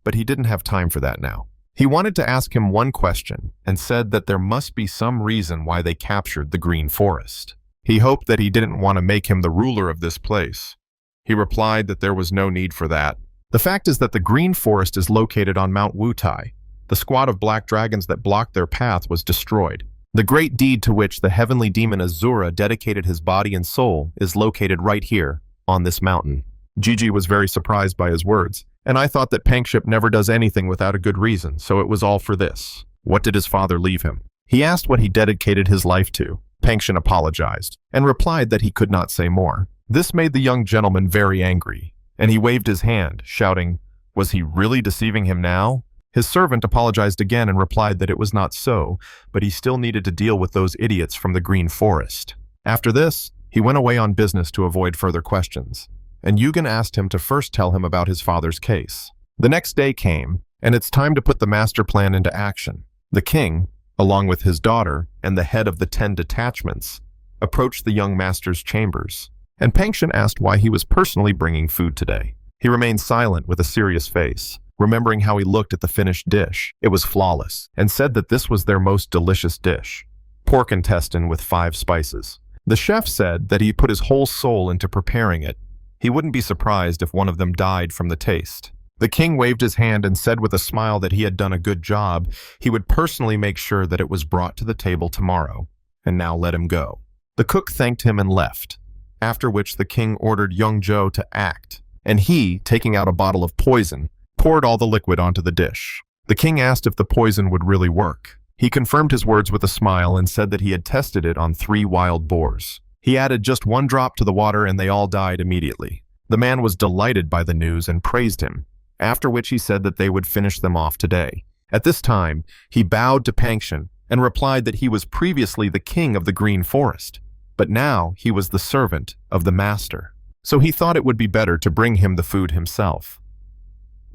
But he didn't have time for that now. He wanted to ask him one question and said that there must be some reason why they captured the Green Forest. He hoped that he didn't want to make him the ruler of this place. He replied that there was no need for that. The fact is that the Green Forest is located on Mount Wutai. The squad of black dragons that blocked their path was destroyed. The great deed to which the heavenly demon Azura dedicated his body and soul is located right here, on this mountain. Gigi was very surprised by his words, and I thought that Pangship never does anything without a good reason, so it was all for this. What did his father leave him? He asked what he dedicated his life to. Pangxian apologized, and replied that he could not say more. This made the young gentleman very angry, and he waved his hand, shouting, "Was he really deceiving him now?" His servant apologized again and replied that it was not so, but he still needed to deal with those idiots from the Green Forest. After this, he went away on business to avoid further questions, and Yugen asked him to first tell him about his father's case. The next day came, and it's time to put the master plan into action. The king, along with his daughter and the head of the 10 detachments, approached the young master's chambers, and Pangxian asked why he was personally bringing food today. He remained silent with a serious face, remembering how he looked at the finished dish. It was flawless, and said that this was their most delicious dish, pork intestine with 5 spices. The chef said that he put his whole soul into preparing it. He wouldn't be surprised if one of them died from the taste. The king waved his hand and said with a smile that he had done a good job. He would personally make sure that it was brought to the table tomorrow, and now let him go. The cook thanked him and left, after which the king ordered young Zhou to act, and he, taking out a bottle of poison, poured all the liquid onto the dish. The king asked if the poison would really work. He confirmed his words with a smile and said that he had tested it on 3 wild boars. He added just 1 drop to the water and they all died immediately. The man was delighted by the news and praised him, after which he said that they would finish them off today. At this time, he bowed to Panxian and replied that he was previously the king of the Green Forest, but now he was the servant of the master. So he thought it would be better to bring him the food himself.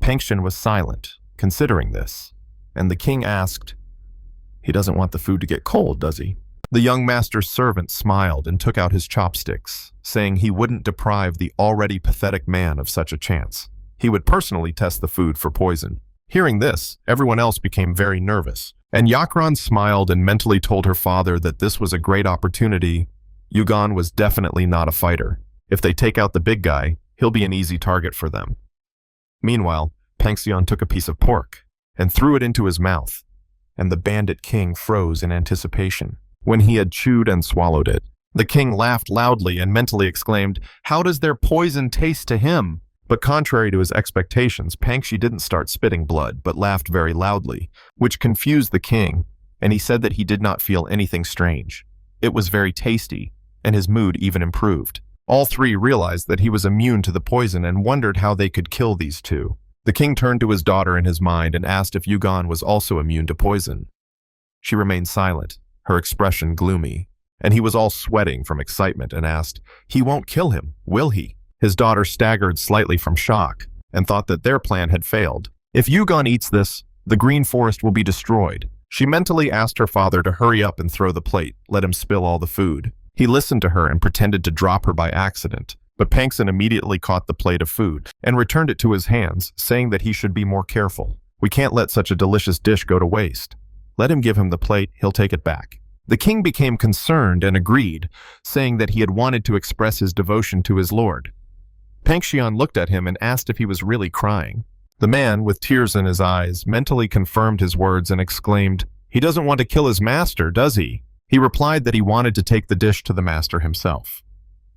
Panxian was silent, considering this, and the king asked, "He doesn't want the food to get cold, does he?" The young master's servant smiled and took out his chopsticks, saying he wouldn't deprive the already pathetic man of such a chance. He would personally test the food for poison. Hearing this, everyone else became very nervous, and Yakran smiled and mentally told her father that this was a great opportunity. Yugon was definitely not a fighter. If they take out the big guy, he'll be an easy target for them. Meanwhile, Panxian took a piece of pork and threw it into his mouth, and the bandit king froze in anticipation. When he had chewed and swallowed it, the king laughed loudly and mentally exclaimed, "How does their poison taste to him?" But contrary to his expectations, Panxi didn't start spitting blood, but laughed very loudly, which confused the king, and he said that he did not feel anything strange. It was very tasty, and his mood even improved. All 3 realized that he was immune to the poison and wondered how they could kill these 2. The king turned to his daughter in his mind and asked if Yugon was also immune to poison. She remained silent, her expression gloomy, and he was all sweating from excitement and asked, "He won't kill him, will he?" His daughter staggered slightly from shock and thought that their plan had failed. If Yugon eats this, the Green Forest will be destroyed. She mentally asked her father to hurry up and throw the plate, let him spill all the food. He listened to her and pretended to drop her by accident, but Panxian immediately caught the plate of food and returned it to his hands, saying that he should be more careful. "We can't let such a delicious dish go to waste. Let him give him the plate, he'll take it back." The king became concerned and agreed, saying that he had wanted to express his devotion to his lord. Panxian looked at him and asked if he was really crying. The man, with tears in his eyes, mentally confirmed his words and exclaimed, "He doesn't want to kill his master, does he?" He replied that he wanted to take the dish to the master himself.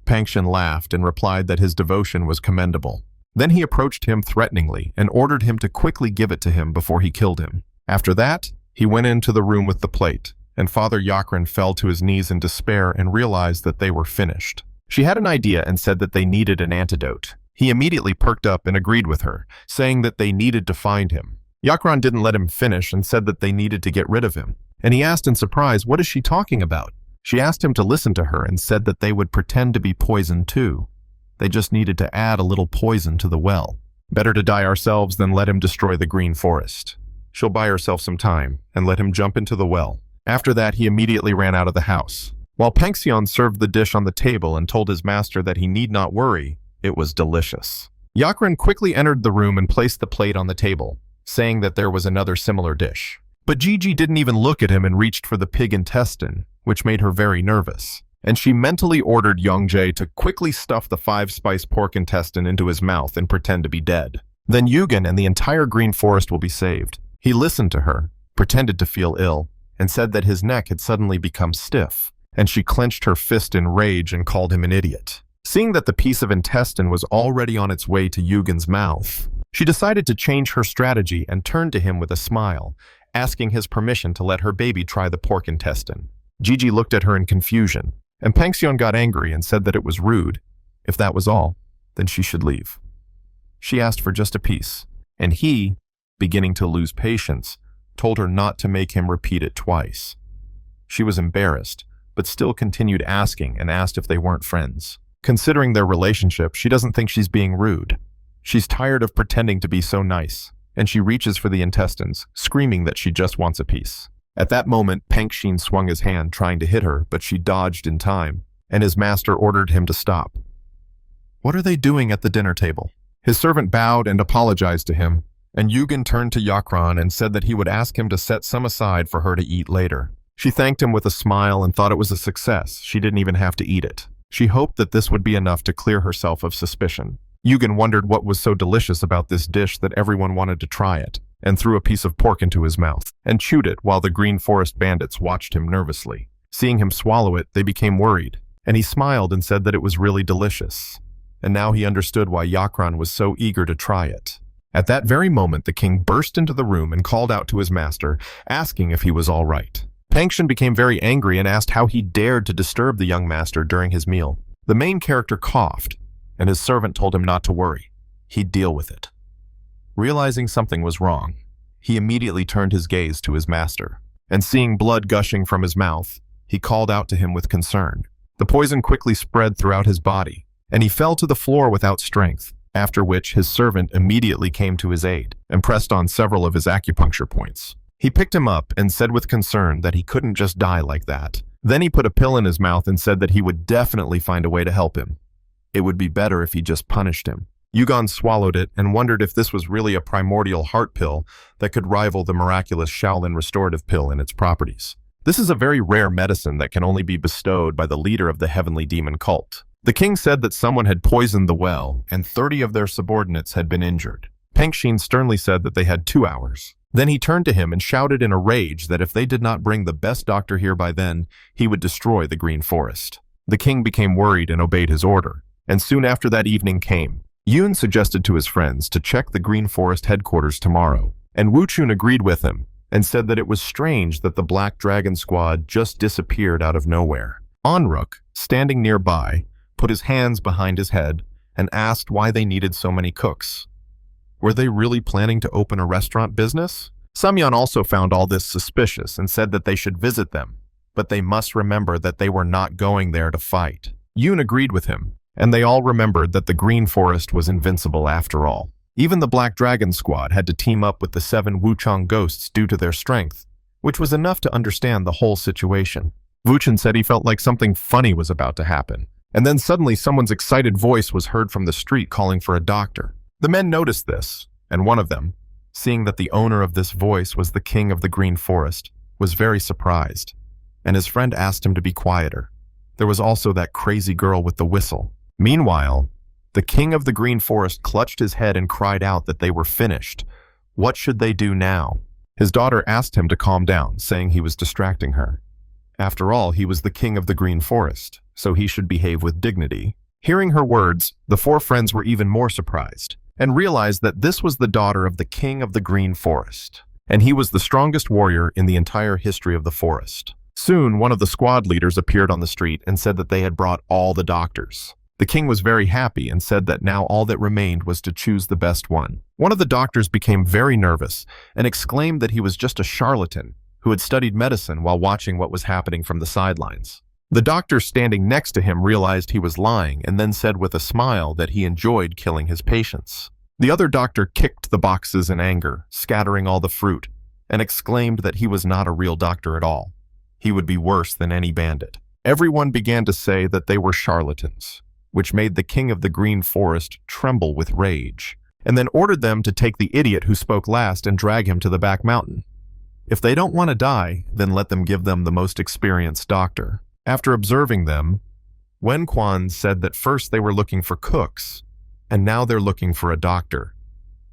Panxian laughed and replied that his devotion was commendable. Then he approached him threateningly and ordered him to quickly give it to him before he killed him. After that, he went into the room with the plate, and Father Yakran fell to his knees in despair and realized that they were finished. She had an idea and said that they needed an antidote. He immediately perked up and agreed with her, saying that they needed to find him. Yakran didn't let him finish and said that they needed to get rid of him, and he asked in surprise, "What is she talking about?" She asked him to listen to her and said that they would pretend to be poisoned too. They just needed to add a little poison to the well. Better to die ourselves than let him destroy the Green Forest. She'll buy herself some time and let him jump into the well. After that, he immediately ran out of the house. While Panxian served the dish on the table and told his master that he need not worry, it was delicious. Yakran quickly entered the room and placed the plate on the table, saying that there was another similar dish. But Gigi didn't even look at him and reached for the pig intestine, which made her very nervous. And she mentally ordered Yongjae to quickly stuff the 5-spice pork intestine into his mouth and pretend to be dead. Then Yugen and the entire Green Forest will be saved. He listened to her, pretended to feel ill, and said that his neck had suddenly become stiff, and she clenched her fist in rage and called him an idiot. Seeing that the piece of intestine was already on its way to Yugen's mouth, she decided to change her strategy and turned to him with a smile, asking his permission to let her baby try the pork intestine. Gigi looked at her in confusion, and Panxian got angry and said that it was rude. If that was all, then she should leave. She asked for just a piece, and he, beginning to lose patience, told her not to make him repeat it twice. She was embarrassed, but still continued asking and asked if they weren't friends. Considering their relationship, she doesn't think she's being rude. She's tired of pretending to be so nice, and she reaches for the intestines, screaming that she just wants a piece. At that moment, Panxian swung his hand, trying to hit her, but she dodged in time, and his master ordered him to stop. "What are they doing at the dinner table?" His servant bowed and apologized to him, and Yugen turned to Yakran and said that he would ask him to set some aside for her to eat later. She thanked him with a smile and thought it was a success. She didn't even have to eat it. She hoped that this would be enough to clear herself of suspicion. Yugen wondered what was so delicious about this dish that everyone wanted to try it, and threw a piece of pork into his mouth, and chewed it while the Green Forest bandits watched him nervously. Seeing him swallow it, they became worried, and he smiled and said that it was really delicious. and now he understood why Yakran was so eager to try it. At that very moment, the king burst into the room and called out to his master, asking if he was all right. Pangshin became very angry and asked how he dared to disturb the young master during his meal. The main character coughed, and his servant told him not to worry. He'd deal with it. Realizing something was wrong, he immediately turned his gaze to his master, and seeing blood gushing from his mouth, he called out to him with concern. The poison quickly spread throughout his body, and he fell to the floor without strength, after which his servant immediately came to his aid and pressed on several of his acupuncture points. He picked him up and said with concern that he couldn't just die like that. Then he put a pill in his mouth and said that he would definitely find a way to help him. It would be better if he just punished him. Yugon swallowed it and wondered if this was really a primordial heart pill that could rival the miraculous Shaolin restorative pill in its properties. This is a very rare medicine that can only be bestowed by the leader of the heavenly demon cult. The king said that someone had poisoned the well, and 30 of their subordinates had been injured. Pangshin sternly said that they had 2 hours. Then he turned to him and shouted in a rage that if they did not bring the best doctor here by then, he would destroy the Green Forest. The king became worried and obeyed his order, and soon after that evening came. Yoon suggested to his friends to check the Green Forest headquarters tomorrow, and Wu Chun agreed with him and said that it was strange that the Black Dragon Squad just disappeared out of nowhere. Onruk, standing nearby, put his hands behind his head and asked why they needed so many cooks. Were they really planning to open a restaurant business? Samyeon also found all this suspicious and said that they should visit them, but they must remember that they were not going there to fight. Yoon agreed with him, and they all remembered that the Green Forest was invincible after all. Even the Black Dragon Squad had to team up with the 7 Wuchang ghosts due to their strength, which was enough to understand the whole situation. Wuchen said he felt like something funny was about to happen, and then suddenly someone's excited voice was heard from the street calling for a doctor. The men noticed this, and one of them, seeing that the owner of this voice was the king of the Green Forest, was very surprised, and his friend asked him to be quieter. There was also that crazy girl with the whistle. Meanwhile, the king of the Green Forest clutched his head and cried out that they were finished. What should they do now? His daughter asked him to calm down, saying he was distracting her. After all, he was the king of the Green Forest, so he should behave with dignity. Hearing her words, the 4 friends were even more surprised, and realized that this was the daughter of the king of the Green Forest, and he was the strongest warrior in the entire history of the forest. Soon, one of the squad leaders appeared on the street and said that they had brought all the doctors. The king was very happy and said that now all that remained was to choose the best one. One of the doctors became very nervous and exclaimed that he was just a charlatan who had studied medicine while watching what was happening from the sidelines. The doctor standing next to him realized he was lying and then said with a smile that he enjoyed killing his patients. The other doctor kicked the boxes in anger, scattering all the fruit, and exclaimed that he was not a real doctor at all. He would be worse than any bandit. Everyone began to say that they were charlatans, which made the king of the Green Forest tremble with rage, and then ordered them to take the idiot who spoke last and drag him to the back mountain. If they don't want to die, then let them give them the most experienced doctor. After observing them, Wen Quan said that first they were looking for cooks, and now they're looking for a doctor.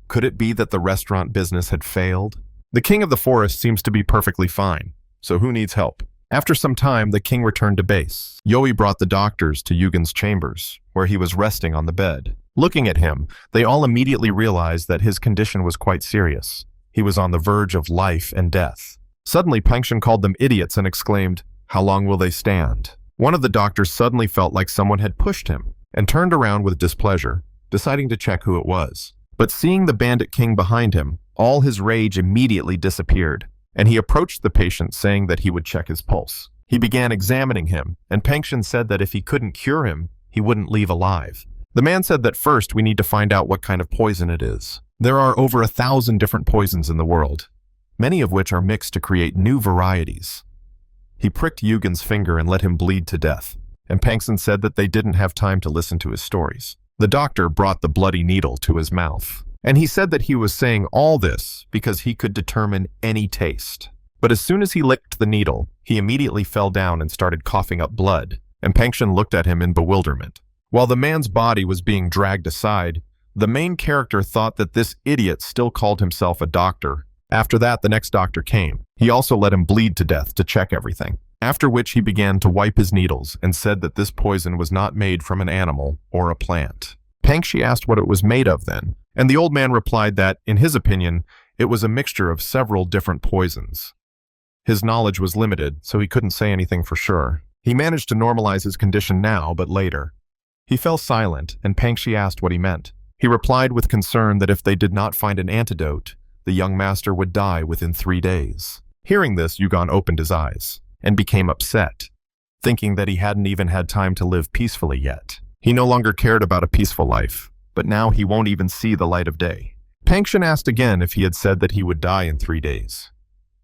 Could it be that the restaurant business had failed? The king of the forest seems to be perfectly fine, so who needs help? After some time, the king returned to base. Yoi brought the doctors to Yugen's chambers, where he was resting on the bed. Looking at him, they all immediately realized that his condition was quite serious. He was on the verge of life and death. Suddenly, Pangshin called them idiots and exclaimed, "How long will they stand?" One of the doctors suddenly felt like someone had pushed him and turned around with displeasure, deciding to check who it was. But seeing the bandit king behind him, all his rage immediately disappeared, and he approached the patient saying that he would check his pulse. He began examining him, and Pangshin said that if he couldn't cure him, he wouldn't leave alive. The man said that first we need to find out what kind of poison it is. There are over 1,000 different poisons in the world, many of which are mixed to create new varieties. He pricked Yugen's finger and let him bleed to death, and Pangshin said that they didn't have time to listen to his stories. The doctor brought the bloody needle to his mouth, and he said that he was saying all this because he could determine any taste. But as soon as he licked the needle, he immediately fell down and started coughing up blood, and Pangshin looked at him in bewilderment. While the man's body was being dragged aside, the main character thought that this idiot still called himself a doctor. After that, the next doctor came. He also let him bleed to death to check everything, after which he began to wipe his needles and said that this poison was not made from an animal or a plant. Pangxi asked what it was made of then, and the old man replied that, in his opinion, it was a mixture of several different poisons. His knowledge was limited, so he couldn't say anything for sure. He managed to normalize his condition now, but later. He fell silent, and Pangxi asked what he meant. He replied with concern that if they did not find an antidote, the young master would die within 3 days. Hearing this, Yugon opened his eyes and became upset, thinking that he hadn't even had time to live peacefully yet. He no longer cared about a peaceful life, but now he won't even see the light of day. Pangxi asked again if he had said that he would die in 3 days.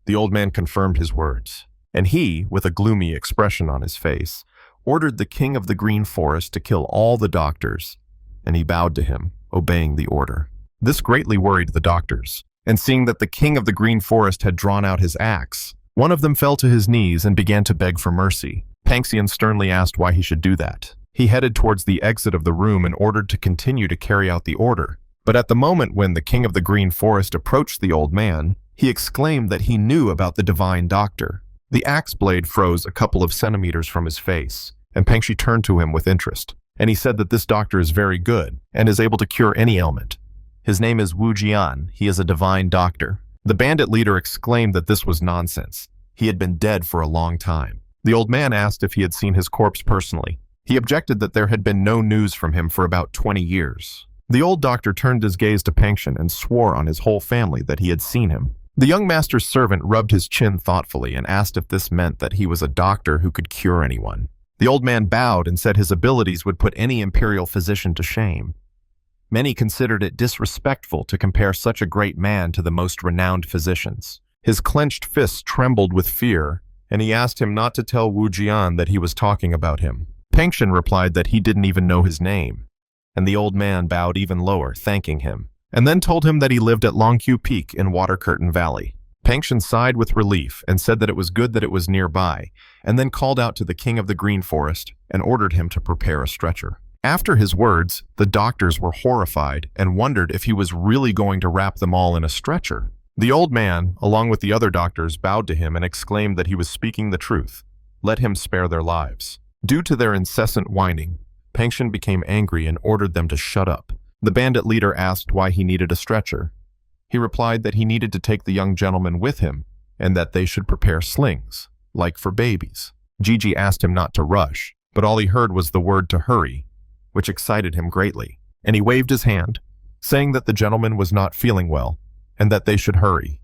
The old man confirmed his words, and he, with a gloomy expression on his face, ordered the king of the green forest to kill all the doctors, and he bowed to him, obeying the order. This greatly worried the doctors, and seeing that the king of the green forest had drawn out his axe, one of them fell to his knees and began to beg for mercy. Pangxi sternly asked why he should do that. He headed towards the exit of the room and ordered to continue to carry out the order. But at the moment when the king of the green forest approached the old man, he exclaimed that he knew about the divine doctor. The axe blade froze a couple of centimeters from his face, and Pangxi turned to him with interest, and he said that this doctor is very good and is able to cure any ailment. His name is Wu Jian. He is a divine doctor. The bandit leader exclaimed that this was nonsense. He had been dead for a long time. The old man asked if he had seen his corpse personally. He objected that there had been no news from him for about 20 years. The old doctor turned his gaze to Pangxi and swore on his whole family that he had seen him. The young master's servant rubbed his chin thoughtfully and asked if this meant that he was a doctor who could cure anyone. The old man bowed and said his abilities would put any imperial physician to shame. Many considered it disrespectful to compare such a great man to the most renowned physicians. His clenched fists trembled with fear, and he asked him not to tell Wu Jian that he was talking about him. Pangxi replied that he didn't even know his name, and the old man bowed even lower, thanking him, and then told him that he lived at Longqiu Peak in Water Curtain Valley. Pangxi sighed with relief and said that it was good that it was nearby, and then called out to the king of the green forest and ordered him to prepare a stretcher. After his words, the doctors were horrified and wondered if he was really going to wrap them all in a stretcher. The old man, along with the other doctors, bowed to him and exclaimed that he was speaking the truth. Let him spare their lives. Due to their incessant whining, Pangxi became angry and ordered them to shut up. The bandit leader asked why he needed a stretcher. He replied that he needed to take the young gentleman with him and that they should prepare slings, like for babies. Gigi asked him not to rush, but all he heard was the word to hurry, which excited him greatly, and he waved his hand, saying that the gentleman was not feeling well and that they should hurry.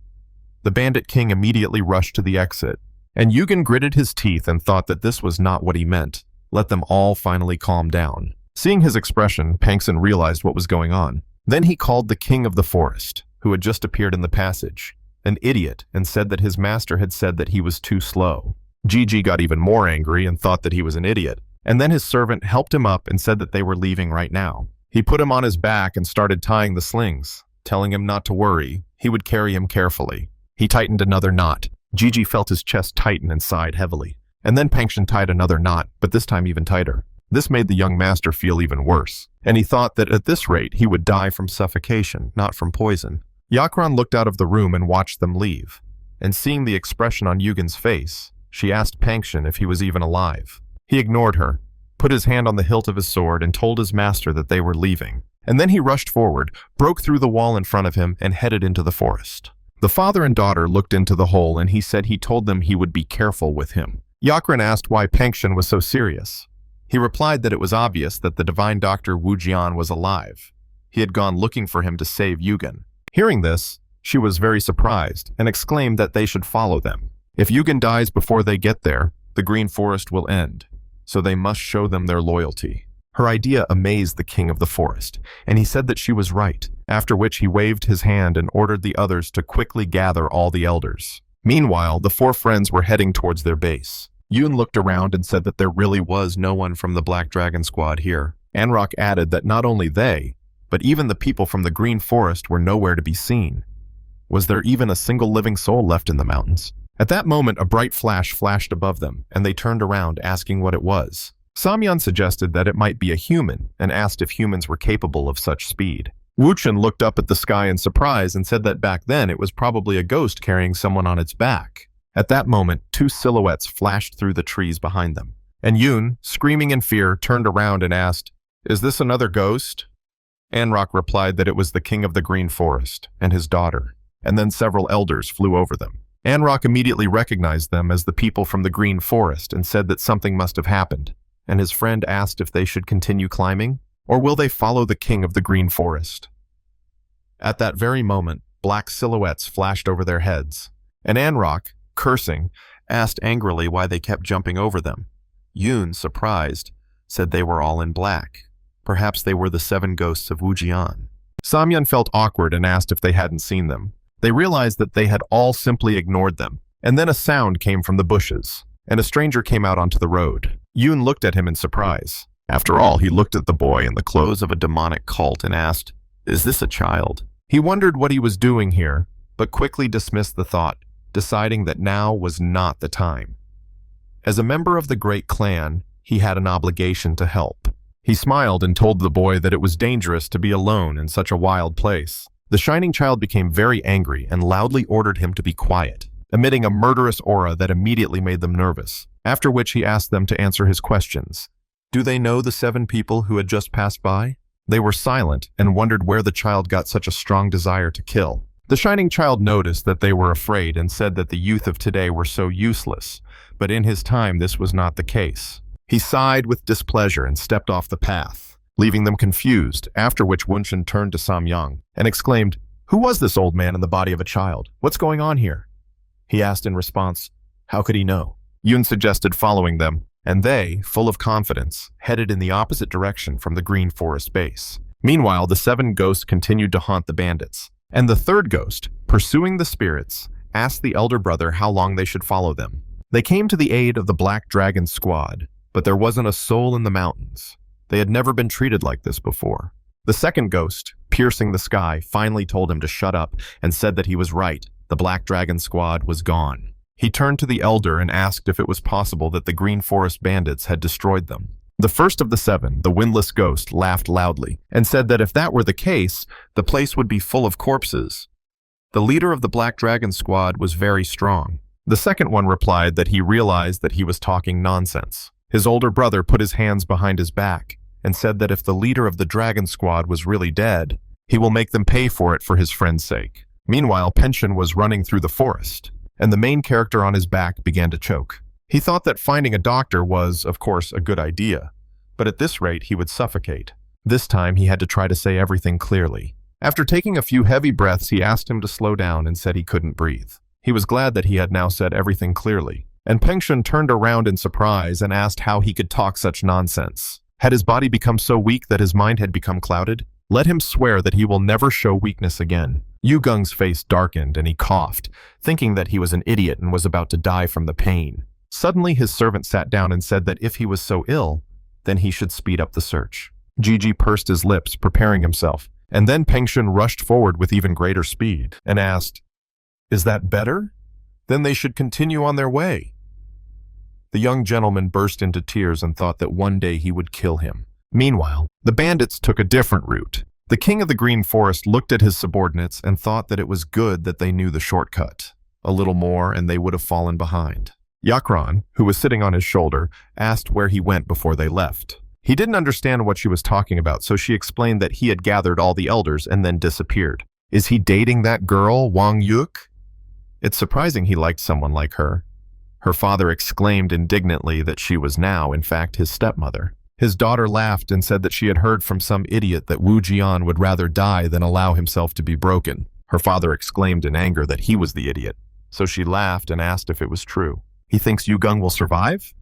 The bandit king immediately rushed to the exit, and Yugen gritted his teeth and thought that this was not what he meant. Let them all finally calm down. Seeing his expression, Pangxi realized what was going on. Then he called the king of the forest, who had just appeared in the passage, an idiot, and said that his master had said that he was too slow. Gigi got even more angry and thought that he was an idiot, and then his servant helped him up and said that they were leaving right now. He put him on his back and started tying the slings, telling him not to worry, he would carry him carefully. He tightened another knot. Gigi felt his chest tighten and sighed heavily. And then Pangxi tied another knot, but this time even tighter. This made the young master feel even worse, and he thought that at this rate he would die from suffocation, not from poison. Yakran looked out of the room and watched them leave, and seeing the expression on Yugen's face, she asked Pangxi if he was even alive. He ignored her, put his hand on the hilt of his sword and told his master that they were leaving, and then he rushed forward, broke through the wall in front of him and headed into the forest. The father and daughter looked into the hole and he said he told them he would be careful with him. Yakran asked why Pangxi was so serious. He replied that it was obvious that the divine doctor Wu Jian was alive. He had gone looking for him to save Yugen. Hearing this, she was very surprised and exclaimed that they should follow them. If Yugen dies before they get there, the green forest will end, so they must show them their loyalty. Her idea amazed the king of the forest, and he said that she was right, after which he waved his hand and ordered the others to quickly gather all the elders. Meanwhile, the 4 friends were heading towards their base. Yoon looked around and said that there really was no one from the Black Dragon Squad here. Anrock added that not only they, but even the people from the Green Forest were nowhere to be seen. Was there even a single living soul left in the mountains? At that moment, a bright flash flashed above them, and they turned around, asking what it was. Samyeon suggested that it might be a human, and asked if humans were capable of such speed. Wuchen looked up at the sky in surprise and said that back then it was probably a ghost carrying someone on its back. At that moment, 2 silhouettes flashed through the trees behind them, and Yoon, screaming in fear, turned around and asked, "Is this another ghost?" Anrok replied that it was the king of the Green Forest and his daughter, and then several elders flew over them. Anrok immediately recognized them as the people from the Green Forest and said that something must have happened, and his friend asked if they should continue climbing, or will they follow the king of the Green Forest. At that very moment, black silhouettes flashed over their heads, and Anrok, cursing, asked angrily why they kept jumping over them. Yoon, surprised, said they were all in black. Perhaps they were the 7 ghosts of Wujian. Samyun felt awkward and asked if they hadn't seen them. They realized that they had all simply ignored them, and then a sound came from the bushes, and a stranger came out onto the road. Yoon looked at him in surprise. After all, he looked at the boy in the clothes of a demonic cult and asked, "Is this a child?" He wondered what he was doing here, but quickly dismissed the thought, deciding that now was not the time. As a member of the great clan, he had an obligation to help. He smiled and told the boy that it was dangerous to be alone in such a wild place. The shining child became very angry and loudly ordered him to be quiet, emitting a murderous aura that immediately made them nervous, after which he asked them to answer his questions. Do they know the 7 people who had just passed by? They were silent and wondered where the child got such a strong desire to kill. The shining child noticed that they were afraid and said that the youth of today were so useless, but in his time this was not the case. He sighed with displeasure and stepped off the path, leaving them confused, after which Wunshin turned to Samyang and exclaimed, "Who was this old man in the body of a child? What's going on here?" He asked in response, "How could he know?" Yoon suggested following them, and they, full of confidence, headed in the opposite direction from the Green Forest base. Meanwhile, the 7 ghosts continued to haunt the bandits, and the 3rd ghost, pursuing the spirits, asked the elder brother how long they should follow them. They came to the aid of the Black Dragon squad, but there wasn't a soul in the mountains. They had never been treated like this before. The 2nd ghost, piercing the sky, finally told him to shut up and said that he was right. The Black Dragon squad was gone. He turned to the elder and asked if it was possible that the Green Forest bandits had destroyed them. The first of the 7, the windless ghost, laughed loudly and said that if that were the case, the place would be full of corpses. The leader of the Black Dragon squad was very strong. The second one replied that he realized that he was talking nonsense. His older brother put his hands behind his back and said that if the leader of the dragon squad was really dead, he will make them pay for it for his friend's sake. Meanwhile, Pension was running through the forest, and the main character on his back began to choke. He thought that finding a doctor was, of course, a good idea, but at this rate he would suffocate. This time he had to try to say everything clearly. After taking a few heavy breaths, he asked him to slow down and said he couldn't breathe. He was glad that he had now said everything clearly, and Pengshun turned around in surprise and asked how he could talk such nonsense. Had his body become so weak that his mind had become clouded? Let him swear that he will never show weakness again. Yu Gung's face darkened and he coughed, thinking that he was an idiot and was about to die from the pain. Suddenly his servant sat down and said that if he was so ill, then he should speed up the search. Gigi pursed his lips, preparing himself, and then Pengshun rushed forward with even greater speed and asked, "Is that better? Then they should continue on their way." The young gentleman burst into tears and thought that one day he would kill him. Meanwhile, the bandits took a different route. The king of the Green Forest looked at his subordinates and thought that it was good that they knew the shortcut. A little more and they would have fallen behind. Yakran, who was sitting on his shoulder, asked where he went before they left. He didn't understand what she was talking about, so she explained that he had gathered all the elders and then disappeared. Is he dating that girl, Wang Yuk? It's surprising he liked someone like her. Her father exclaimed indignantly that she was now, in fact, his stepmother. His daughter laughed and said that she had heard from some idiot that Wu Jian would rather die than allow himself to be broken. Her father exclaimed in anger that he was the idiot, so she laughed and asked if it was true. He thinks Yu Gung will survive?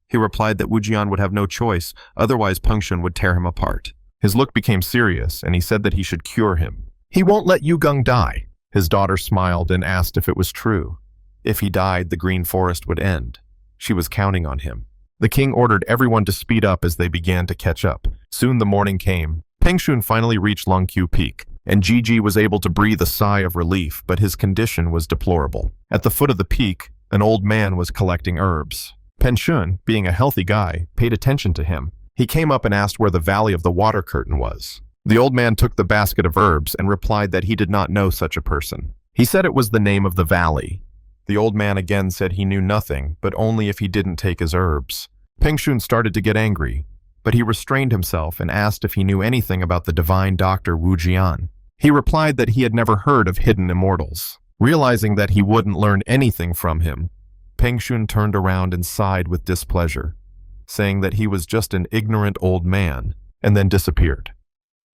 He replied that Wu Jian would have no choice, otherwise Pengshun would tear him apart. His look became serious, and he said that he should cure him. He won't let Yu Gung die. His daughter smiled and asked if it was true. If he died, the Green Forest would end. She was counting on him. The king ordered everyone to speed up as they began to catch up. Soon the morning came. Pengshun finally reached Longqiu Peak, and Gigi was able to breathe a sigh of relief, but his condition was deplorable. At the foot of the peak, an old man was collecting herbs. Pengshun, being a healthy guy, paid attention to him. He came up and asked where the Valley of the Water Curtain was. The old man took the basket of herbs and replied that he did not know such a person. He said it was the name of the valley. The old man again said he knew nothing, but only if he didn't take his herbs. Pengshun started to get angry, but he restrained himself and asked if he knew anything about the divine doctor Wu Jian. He replied that he had never heard of hidden immortals. Realizing that he wouldn't learn anything from him, Peng Shun turned around and sighed with displeasure, saying that he was just an ignorant old man, and then disappeared.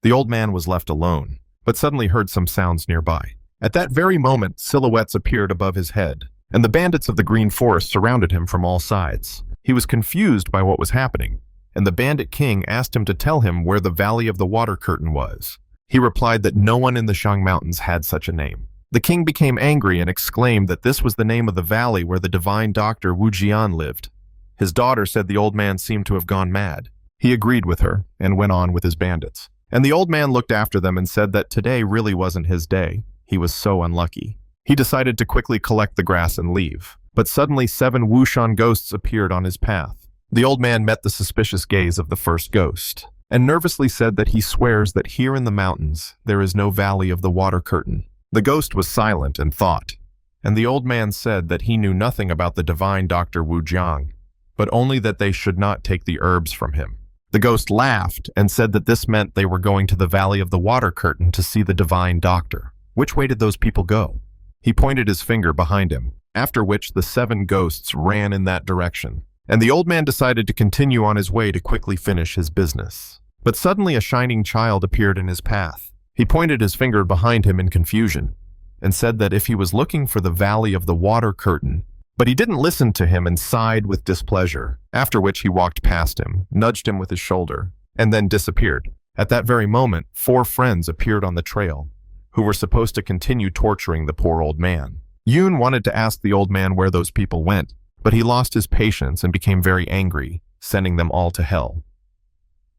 The old man was left alone, but suddenly heard some sounds nearby. At that very moment, silhouettes appeared above his head, and the bandits of the Green Forest surrounded him from all sides. He was confused by what was happening, and the bandit king asked him to tell him where the Valley of the Water Curtain was. He replied that no one in the Shang Mountains had such a name. The king became angry and exclaimed that this was the name of the valley where the divine doctor Wu Jian lived. His daughter said the old man seemed to have gone mad. He agreed with her and went on with his bandits. And the old man looked after them and said that today really wasn't his day. He was so unlucky. He decided to quickly collect the grass and leave. But suddenly 7 Wushan ghosts appeared on his path. The old man met the suspicious gaze of the first ghost, and nervously said that he swears that here in the mountains there is no Valley of the Water Curtain. The ghost was silent and thought, and the old man said that he knew nothing about the divine Dr. Wu Jiang, but only that they should not take the herbs from him. The ghost laughed and said that this meant they were going to the Valley of the Water Curtain to see the divine doctor. Which way did those people go? He pointed his finger behind him, after which the 7 ghosts ran in that direction, and the old man decided to continue on his way to quickly finish his business. But suddenly a shining child appeared in his path. He pointed his finger behind him in confusion and said that if he was looking for the Valley of the Water Curtain, but he didn't listen to him and sighed with displeasure, after which he walked past him, nudged him with his shoulder, and then disappeared. At that very moment, 4 friends appeared on the trail, who were supposed to continue torturing the poor old man. Yoon wanted to ask the old man where those people went, but he lost his patience and became very angry, sending them all to hell.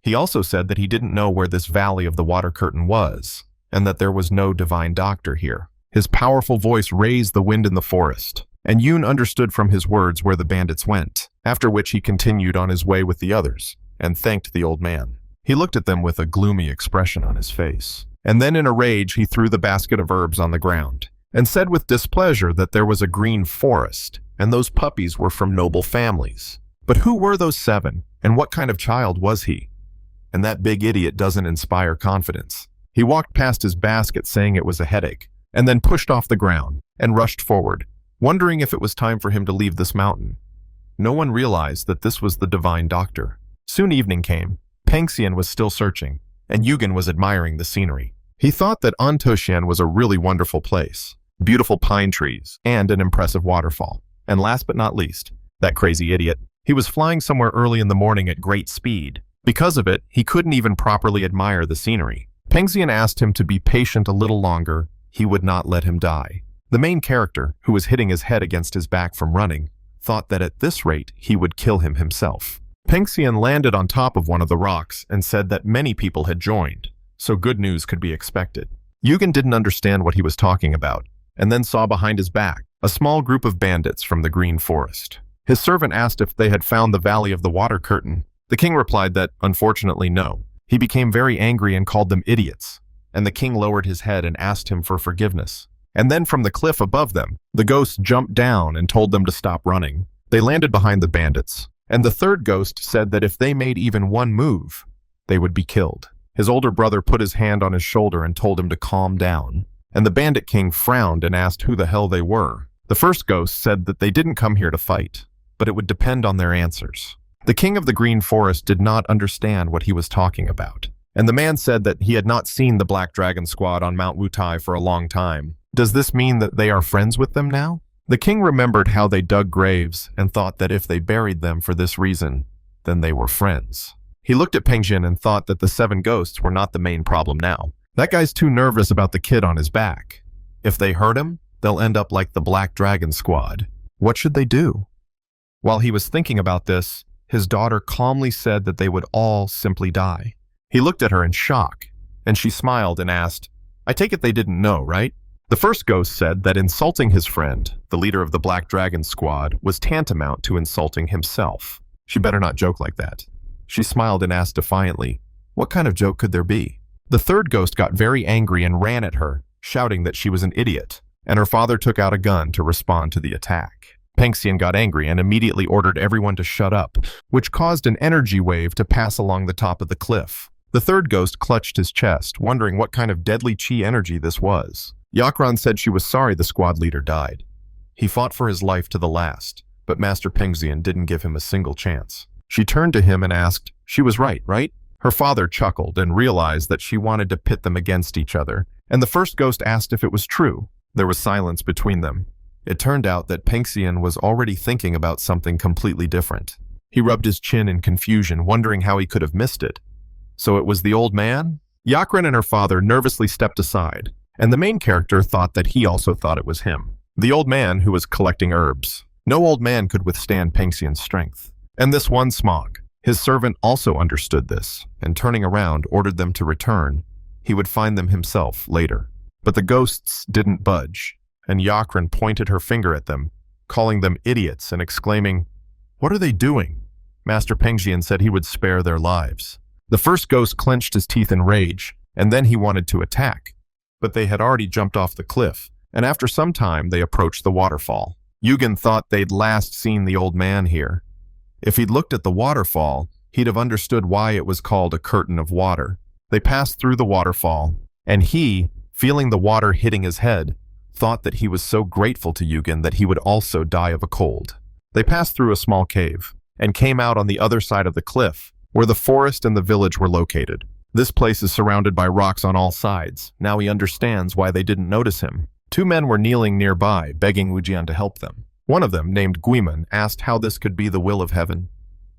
He also said that he didn't know where this Valley of the Water Curtain was, and that there was no divine doctor here. His powerful voice raised the wind in the forest, and Yoon understood from his words where the bandits went, after which he continued on his way with the others, and thanked the old man. He looked at them with a gloomy expression on his face, and then in a rage he threw the basket of herbs on the ground, and said with displeasure that there was a green forest, and those puppies were from noble families. But who were those 7, and what kind of child was he? And that big idiot doesn't inspire confidence. He walked past his basket saying it was a headache, and then pushed off the ground and rushed forward, wondering if it was time for him to leave this mountain. No one realized that this was the divine doctor. Soon evening came. Peng Xian was still searching, and Yugen was admiring the scenery. He thought that Antoshan was a really wonderful place, beautiful pine trees, and an impressive waterfall. And last but not least, that crazy idiot. He was flying somewhere early in the morning at great speed. Because of it, he couldn't even properly admire the scenery. Peng Xian asked him to be patient a little longer. He would not let him die. The main character, who was hitting his head against his back from running, thought that at this rate he would kill him himself. Peng Xian landed on top of one of the rocks and said that many people had joined, so good news could be expected. Yugen didn't understand what he was talking about, and then saw behind his back a small group of bandits from the Green Forest. His servant asked if they had found the Valley of the Water Curtain. The king replied that, unfortunately, no. He became very angry and called them idiots, and the king lowered his head and asked him for forgiveness. And then from the cliff above them, the ghosts jumped down and told them to stop running. They landed behind the bandits, and the third ghost said that if they made even one move, they would be killed. His older brother put his hand on his shoulder and told him to calm down, and the bandit king frowned and asked who the hell they were. The first ghost said that they didn't come here to fight, but it would depend on their answers. The king of the Green Forest did not understand what he was talking about, and the man said that he had not seen the Black Dragon Squad on Mount Wutai for a long time. Does this mean that they are friends with them now? The king remembered how they dug graves and thought that if they buried them for this reason, then they were friends. He looked at Peng Xian and thought that the 7 ghosts were not the main problem now. That guy's too nervous about the kid on his back. If they hurt him, they'll end up like the Black Dragon Squad. What should they do? While he was thinking about this, his daughter calmly said that they would all simply die. He looked at her in shock, and she smiled and asked, "I take it they didn't know, right?" The first ghost said that insulting his friend, the leader of the Black Dragon Squad, was tantamount to insulting himself. She better not joke like that. She smiled and asked defiantly, "What kind of joke could there be?" The third ghost got very angry and ran at her, shouting that she was an idiot, and her father took out a gun to respond to the attack. Pengxian got angry and immediately ordered everyone to shut up, which caused an energy wave to pass along the top of the cliff. The third ghost clutched his chest, wondering what kind of deadly chi energy this was. Yakran said she was sorry the squad leader died. He fought for his life to the last, but Master Pengxian didn't give him a single chance. She turned to him and asked, "She was right, right?" Her father chuckled and realized that she wanted to pit them against each other, and the first ghost asked if it was true. There was silence between them. It turned out that Pengxian was already thinking about something completely different. He rubbed his chin in confusion, wondering how he could have missed it. So it was the old man? Yakran and her father nervously stepped aside, and the main character thought that he also thought it was him. The old man who was collecting herbs. No old man could withstand Pengxian's strength. And this one Smog. His servant also understood this, and turning around ordered them to return. He would find them himself later. But the ghosts didn't budge, and Yakran pointed her finger at them, calling them idiots and exclaiming, "What are they doing?" Master Pengxian said he would spare their lives. The first ghost clenched his teeth in rage, and then he wanted to attack. But they had already jumped off the cliff, and after some time they approached the waterfall. Yugen thought they'd last seen the old man here. If he'd looked at the waterfall, he'd have understood why it was called a curtain of water. They passed through the waterfall, and he, feeling the water hitting his head, thought that he was so grateful to Yugen that he would also die of a cold. They passed through a small cave, and came out on the other side of the cliff, where the forest and the village were located. This place is surrounded by rocks on all sides. Now he understands why they didn't notice him. Two men were kneeling nearby, begging Wujian to help them. One of them, named Guiman, asked how this could be the will of heaven.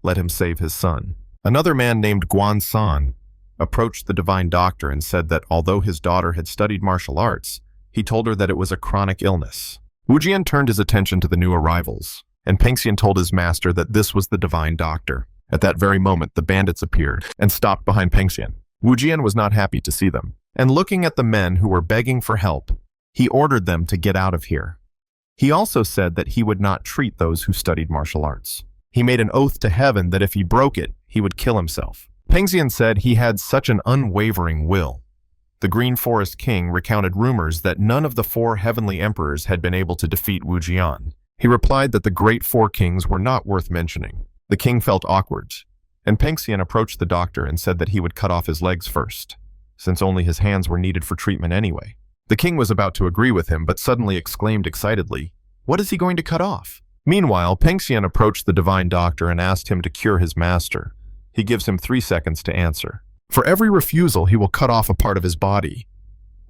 Let him save his son. Another man named Guan San approached the divine doctor and said that although his daughter had studied martial arts, he told her that it was a chronic illness. Wujian turned his attention to the new arrivals, and Pengxian told his master that this was the divine doctor. At that very moment, the bandits appeared and stopped behind Pengxian. Wujian was not happy to see them, and looking at the men who were begging for help, he ordered them to get out of here. He also said that he would not treat those who studied martial arts. He made an oath to heaven that if he broke it, he would kill himself. Pengxian said he had such an unwavering will. The Green Forest King recounted rumors that none of the 4 heavenly emperors had been able to defeat Wujian. He replied that the great 4 kings were not worth mentioning. The king felt awkward, and Pengxian approached the doctor and said that he would cut off his legs first, since only his hands were needed for treatment anyway. The king was about to agree with him, but suddenly exclaimed excitedly, "What is he going to cut off?" Meanwhile, Pengxian approached the divine doctor and asked him to cure his master. He gives him 3 seconds to answer. For every refusal, he will cut off a part of his body.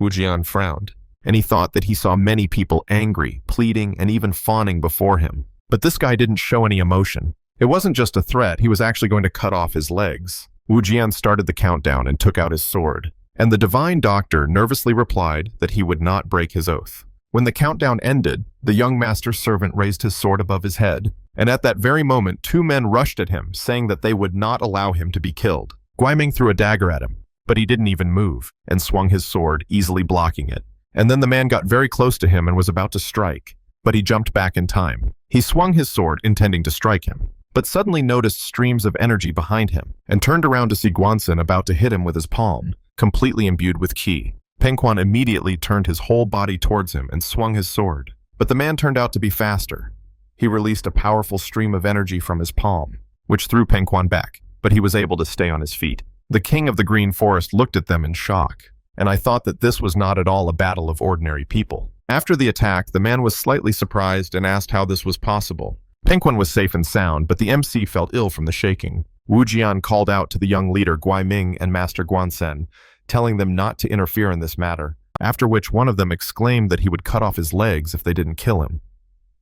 Wujian frowned, and he thought that he saw many people angry, pleading, and even fawning before him. But this guy didn't show any emotion. It wasn't just a threat, he was actually going to cut off his legs. Wujian started the countdown and took out his sword, and the divine doctor nervously replied that he would not break his oath. When the countdown ended, the young master's servant raised his sword above his head, and at that very moment 2 men rushed at him, saying that they would not allow him to be killed. Guiming threw a dagger at him, but he didn't even move, and swung his sword, easily blocking it. And then the man got very close to him and was about to strike, but he jumped back in time. He swung his sword, intending to strike him, but suddenly noticed streams of energy behind him, and turned around to see Guansan about to hit him with his palm, completely imbued with qi. Pengquan immediately turned his whole body towards him and swung his sword, but the man turned out to be faster. He released a powerful stream of energy from his palm, which threw Pengquan back, but he was able to stay on his feet. The king of the Green Forest looked at them in shock, and I thought that this was not at all a battle of ordinary people. After the attack, the man was slightly surprised and asked how this was possible. Pengquan was safe and sound, but the MC felt ill from the shaking. Wu Jian called out to the young leader Guai Ming and Master Guansen, telling them not to interfere in this matter, after which one of them exclaimed that he would cut off his legs if they didn't kill him.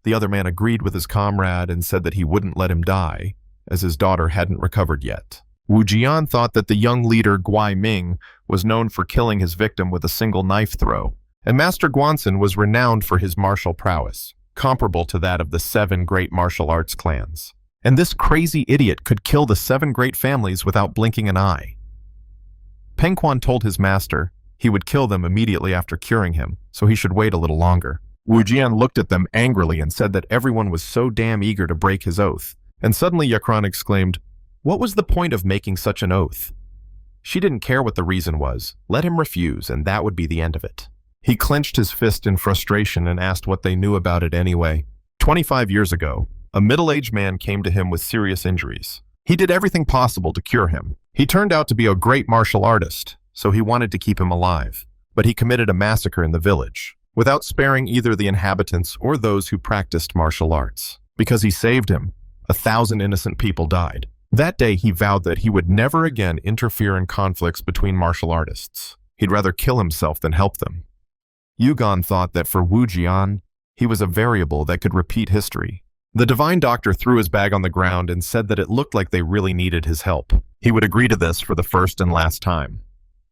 The other man agreed with his comrade and said that he wouldn't let him die, as his daughter hadn't recovered yet. Wu Jian thought that the young leader Guai Ming was known for killing his victim with a single knife throw, and Master Guansen was renowned for his martial prowess, comparable to that of the 7 great martial arts clans. And this crazy idiot could kill the 7 great families without blinking an eye. Pengquan told his master he would kill them immediately after curing him, so he should wait a little longer. Wu Jian looked at them angrily and said that everyone was so damn eager to break his oath, and suddenly Yakran exclaimed, "What was the point of making such an oath?" She didn't care what the reason was. Let him refuse, and that would be the end of it. He clenched his fist in frustration and asked what they knew about it anyway. 25 years ago, a middle-aged man came to him with serious injuries. He did everything possible to cure him. He turned out to be a great martial artist, so he wanted to keep him alive. But he committed a massacre in the village, without sparing either the inhabitants or those who practiced martial arts. Because he saved him, 1,000 innocent people died. That day he vowed that he would never again interfere in conflicts between martial artists. He'd rather kill himself than help them. Yugon thought that for Wu Jian, he was a variable that could repeat history. The divine doctor threw his bag on the ground and said that it looked like they really needed his help. He would agree to this for the first and last time.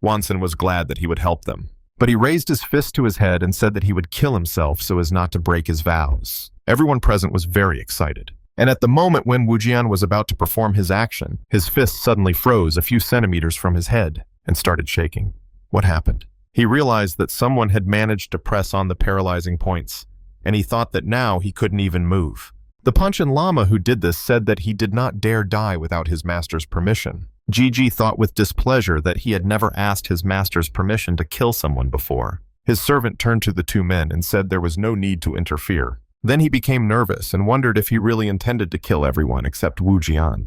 Wanson was glad that he would help them. But he raised his fist to his head and said that he would kill himself so as not to break his vows. Everyone present was very excited. And at the moment when Wu Jian was about to perform his action, his fist suddenly froze a few centimeters from his head and started shaking. What happened? He realized that someone had managed to press on the paralyzing points, and he thought that now he couldn't even move. The Panchen Lama who did this said that he did not dare die without his master's permission. Gigi thought with displeasure that he had never asked his master's permission to kill someone before. His servant turned to the two men and said there was no need to interfere. Then he became nervous and wondered if he really intended to kill everyone except Wu Jian.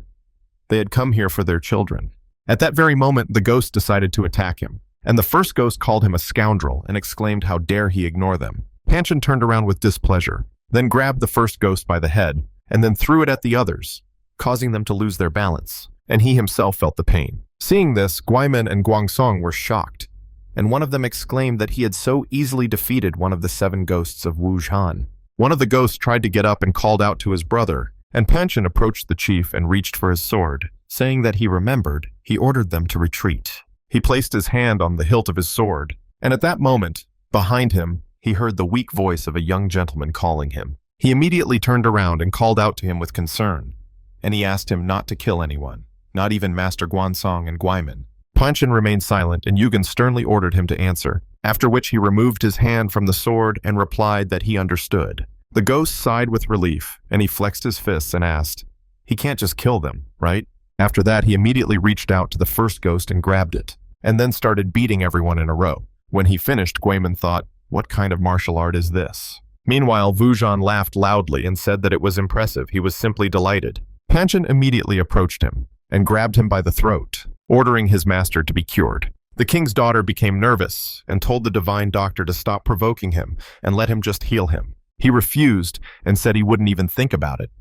They had come here for their children. At that very moment, the ghost decided to attack him, and the first ghost called him a scoundrel and exclaimed how dare he ignore them. Panchen turned around with displeasure, then grabbed the first ghost by the head, and then threw it at the others, causing them to lose their balance, and he himself felt the pain. Seeing this, Guimen and Guangsong were shocked, and one of them exclaimed that he had so easily defeated one of the 7 ghosts of Wu Jian. One of the ghosts tried to get up and called out to his brother, and Panchen approached the chief and reached for his sword. Saying that he remembered, he ordered them to retreat. He placed his hand on the hilt of his sword, and at that moment, behind him, he heard the weak voice of a young gentleman calling him. He immediately turned around and called out to him with concern, and he asked him not to kill anyone, not even Master Guansong and Guimen. Panchen remained silent, and Yugen sternly ordered him to answer, after which he removed his hand from the sword and replied that he understood. The ghost sighed with relief, and he flexed his fists and asked, "He can't just kill them, right?" After that, he immediately reached out to the first ghost and grabbed it, and then started beating everyone in a row. When he finished, Guimen thought, "What kind of martial art is this?" Meanwhile, Wu Jian laughed loudly and said that it was impressive. He was simply delighted. Panchen immediately approached him and grabbed him by the throat, ordering his master to be cured. The king's daughter became nervous and told the divine doctor to stop provoking him and let him just heal him. He refused and said he wouldn't even think about it.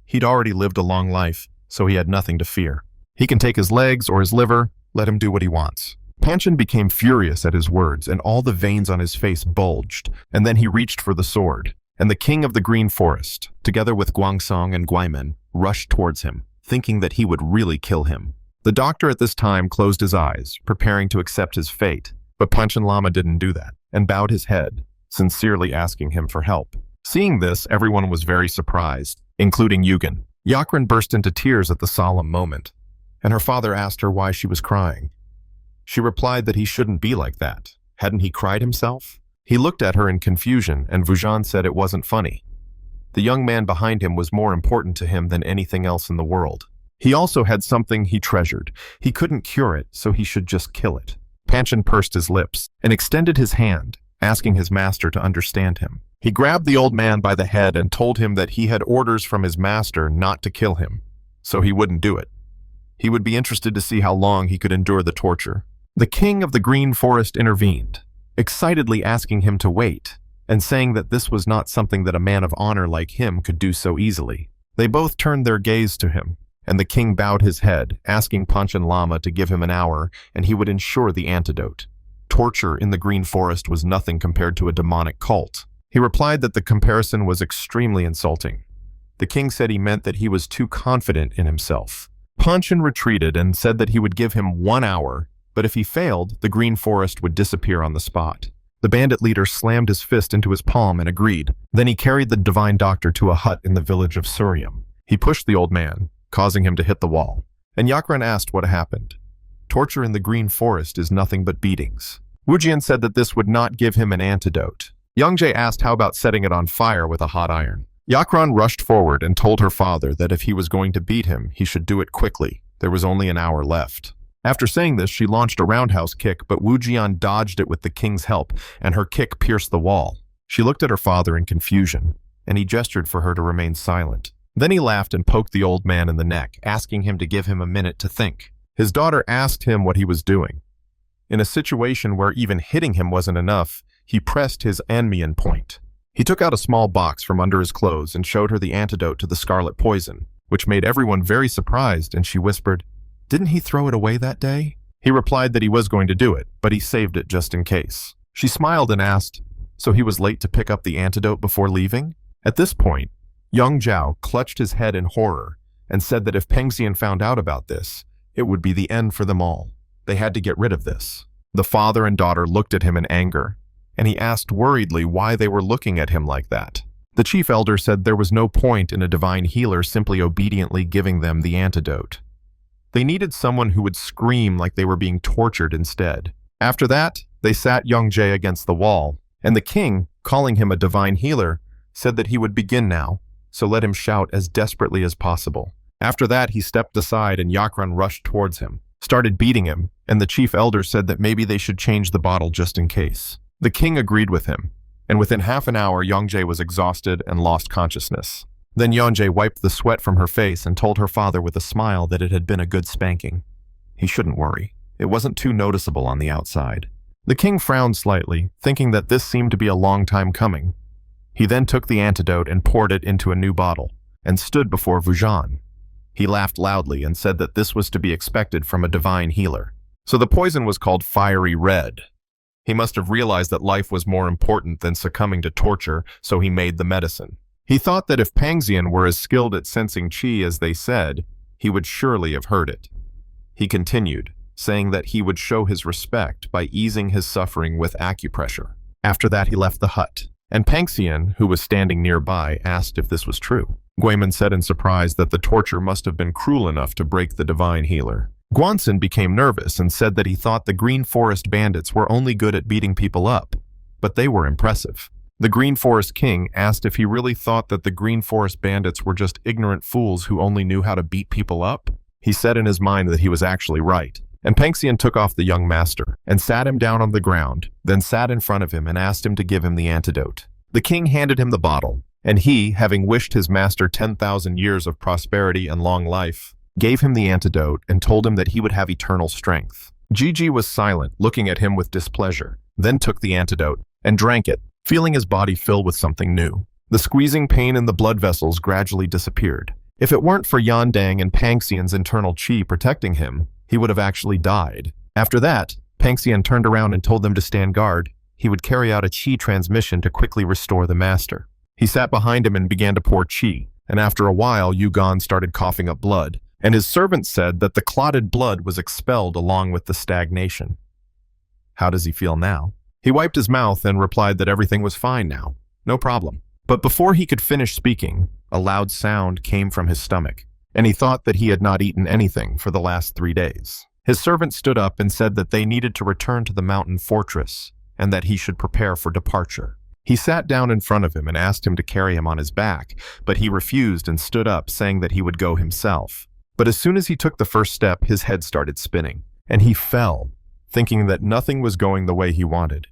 He'd already lived a long life, so he had nothing to fear. He can take his legs or his liver, let him do what he wants. Panchen became furious at his words, and all the veins on his face bulged, and then he reached for the sword. And the king of the green forest, together with Guangsong and Guimen, rushed towards him, thinking that he would really kill him. The doctor at this time closed his eyes, preparing to accept his fate, but Panchen Lama didn't do that, and bowed his head, sincerely asking him for help. Seeing this, everyone was very surprised, including Yugen. Yakren burst into tears at the solemn moment, and her father asked her why she was crying. She replied that he shouldn't be like that. Hadn't he cried himself? He looked at her in confusion, and Vujan said it wasn't funny. The young man behind him was more important to him than anything else in the world. He also had something he treasured. He couldn't cure it, so he should just kill it. Panchen pursed his lips and extended his hand, asking his master to understand him. He grabbed the old man by the head and told him that he had orders from his master not to kill him, so he wouldn't do it. He would be interested to see how long he could endure the torture. The king of the green forest intervened, excitedly asking him to wait, and saying that this was not something that a man of honor like him could do so easily. They both turned their gaze to him, and the king bowed his head, asking Panchen Lama to give him an hour, and he would ensure the antidote. Torture in the green forest was nothing compared to a demonic cult. He replied that the comparison was extremely insulting. The king said he meant that he was too confident in himself. Panchen retreated and said that he would give him 1 hour, but if he failed, the green forest would disappear on the spot. The bandit leader slammed his fist into his palm and agreed. Then he carried the divine doctor to a hut in the village of Suryam. He pushed the old man, causing him to hit the wall, and Yakran asked what happened. Torture in the green forest is nothing but beatings. Wujian said that this would not give him an antidote. Youngjae asked how about setting it on fire with a hot iron. Yakran rushed forward and told her father that if he was going to beat him, he should do it quickly. There was only an hour left. After saying this, she launched a roundhouse kick, but Wu Jian dodged it with the king's help, and her kick pierced the wall. She looked at her father in confusion. and he gestured for her to remain silent. Then he laughed and poked the old man in the neck, asking him to give him a minute to think. His daughter asked him what he was doing. In a situation where even hitting him wasn't enough, he pressed his enmyon point. He took out a small box from under his clothes and showed her the antidote to the scarlet poison, which made everyone very surprised, and she whispered, "Didn't he throw it away that day?" He replied that he was going to do it, but he saved it just in case. She smiled and asked, "So he was late to pick up the antidote before leaving?" At this point, young Zhao clutched his head in horror and said that if Peng Xian found out about this, it would be the end for them all. They had to get rid of this. The father and daughter looked at him in anger, and he asked worriedly why they were looking at him like that. The chief elder said there was no point in a divine healer simply obediently giving them the antidote. They needed someone who would scream like they were being tortured instead. After that, they sat young Jay against the wall, and the king, calling him a divine healer, said that he would begin now, so let him shout as desperately as possible. After that, he stepped aside and Yakran rushed towards him, started beating him, and the chief elder said that maybe they should change the bottle just in case. The king agreed with him, and within half an hour, Yongjae was exhausted and lost consciousness. Then Yongjae wiped the sweat from her face and told her father with a smile that it had been a good spanking. He shouldn't worry. It wasn't too noticeable on the outside. The king frowned slightly, thinking that this seemed to be a long time coming. He then took the antidote and poured it into a new bottle, and stood before Vujan. He laughed loudly and said that this was to be expected from a divine healer. So the poison was called Fiery Red. He must have realized that life was more important than succumbing to torture, so he made the medicine. He thought that if Peng Xian were as skilled at sensing qi as they said, he would surely have heard it. He continued, saying that he would show his respect by easing his suffering with acupressure. After that, he left the hut, and Peng Xian, who was standing nearby, asked if this was true. Guiman said in surprise that the torture must have been cruel enough to break the divine healer. Guanxin became nervous and said that he thought the Green Forest bandits were only good at beating people up, but they were impressive. The Green Forest king asked if he really thought that the Green Forest bandits were just ignorant fools who only knew how to beat people up. He said in his mind that he was actually right, and Peng Xian took off the young master and sat him down on the ground, then sat in front of him and asked him to give him the antidote. The king handed him the bottle, and he, having wished his master 10,000 years of prosperity and long life, gave him the antidote and told him that he would have eternal strength. Gigi was silent, looking at him with displeasure, then took the antidote and drank it, feeling his body fill with something new. The squeezing pain in the blood vessels gradually disappeared. If it weren't for Yandang and Peng Xian's internal qi protecting him, he would have actually died. After that, Peng Xian turned around and told them to stand guard. He would carry out a qi transmission to quickly restore the master. He sat behind him and began to pour qi, and after a while, Yugan started coughing up blood, and his servant said that the clotted blood was expelled along with the stagnation. How does he feel now? He wiped his mouth and replied that everything was fine now, no problem. But before he could finish speaking, a loud sound came from his stomach, and he thought that he had not eaten anything for the last 3 days. His servant stood up and said that they needed to return to the mountain fortress, and that he should prepare for departure. He sat down in front of him and asked him to carry him on his back, but he refused and stood up, saying that he would go himself. But as soon as he took the first step, his head started spinning, and he fell, thinking that nothing was going the way he wanted.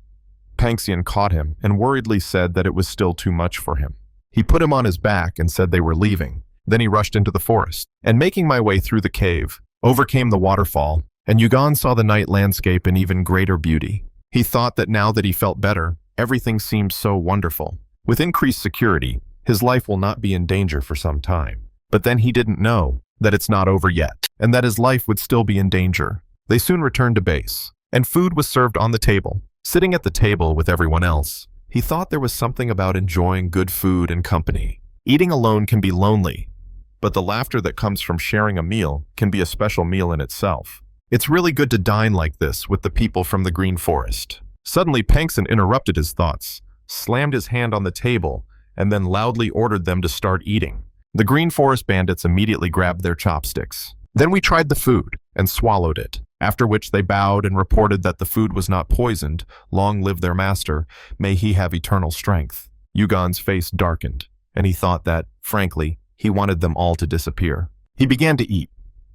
Peng Xian caught him and worriedly said that it was still too much for him. He put him on his back and said they were leaving. Then he rushed into the forest, and making my way through the cave, overcame the waterfall, and Yugan saw the night landscape in even greater beauty. He thought that now that he felt better, everything seemed so wonderful. With increased security, his life will not be in danger for some time. But then he didn't know that it's not over yet, and that his life would still be in danger. They soon returned to base, and food was served on the table. Sitting at the table with everyone else, he thought there was something about enjoying good food and company. Eating alone can be lonely, but the laughter that comes from sharing a meal can be a special meal in itself. It's really good to dine like this with the people from the Green Forest. Suddenly, Peng Xian interrupted his thoughts, slammed his hand on the table, and then loudly ordered them to start eating. The Green Forest bandits immediately grabbed their chopsticks. Then we tried the food and swallowed it, after which they bowed and reported that the food was not poisoned. Long live their master, may he have eternal strength. Yugan's face darkened, and he thought that, frankly, he wanted them all to disappear. He began to eat,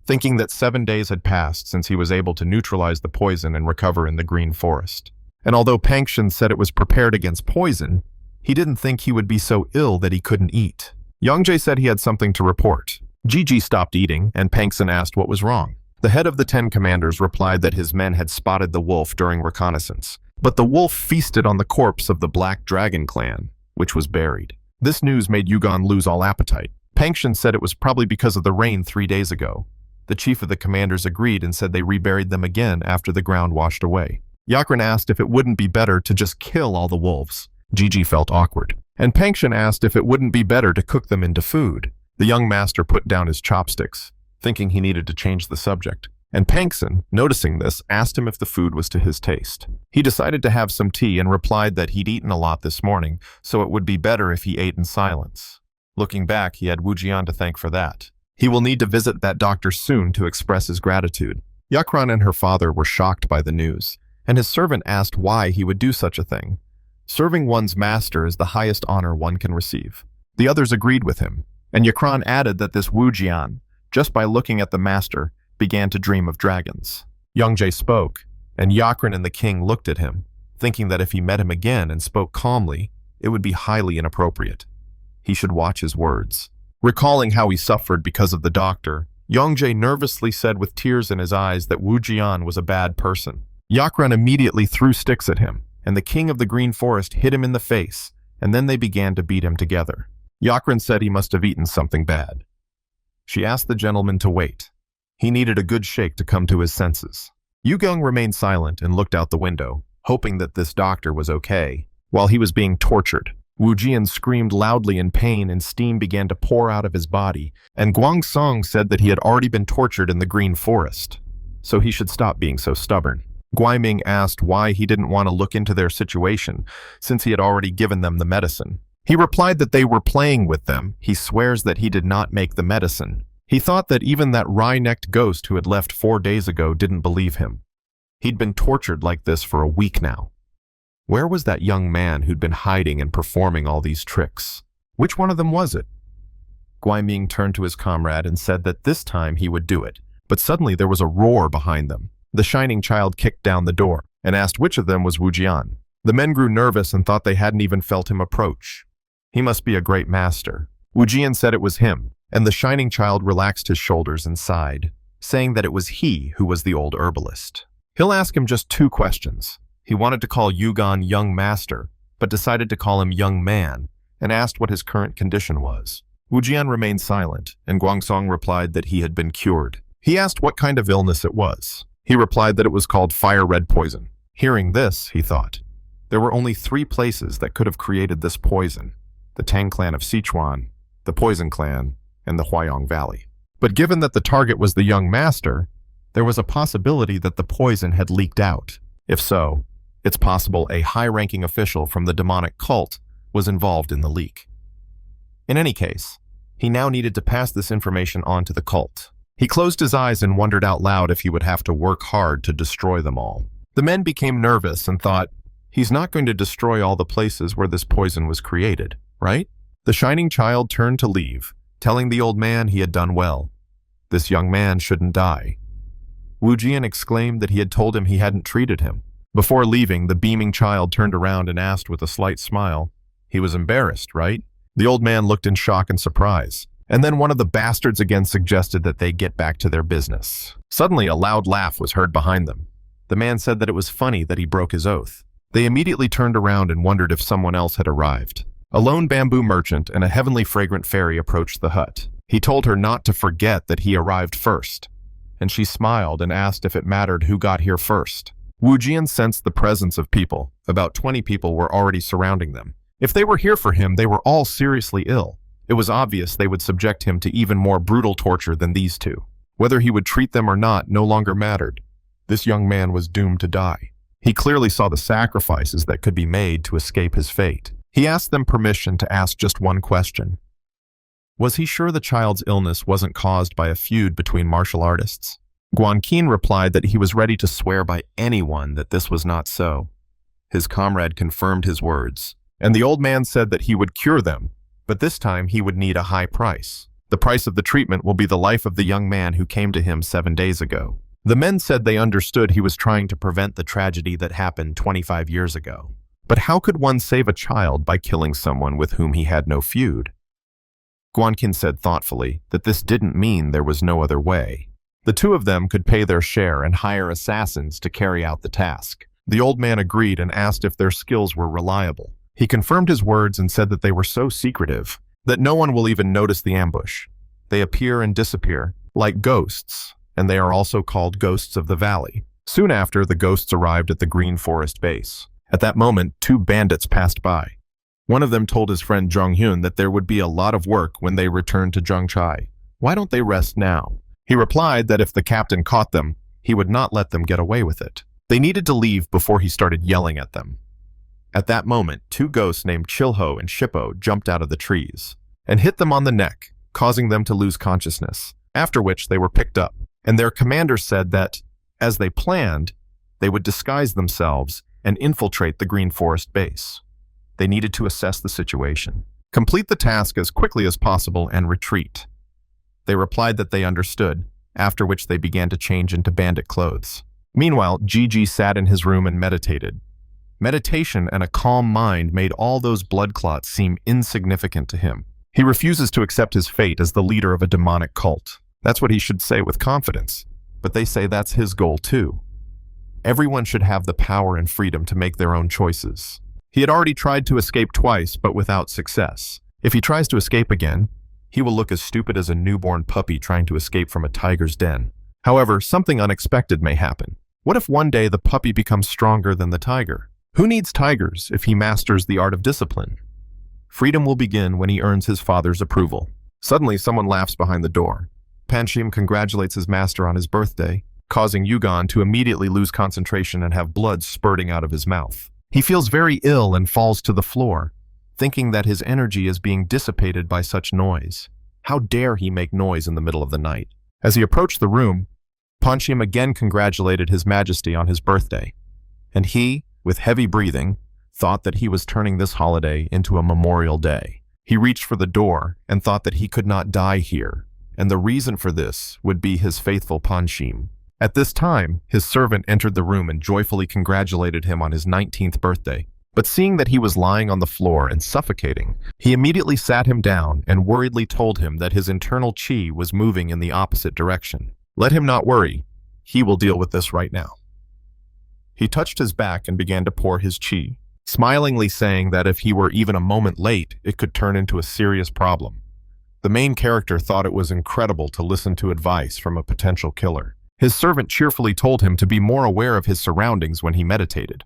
thinking that 7 days had passed since he was able to neutralize the poison and recover in the Green Forest. And although Peng Xian said it was prepared against poison, He didn't think he would be so ill that he couldn't eat. Youngjae said he had something to report. Gigi stopped eating, and Pankson asked what was wrong. The head of the 10 commanders replied that his men had spotted the wolf during reconnaissance. But the wolf feasted on the corpse of the Black Dragon clan, which was buried. This news made Yugon lose all appetite. Pankson said it was probably because of the rain 3 days ago. The chief of the commanders agreed and said they reburied them again after the ground washed away. Yakran asked if it wouldn't be better to just kill all the wolves. Gigi felt awkward. And Pankson asked if it wouldn't be better to cook them into food. The young master put down his chopsticks, thinking he needed to change the subject. And Pankson, noticing this, asked him if the food was to his taste. He decided to have some tea and replied that he'd eaten a lot this morning, so it would be better if he ate in silence. Looking back, he had Wu Jian to thank for that. He will need to visit that doctor soon to express his gratitude. Yakran and her father were shocked by the news, and his servant asked why he would do such a thing. Serving one's master is the highest honor one can receive. The others agreed with him, and Yakran added that this Wu Jian, just by looking at the master, began to dream of dragons. Youngjae spoke, and Yakran and the king looked at him, thinking that if he met him again and spoke calmly, it would be highly inappropriate. He should watch his words. Recalling how he suffered because of the doctor, Youngjae nervously said with tears in his eyes that Wu Jian was a bad person. Yakran immediately threw sticks at him, and the king of the Green Forest hit him in the face, and then they began to beat him together. Yakran said he must have eaten something bad. She asked the gentleman to wait. He needed a good shake to come to his senses. Yugung remained silent and looked out the window, hoping that this doctor was okay. While he was being tortured, Wu Jian screamed loudly in pain and steam began to pour out of his body, and Guangsong said that he had already been tortured in the Green Forest, so he should stop being so stubborn. Guiming asked why he didn't want to look into their situation, since he had already given them the medicine. He replied that they were playing with them. He swears that he did not make the medicine. He thought that even that wry-necked ghost who had left 4 days ago didn't believe him. He'd been tortured like this for a week now. Where was that young man who'd been hiding and performing all these tricks? Which one of them was it? Guiming turned to his comrade and said that this time he would do it, but suddenly there was a roar behind them. The shining child kicked down the door and asked which of them was Wu Jian. The men grew nervous and thought they hadn't even felt him approach. He must be a great master. Wu Jian said it was him, and the shining child relaxed his shoulders and sighed, saying that it was he who was the old herbalist. He'll ask him just 2 questions. He wanted to call Yugon young master, but decided to call him young man, and asked what his current condition was. Wu Jian remained silent, and Guangsong replied that he had been cured. He asked what kind of illness it was. He replied that it was called fire-red poison. Hearing this, he thought, there were only 3 places that could have created this poison: the Tang clan of Sichuan, the Poison clan, and the Huayong Valley. But given that the target was the young master, there was a possibility that the poison had leaked out. If so, it's possible a high-ranking official from the demonic cult was involved in the leak. In any case, he now needed to pass this information on to the cult. He closed his eyes and wondered out loud if he would have to work hard to destroy them all. The men became nervous and thought, he's not going to destroy all the places where this poison was created, right? The shining child turned to leave, telling the old man he had done well. This young man shouldn't die. Wu Jian exclaimed that he had told him he hadn't treated him. Before leaving, the beaming child turned around and asked with a slight smile, he was embarrassed, right? The old man looked in shock and surprise. And then one of the bastards again suggested that they get back to their business. Suddenly, a loud laugh was heard behind them. The man said that it was funny that he broke his oath. They immediately turned around and wondered if someone else had arrived. A lone bamboo merchant and a heavenly fragrant fairy approached the hut. He told her not to forget that he arrived first, and she smiled and asked if it mattered who got here first. Wu Jian sensed the presence of people. About 20 people were already surrounding them. If they were here for him, they were all seriously ill. It was obvious they would subject him to even more brutal torture than these 2. Whether he would treat them or not no longer mattered. This young man was doomed to die. He clearly saw the sacrifices that could be made to escape his fate. He asked them permission to ask just one question. Was he sure the child's illness wasn't caused by a feud between martial artists? Guanqin replied that he was ready to swear by anyone that this was not so. His comrade confirmed his words, and the old man said that he would cure them, but this time he would need a high price. The price of the treatment will be the life of the young man who came to him 7 days ago. The men said they understood he was trying to prevent the tragedy that happened 25 years ago. But how could one save a child by killing someone with whom he had no feud? Guanqin said thoughtfully that this didn't mean there was no other way. The two of them could pay their share and hire assassins to carry out the task. The old man agreed and asked if their skills were reliable. He confirmed his words and said that they were so secretive that no one will even notice the ambush. They appear and disappear, like ghosts, and they are also called ghosts of the valley. Soon after, the ghosts arrived at the Green Forest base. At that moment, two bandits passed by. One of them told his friend Zhonghyun that there would be a lot of work when they returned to Zhongchai. Why don't they rest now? He replied that if the captain caught them, he would not let them get away with it. They needed to leave before he started yelling at them. At that moment, two ghosts named Chilho and Shippo jumped out of the trees and hit them on the neck, causing them to lose consciousness, after which they were picked up, and their commander said that, as they planned, they would disguise themselves and infiltrate the Green Forest base. They needed to assess the situation, complete the task as quickly as possible, and retreat. They replied that they understood, after which they began to change into bandit clothes. Meanwhile, Gigi sat in his room and meditated. Meditation and a calm mind made all those blood clots seem insignificant to him. He refuses to accept his fate as the leader of a demonic cult. That's what he should say with confidence, but they say that's his goal too. Everyone should have the power and freedom to make their own choices. He had already tried to escape twice, but without success. If he tries to escape again, he will look as stupid as a newborn puppy trying to escape from a tiger's den. However, something unexpected may happen. What if one day the puppy becomes stronger than the tiger? Who needs tigers if he masters the art of discipline? Freedom will begin when he earns his father's approval. Suddenly, someone laughs behind the door. Panchim congratulates his master on his birthday, causing Yugon to immediately lose concentration and have blood spurting out of his mouth. He feels very ill and falls to the floor, thinking that his energy is being dissipated by such noise. How dare he make noise in the middle of the night? As he approached the room, Panchim again congratulated his majesty on his birthday, and he, with heavy breathing, thought that he was turning this holiday into a memorial day. He reached for the door and thought that he could not die here, and the reason for this would be his faithful Panchim. At this time, his servant entered the room and joyfully congratulated him on his 19th birthday. But seeing that he was lying on the floor and suffocating, he immediately sat him down and worriedly told him that his internal chi was moving in the opposite direction. Let him not worry. He will deal with this right now. He touched his back and began to pour his chi, smilingly saying that if he were even a moment late, it could turn into a serious problem. The main character thought it was incredible to listen to advice from a potential killer. His servant cheerfully told him to be more aware of his surroundings when he meditated.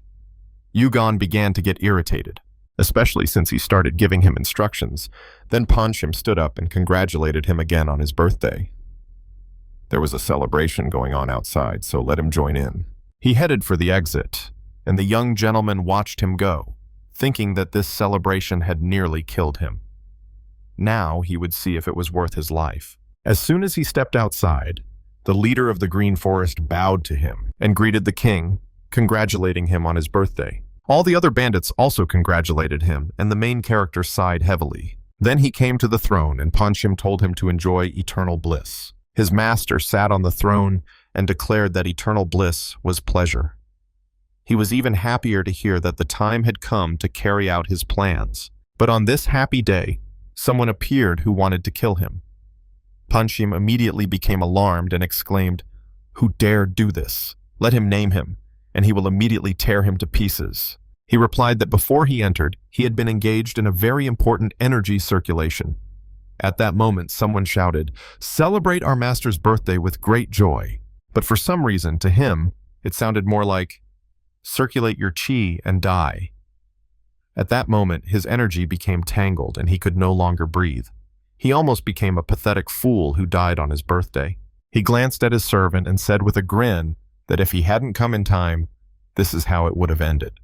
Yugon began to get irritated, especially since he started giving him instructions. Then Panchim stood up and congratulated him again on his birthday. There was a celebration going on outside, so let him join in. He headed for the exit, and the young gentleman watched him go, thinking that this celebration had nearly killed him. Now he would see if it was worth his life. As soon as he stepped outside, the leader of the Green Forest bowed to him and greeted the king, congratulating him on his birthday. All the other bandits also congratulated him, and the main character sighed heavily. Then he came to the throne, and Panchim told him to enjoy eternal bliss. His master sat on the throne and declared that eternal bliss was pleasure. He was even happier to hear that the time had come to carry out his plans. But on this happy day, someone appeared who wanted to kill him. Panchim immediately became alarmed and exclaimed, "Who dared do this? Let him name him, and he will immediately tear him to pieces." He replied that before he entered, he had been engaged in a very important energy circulation. At that moment, someone shouted, "Celebrate our master's birthday with great joy." But for some reason, to him, it sounded more like, "Circulate your chi and die." At that moment, his energy became tangled and he could no longer breathe. He almost became a pathetic fool who died on his birthday. He glanced at his servant and said with a grin that if he hadn't come in time, this is how it would have ended.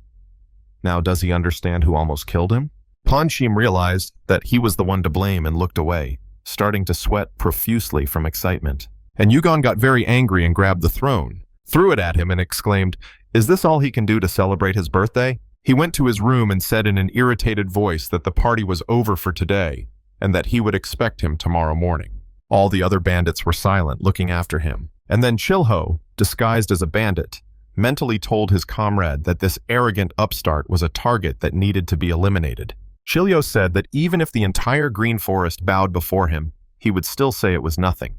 Now, does he understand who almost killed him? Panchim realized that he was the one to blame and looked away, starting to sweat profusely from excitement. And Yugon got very angry and grabbed the throne, threw it at him and exclaimed, "Is this all he can do to celebrate his birthday?" He went to his room and said in an irritated voice that the party was over for today, and that he would expect him tomorrow morning. All the other bandits were silent, looking after him. And then Chilho, disguised as a bandit, mentally told his comrade that this arrogant upstart was a target that needed to be eliminated. Chilyo said that even if the entire green forest bowed before him, he would still say it was nothing.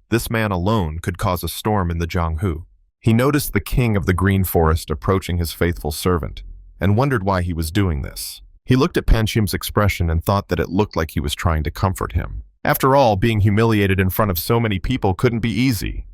This man alone could cause a storm in the Jianghu. He noticed the king of the green forest approaching his faithful servant, and wondered why he was doing this. He looked at Panchim's expression and thought that it looked like he was trying to comfort him. After all, being humiliated in front of so many people couldn't be easy.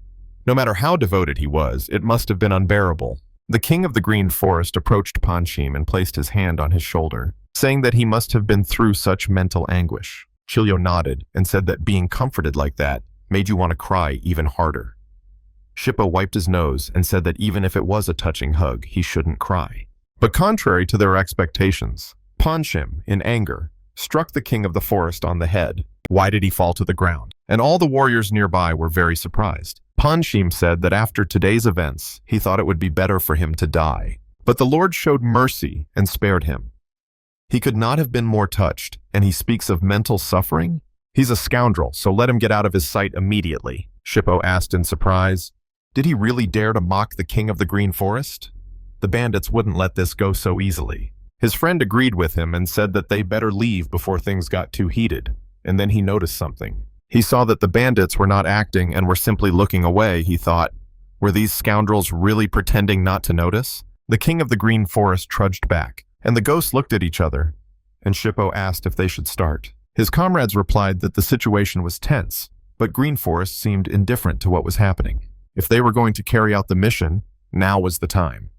No matter how devoted he was, it must have been unbearable. The king of the green forest approached Panchim and placed his hand on his shoulder, saying that he must have been through such mental anguish. Chilyo nodded and said that being comforted like that made you want to cry even harder. Shippo wiped his nose and said that even if it was a touching hug, he shouldn't cry. But contrary to their expectations, Panchim, in anger, struck the king of the forest on the head. Why did he fall to the ground? And all the warriors nearby were very surprised. Panchim said that after today's events, he thought it would be better for him to die. But the Lord showed mercy and spared him. He could not have been more touched, and he speaks of mental suffering? He's a scoundrel, so let him get out of his sight immediately, Shippo asked in surprise. Did he really dare to mock the king of the green forest? The bandits wouldn't let this go so easily. His friend agreed with him and said that they better leave before things got too heated, and then he noticed something. He saw that the bandits were not acting and were simply looking away. He thought, were these scoundrels really pretending not to notice? The king of the green forest trudged back, and the ghosts looked at each other, and Shippo asked if they should start. His comrades replied that the situation was tense, but Green Forest seemed indifferent to what was happening. If they were going to carry out the mission, now was the time.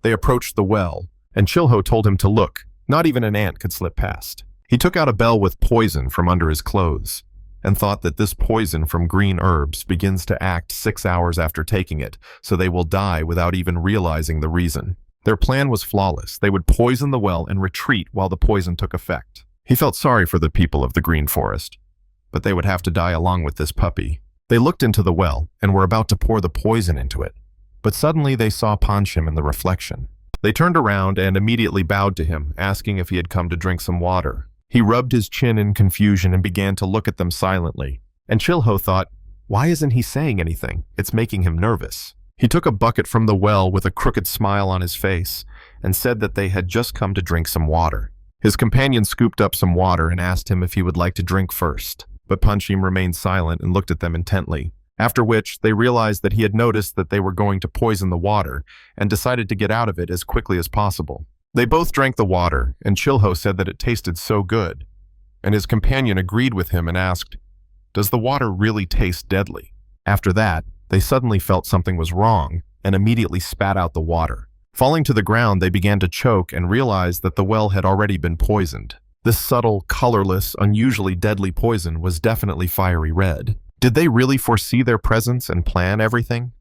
They approached the well, and Chilho told him to look. Not even an ant could slip past. He took out a bell with poison from under his clothes, and thought that this poison from green herbs begins to act 6 hours after taking it, so they will die without even realizing the reason. Their plan was flawless. They would poison the well and retreat while the poison took effect. He felt sorry for the people of the green forest, but they would have to die along with this puppy. They looked into the well and were about to pour the poison into it, but suddenly they saw Panchim in the reflection. They turned around and immediately bowed to him, asking if he had come to drink some water. He rubbed his chin in confusion and began to look at them silently. And Chilho thought, why isn't he saying anything? It's making him nervous. He took a bucket from the well with a crooked smile on his face and said that they had just come to drink some water. His companion scooped up some water and asked him if he would like to drink first, but Panchim remained silent and looked at them intently, after which they realized that he had noticed that they were going to poison the water and decided to get out of it as quickly as possible. They both drank the water, and Chilho said that it tasted so good, and his companion agreed with him and asked, does the water really taste deadly? After that, they suddenly felt something was wrong and immediately spat out the water. Falling to the ground, they began to choke and realized that the well had already been poisoned. This subtle, colorless, unusually deadly poison was definitely fiery red. Did they really foresee their presence and plan everything?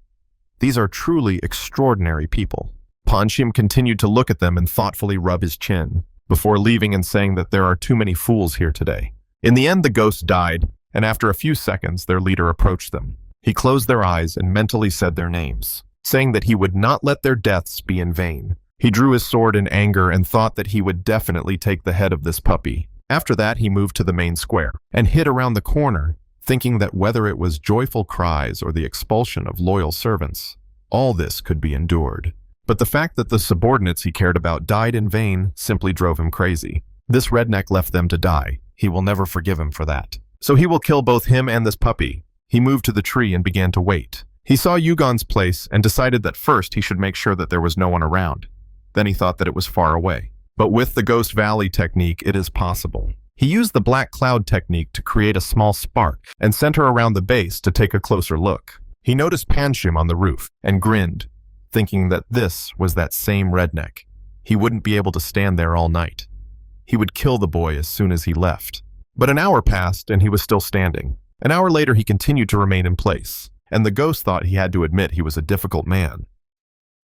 These are truly extraordinary people. Panchim continued to look at them and thoughtfully rub his chin, before leaving and saying that there are too many fools here today. In the end, the ghosts died, and after a few seconds, their leader approached them. He closed their eyes and mentally said their names, saying that he would not let their deaths be in vain. He drew his sword in anger and thought that he would definitely take the head of this puppy. After that, he moved to the main square and hid around the corner, thinking that whether it was joyful cries or the expulsion of loyal servants, all this could be endured. But the fact that the subordinates he cared about died in vain simply drove him crazy. This redneck left them to die. He will never forgive him for that. So he will kill both him and this puppy. He moved to the tree and began to wait. He saw Yugon's place and decided that first he should make sure that there was no one around. Then he thought that it was far away. But with the Ghost Valley technique, it is possible. He used the black cloud technique to create a small spark and sent her around the base to take a closer look. He noticed Panchim on the roof and grinned, thinking that this was that same redneck. He wouldn't be able to stand there all night. He would kill the boy as soon as he left. But an hour passed and he was still standing. An hour later, he continued to remain in place, and the ghost thought he had to admit he was a difficult man.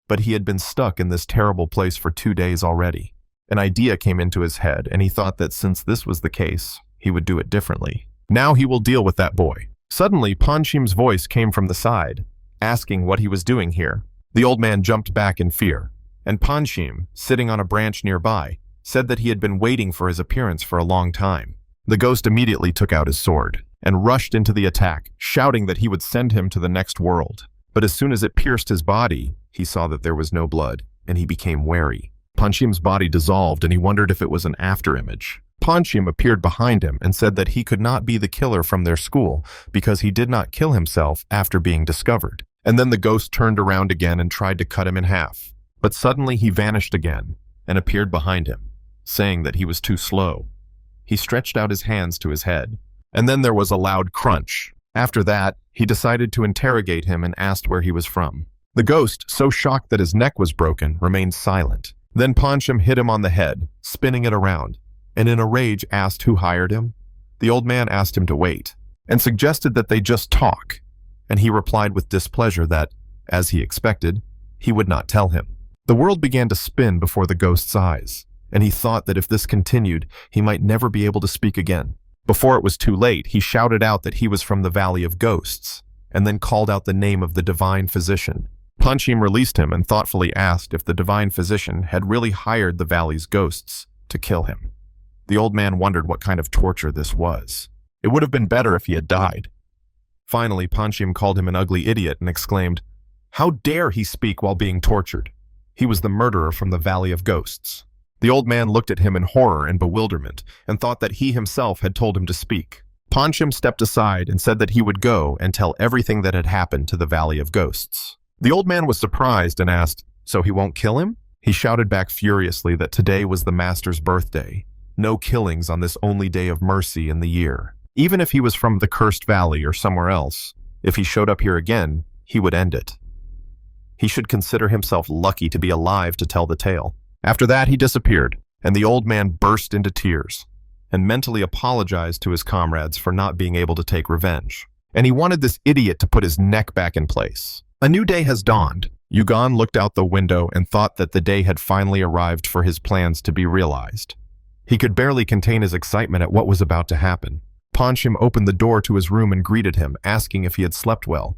But he had been stuck in this terrible place for 2 days already. An idea came into his head, and he thought that since this was the case, he would do it differently. Now he will deal with that boy. Suddenly, Panchim's voice came from the side, asking what he was doing here. The old man jumped back in fear, and Panchim, sitting on a branch nearby, said that he had been waiting for his appearance for a long time. The ghost immediately took out his sword and rushed into the attack, shouting that he would send him to the next world. But as soon as it pierced his body, he saw that there was no blood, and he became wary. Panchim's body dissolved, and he wondered if it was an afterimage. Panchim appeared behind him and said that he could not be the killer from their school because he did not kill himself after being discovered. And then the ghost turned around again and tried to cut him in half. But suddenly he vanished again and appeared behind him, saying that he was too slow. He stretched out his hands to his head, and then there was a loud crunch. After that, he decided to interrogate him and asked where he was from. The ghost, so shocked that his neck was broken, remained silent. Then Panchim hit him on the head, spinning it around, and in a rage asked who hired him. The old man asked him to wait, and suggested that they just talk, and he replied with displeasure that, as he expected, he would not tell him. The world began to spin before the ghost's eyes, and he thought that if this continued, he might never be able to speak again. Before it was too late, he shouted out that he was from the Valley of Ghosts, and then called out the name of the divine physician. Panchim released him and thoughtfully asked if the divine physician had really hired the valley's ghosts to kill him. The old man wondered what kind of torture this was. It would have been better if he had died. Finally, Panchim called him an ugly idiot and exclaimed, "How dare he speak while being tortured?" He was the murderer from the Valley of Ghosts. The old man looked at him in horror and bewilderment and thought that he himself had told him to speak. Panchim stepped aside and said that he would go and tell everything that had happened to the Valley of Ghosts. The old man was surprised and asked, "So he won't kill him?" He shouted back furiously that today was the master's birthday. No killings on this only day of mercy in the year. Even if he was from the Cursed Valley or somewhere else, if he showed up here again, he would end it. He should consider himself lucky to be alive to tell the tale. After that, he disappeared, and the old man burst into tears and mentally apologized to his comrades for not being able to take revenge. And he wanted this idiot to put his neck back in place. A new day has dawned. Yugon looked out the window and thought that the day had finally arrived for his plans to be realized. He could barely contain his excitement at what was about to happen. Panchim opened the door to his room and greeted him, asking if he had slept well.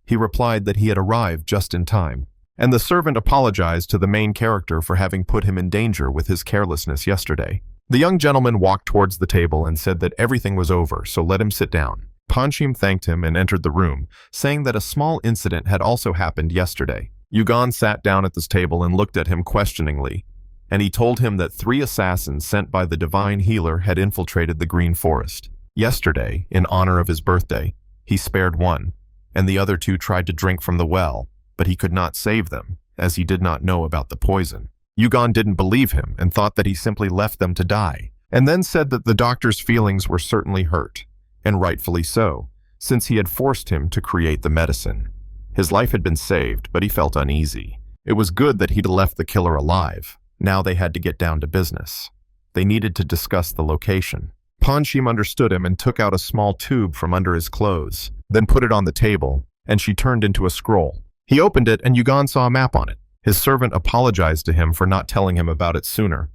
He replied that he had arrived just in time, and the servant apologized to the main character for having put him in danger with his carelessness yesterday. The young gentleman walked towards the table and said that everything was over, so let him sit down. Panchim thanked him and entered the room, saying that a small incident had also happened yesterday. Yugon sat down at this table and looked at him questioningly, and he told him that 3 assassins sent by the divine healer had infiltrated the Green Forest. Yesterday, in honor of his birthday, he spared one, and the other 2 tried to drink from the well, but he could not save them, as he did not know about the poison. Yugon didn't believe him and thought that he simply left them to die, and then said that the doctor's feelings were certainly hurt, and rightfully so, since he had forced him to create the medicine. His life had been saved, but he felt uneasy. It was good that he'd left the killer alive. Now they had to get down to business. They needed to discuss the location. Panchim understood him and took out a small tube from under his clothes, then put it on the table, and she turned into a scroll. He opened it, and Yugon saw a map on it. His servant apologized to him for not telling him about it sooner.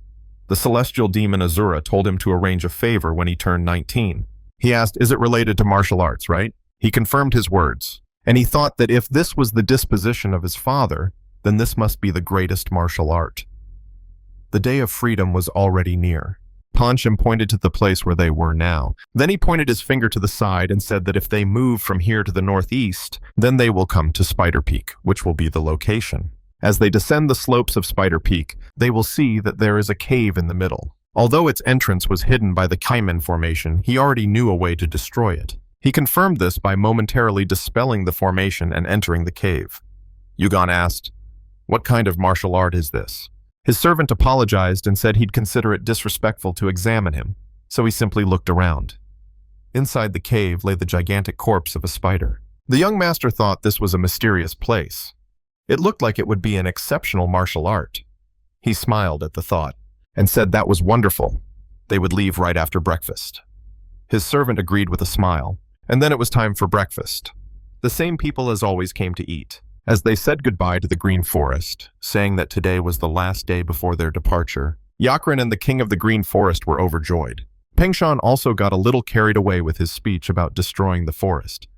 The celestial demon Azura told him to arrange a favor when he turned 19. He asked, "Is it related to martial arts, right?" He confirmed his words, and he thought that if this was the disposition of his father, then this must be the greatest martial art. The day of freedom was already near. Panchim pointed to the place where they were now. Then he pointed his finger to the side and said that if they move from here to the northeast, then they will come to Spider Peak, which will be the location. As they descend the slopes of Spider Peak, they will see that there is a cave in the middle. Although its entrance was hidden by the Kaiman formation, he already knew a way to destroy it. He confirmed this by momentarily dispelling the formation and entering the cave. Yugon asked, "What kind of martial art is this?" His servant apologized and said he'd consider it disrespectful to examine him, so he simply looked around. Inside the cave lay the gigantic corpse of a spider. The young master thought this was a mysterious place. It looked like it would be an exceptional martial art. He smiled at the thought and said that was wonderful. They would leave right after breakfast. His servant agreed with a smile, and then it was time for breakfast. The same people as always came to eat. As they said goodbye to the Green Forest, saying that today was the last day before their departure, Yakrin and the King of the Green Forest were overjoyed. Pengshan also got a little carried away with his speech about destroying the forest,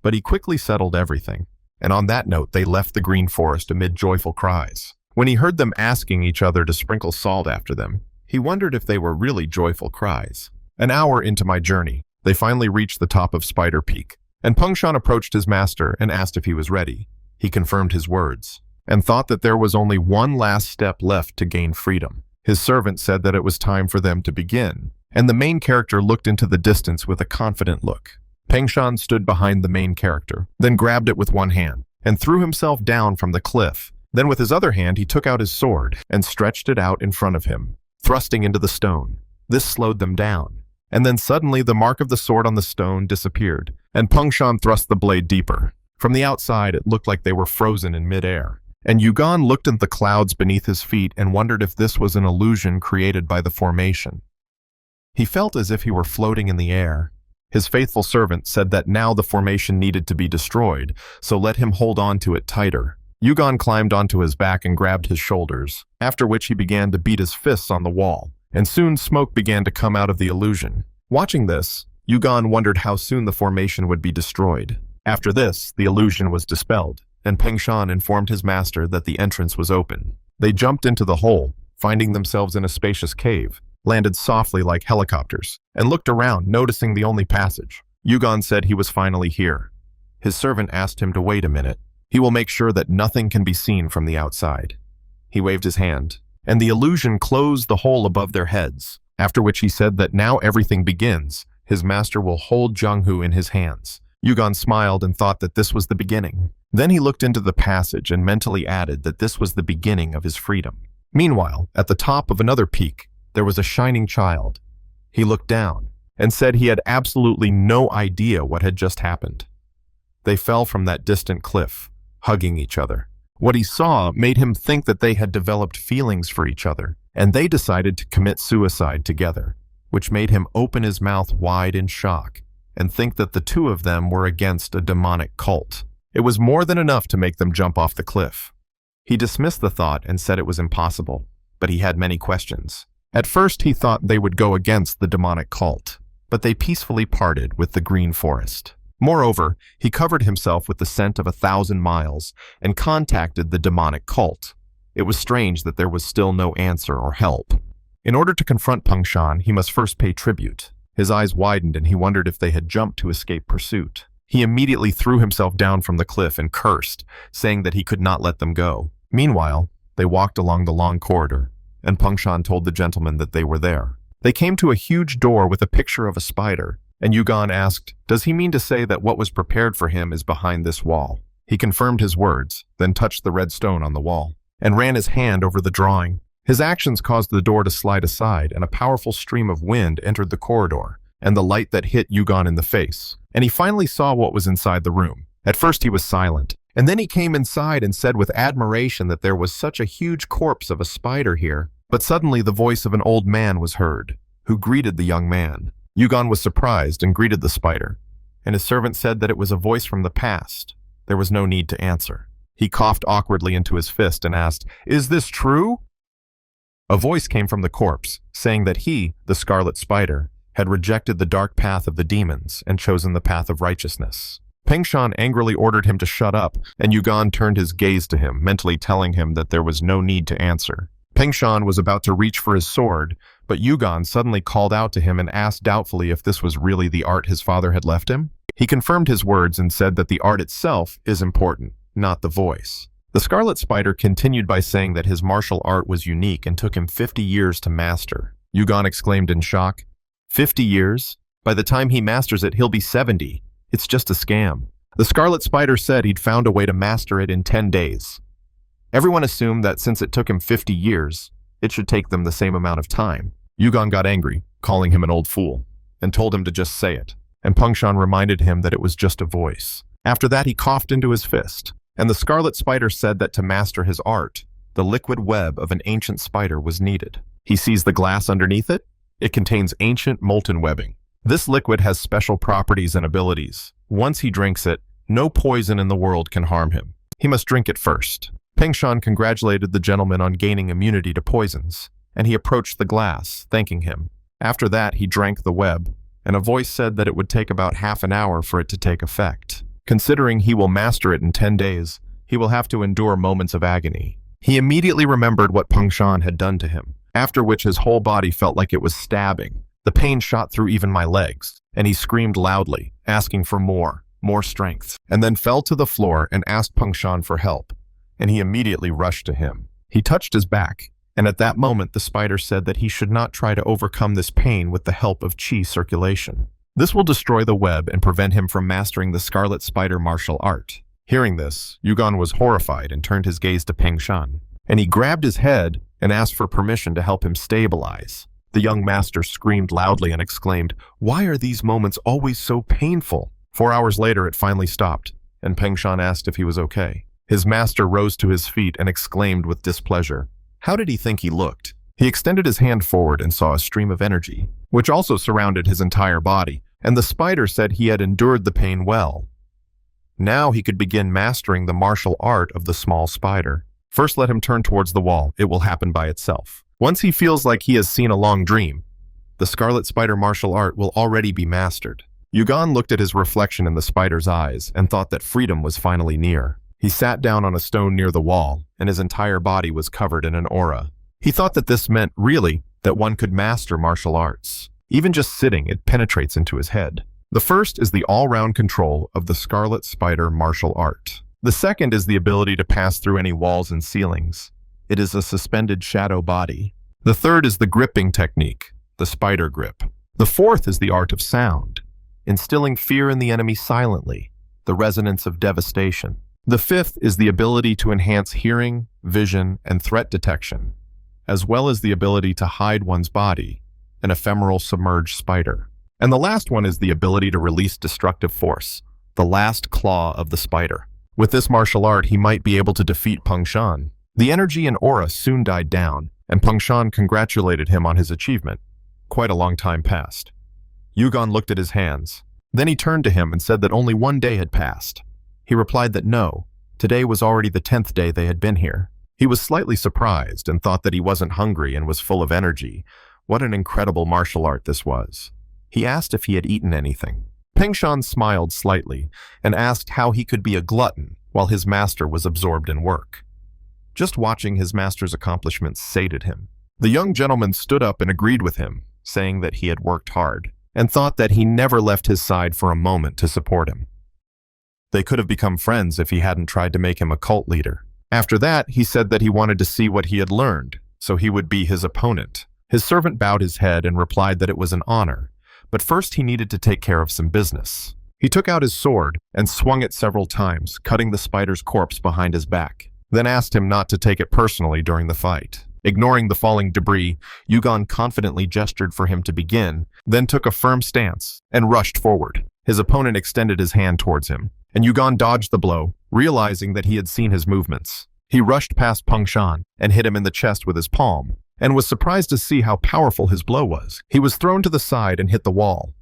but he quickly settled everything, and on that note they left the Green Forest amid joyful cries. When he heard them asking each other to sprinkle salt after them, he wondered if they were really joyful cries. An hour into my journey, they finally reached the top of Spider Peak, and Pengshan approached his master and asked if he was ready. He confirmed his words. and thought that there was only one last step left to gain freedom. His servant said that it was time for them to begin, and the main character looked into the distance with a confident look. Peng Shan stood behind the main character, then grabbed it with one hand, and threw himself down from the cliff. Then with his other hand he took out his sword and stretched it out in front of him, thrusting into the stone. This slowed them down. And then suddenly the mark of the sword on the stone disappeared, and Peng Shan thrust the blade deeper. From the outside it looked like they were frozen in midair, and Yugan looked at the clouds beneath his feet and wondered if this was an illusion created by the formation. He felt as if he were floating in the air. His faithful servant said that now the formation needed to be destroyed, so let him hold on to it tighter. Yugan climbed onto his back and grabbed his shoulders, after which he began to beat his fists on the wall, and soon smoke began to come out of the illusion. Watching this, Yugan wondered how soon the formation would be destroyed. After this, the illusion was dispelled, and Peng Shan informed his master that the entrance was open. They jumped into the hole, finding themselves in a spacious cave, landed softly like helicopters, and looked around, noticing the only passage. Yugan said he was finally here. His servant asked him to wait a minute. He will make sure that nothing can be seen from the outside. He waved his hand, and the illusion closed the hole above their heads, after which he said that now everything begins. His master will hold Jung-hoo in his hands. Yugan smiled and thought that this was the beginning. Then he looked into the passage and mentally added that this was the beginning of his freedom. Meanwhile, at the top of another peak, there was a shining child. He looked down and said he had absolutely no idea what had just happened. They fell from that distant cliff, hugging each other. What he saw made him think that they had developed feelings for each other, and they decided to commit suicide together, which made him open his mouth wide in shock and think that the two of them were against a demonic cult. It was more than enough to make them jump off the cliff. He dismissed the thought and said it was impossible, but he had many questions. At first he thought they would go against the demonic cult, but they peacefully parted with the green forest. Moreover, he covered himself with the scent of 1,000 miles and contacted the demonic cult. It was strange that there was still no answer or help. In order to confront Peng Shan, he must first pay tribute. His eyes widened and he wondered if they had jumped to escape pursuit. He immediately threw himself down from the cliff and cursed, saying that he could not let them go. Meanwhile, they walked along the long corridor, and Peng Shan told the gentleman that they were there. They came to a huge door with a picture of a spider, and Yugan asked, does he mean to say that what was prepared for him is behind this wall? He confirmed his words, then touched the red stone on the wall, and ran his hand over the drawing. His actions caused the door to slide aside, and a powerful stream of wind entered the corridor, and the light that hit Yugan in the face, and he finally saw what was inside the room. At first he was silent, and then he came inside and said with admiration that there was such a huge corpse of a spider here. But suddenly the voice of an old man was heard, who greeted the young man. Yugan was surprised and greeted the spider, and his servant said that it was a voice from the past. There was no need to answer. He coughed awkwardly into his fist and asked, "Is this true?" A voice came from the corpse, saying that he, the Scarlet Spider, had rejected the dark path of the demons and chosen the path of righteousness. Peng Shan angrily ordered him to shut up, and Yugan turned his gaze to him, mentally telling him that there was no need to answer. Peng Shan was about to reach for his sword, but Yugan suddenly called out to him and asked doubtfully if this was really the art his father had left him. He confirmed his words and said that the art itself is important, not the voice. The Scarlet Spider continued by saying that his martial art was unique and took him 50 years to master. Yugan exclaimed in shock, 50 years? By the time he masters it, he'll be 70. It's just a scam. The Scarlet Spider said he'd found a way to master it in 10 days. Everyone assumed that since it took him 50 years, it should take them the same amount of time. Yugan got angry, calling him an old fool, and told him to just say it. And Peng Shan reminded him that it was just a voice. After that, he coughed into his fist, and the Scarlet Spider said that to master his art, the liquid web of an ancient spider was needed. He sees the glass underneath it. It contains ancient molten webbing. This liquid has special properties and abilities. Once he drinks it, no poison in the world can harm him. He must drink it first. Peng Shan congratulated the gentleman on gaining immunity to poisons, and he approached the glass, thanking him. After that, he drank the web, and a voice said that it would take about half an hour for it to take effect. Considering he will master it in 10 days, he will have to endure moments of agony. He immediately remembered what Peng Shan had done to him, after which his whole body felt like it was stabbing. The pain shot through even my legs, and he screamed loudly, asking for more strength, and then fell to the floor and asked Peng Shan for help. and he immediately rushed to him. He touched his back, and at that moment the spider said that he should not try to overcome this pain with the help of chi circulation. This will destroy the web and prevent him from mastering the scarlet spider martial art. Hearing this, Yugon was horrified and turned his gaze to Peng Shan, and he grabbed his head and asked for permission to help him stabilize. The young master screamed loudly and exclaimed, "Why are these moments always so painful?" 4 hours later, it finally stopped, and Peng Shan asked if he was okay. His master rose to his feet and exclaimed with displeasure. How did he think he looked? He extended his hand forward and saw a stream of energy, which also surrounded his entire body, and the spider said he had endured the pain well. Now he could begin mastering the martial art of the small spider. First, let him turn towards the wall. It will happen by itself. Once he feels like he has seen a long dream, the scarlet spider martial art will already be mastered. Yugon looked at his reflection in the spider's eyes and thought that freedom was finally near. He sat down on a stone near the wall, and his entire body was covered in an aura. He thought that this meant, really, that one could master martial arts. Even just sitting, it penetrates into his head. The first is the all-round control of the scarlet spider martial art. The second is the ability to pass through any walls and ceilings. It is a suspended shadow body. The third is the gripping technique, the spider grip. The fourth is the art of sound, instilling fear in the enemy silently, the resonance of devastation. The fifth is the ability to enhance hearing, vision, and threat detection, as well as the ability to hide one's body, an ephemeral submerged spider. And the last one is the ability to release destructive force, the last claw of the spider. With this martial art, he might be able to defeat Peng Shan. The energy and aura soon died down, and Peng Shan congratulated him on his achievement. Quite a long time passed. Yugon looked at his hands. Then he turned to him and said that only 1 day had passed. He replied that no, today was already the 10th day they had been here. He was slightly surprised and thought that he wasn't hungry and was full of energy. What an incredible martial art this was. He asked if he had eaten anything. Peng Shan smiled slightly and asked how he could be a glutton while his master was absorbed in work. Just watching his master's accomplishments sated him. The young gentleman stood up and agreed with him, saying that he had worked hard, and thought that he never left his side for a moment to support him. They could have become friends if he hadn't tried to make him a cult leader. After that, he said that he wanted to see what he had learned, so he would be his opponent. His servant bowed his head and replied that it was an honor, but first he needed to take care of some business. He took out his sword and swung it several times, cutting the spider's corpse behind his back, then asked him not to take it personally during the fight. Ignoring the falling debris, Yugon confidently gestured for him to begin, then took a firm stance and rushed forward. His opponent extended his hand towards him, and Yugon dodged the blow, realizing that he had seen his movements. He rushed past Peng Shan and hit him in the chest with his palm, and was surprised to see how powerful his blow was. He was thrown to the side and hit the wall.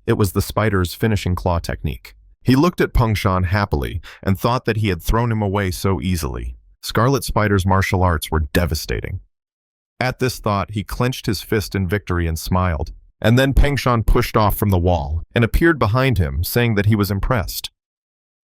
It was the spider's finishing claw technique. He looked at Peng Shan happily and thought that he had thrown him away so easily. Scarlet Spider's martial arts were devastating. At this thought, he clenched his fist in victory and smiled. And then Peng Shan pushed off from the wall and appeared behind him, saying that he was impressed.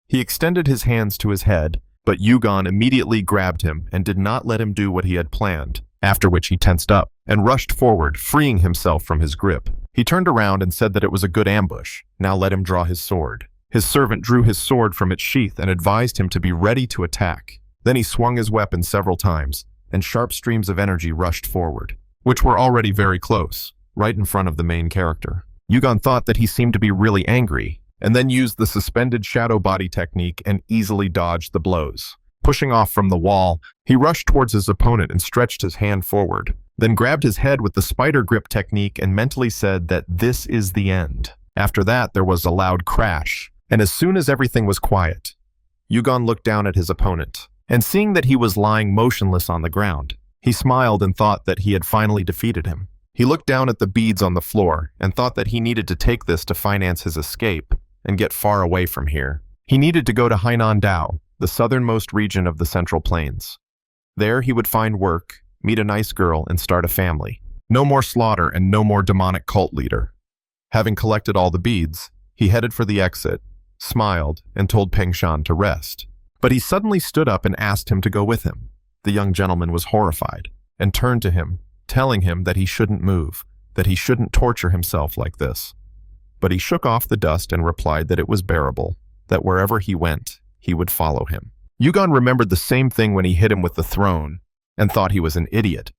He extended his hands to his head, but Yugon immediately grabbed him and did not let him do what he had planned, after which he tensed up and rushed forward, freeing himself from his grip. He turned around and said that it was a good ambush. Now let him draw his sword. His servant drew his sword from its sheath and advised him to be ready to attack. Then he swung his weapon several times, and sharp streams of energy rushed forward, which were already very close, right in front of the main character. Yugon thought that he seemed to be really angry, and then used the suspended shadow body technique and easily dodged the blows. Pushing off from the wall, he rushed towards his opponent and stretched his hand forward, then grabbed his head with the spider grip technique and mentally said that this is the end. After that, there was a loud crash, and as soon as everything was quiet, Yugon looked down at his opponent, and seeing that he was lying motionless on the ground, he smiled and thought that he had finally defeated him. He looked down at the beads on the floor and thought that he needed to take this to finance his escape and get far away from here. He needed to go to Hainan Dao, the southernmost region of the Central Plains. There he would find work, meet a nice girl, and start a family. No more slaughter and no more demonic cult leader. Having collected all the beads, he headed for the exit, smiled, and told Peng Shan to rest. But he suddenly stood up and asked him to go with him. The young gentleman was horrified and turned to him, telling him that he shouldn't move, that he shouldn't torture himself like this. But he shook off the dust and replied that it was bearable, that wherever he went, he would follow him. Yugon remembered the same thing when he hit him with the throne and thought he was an idiot.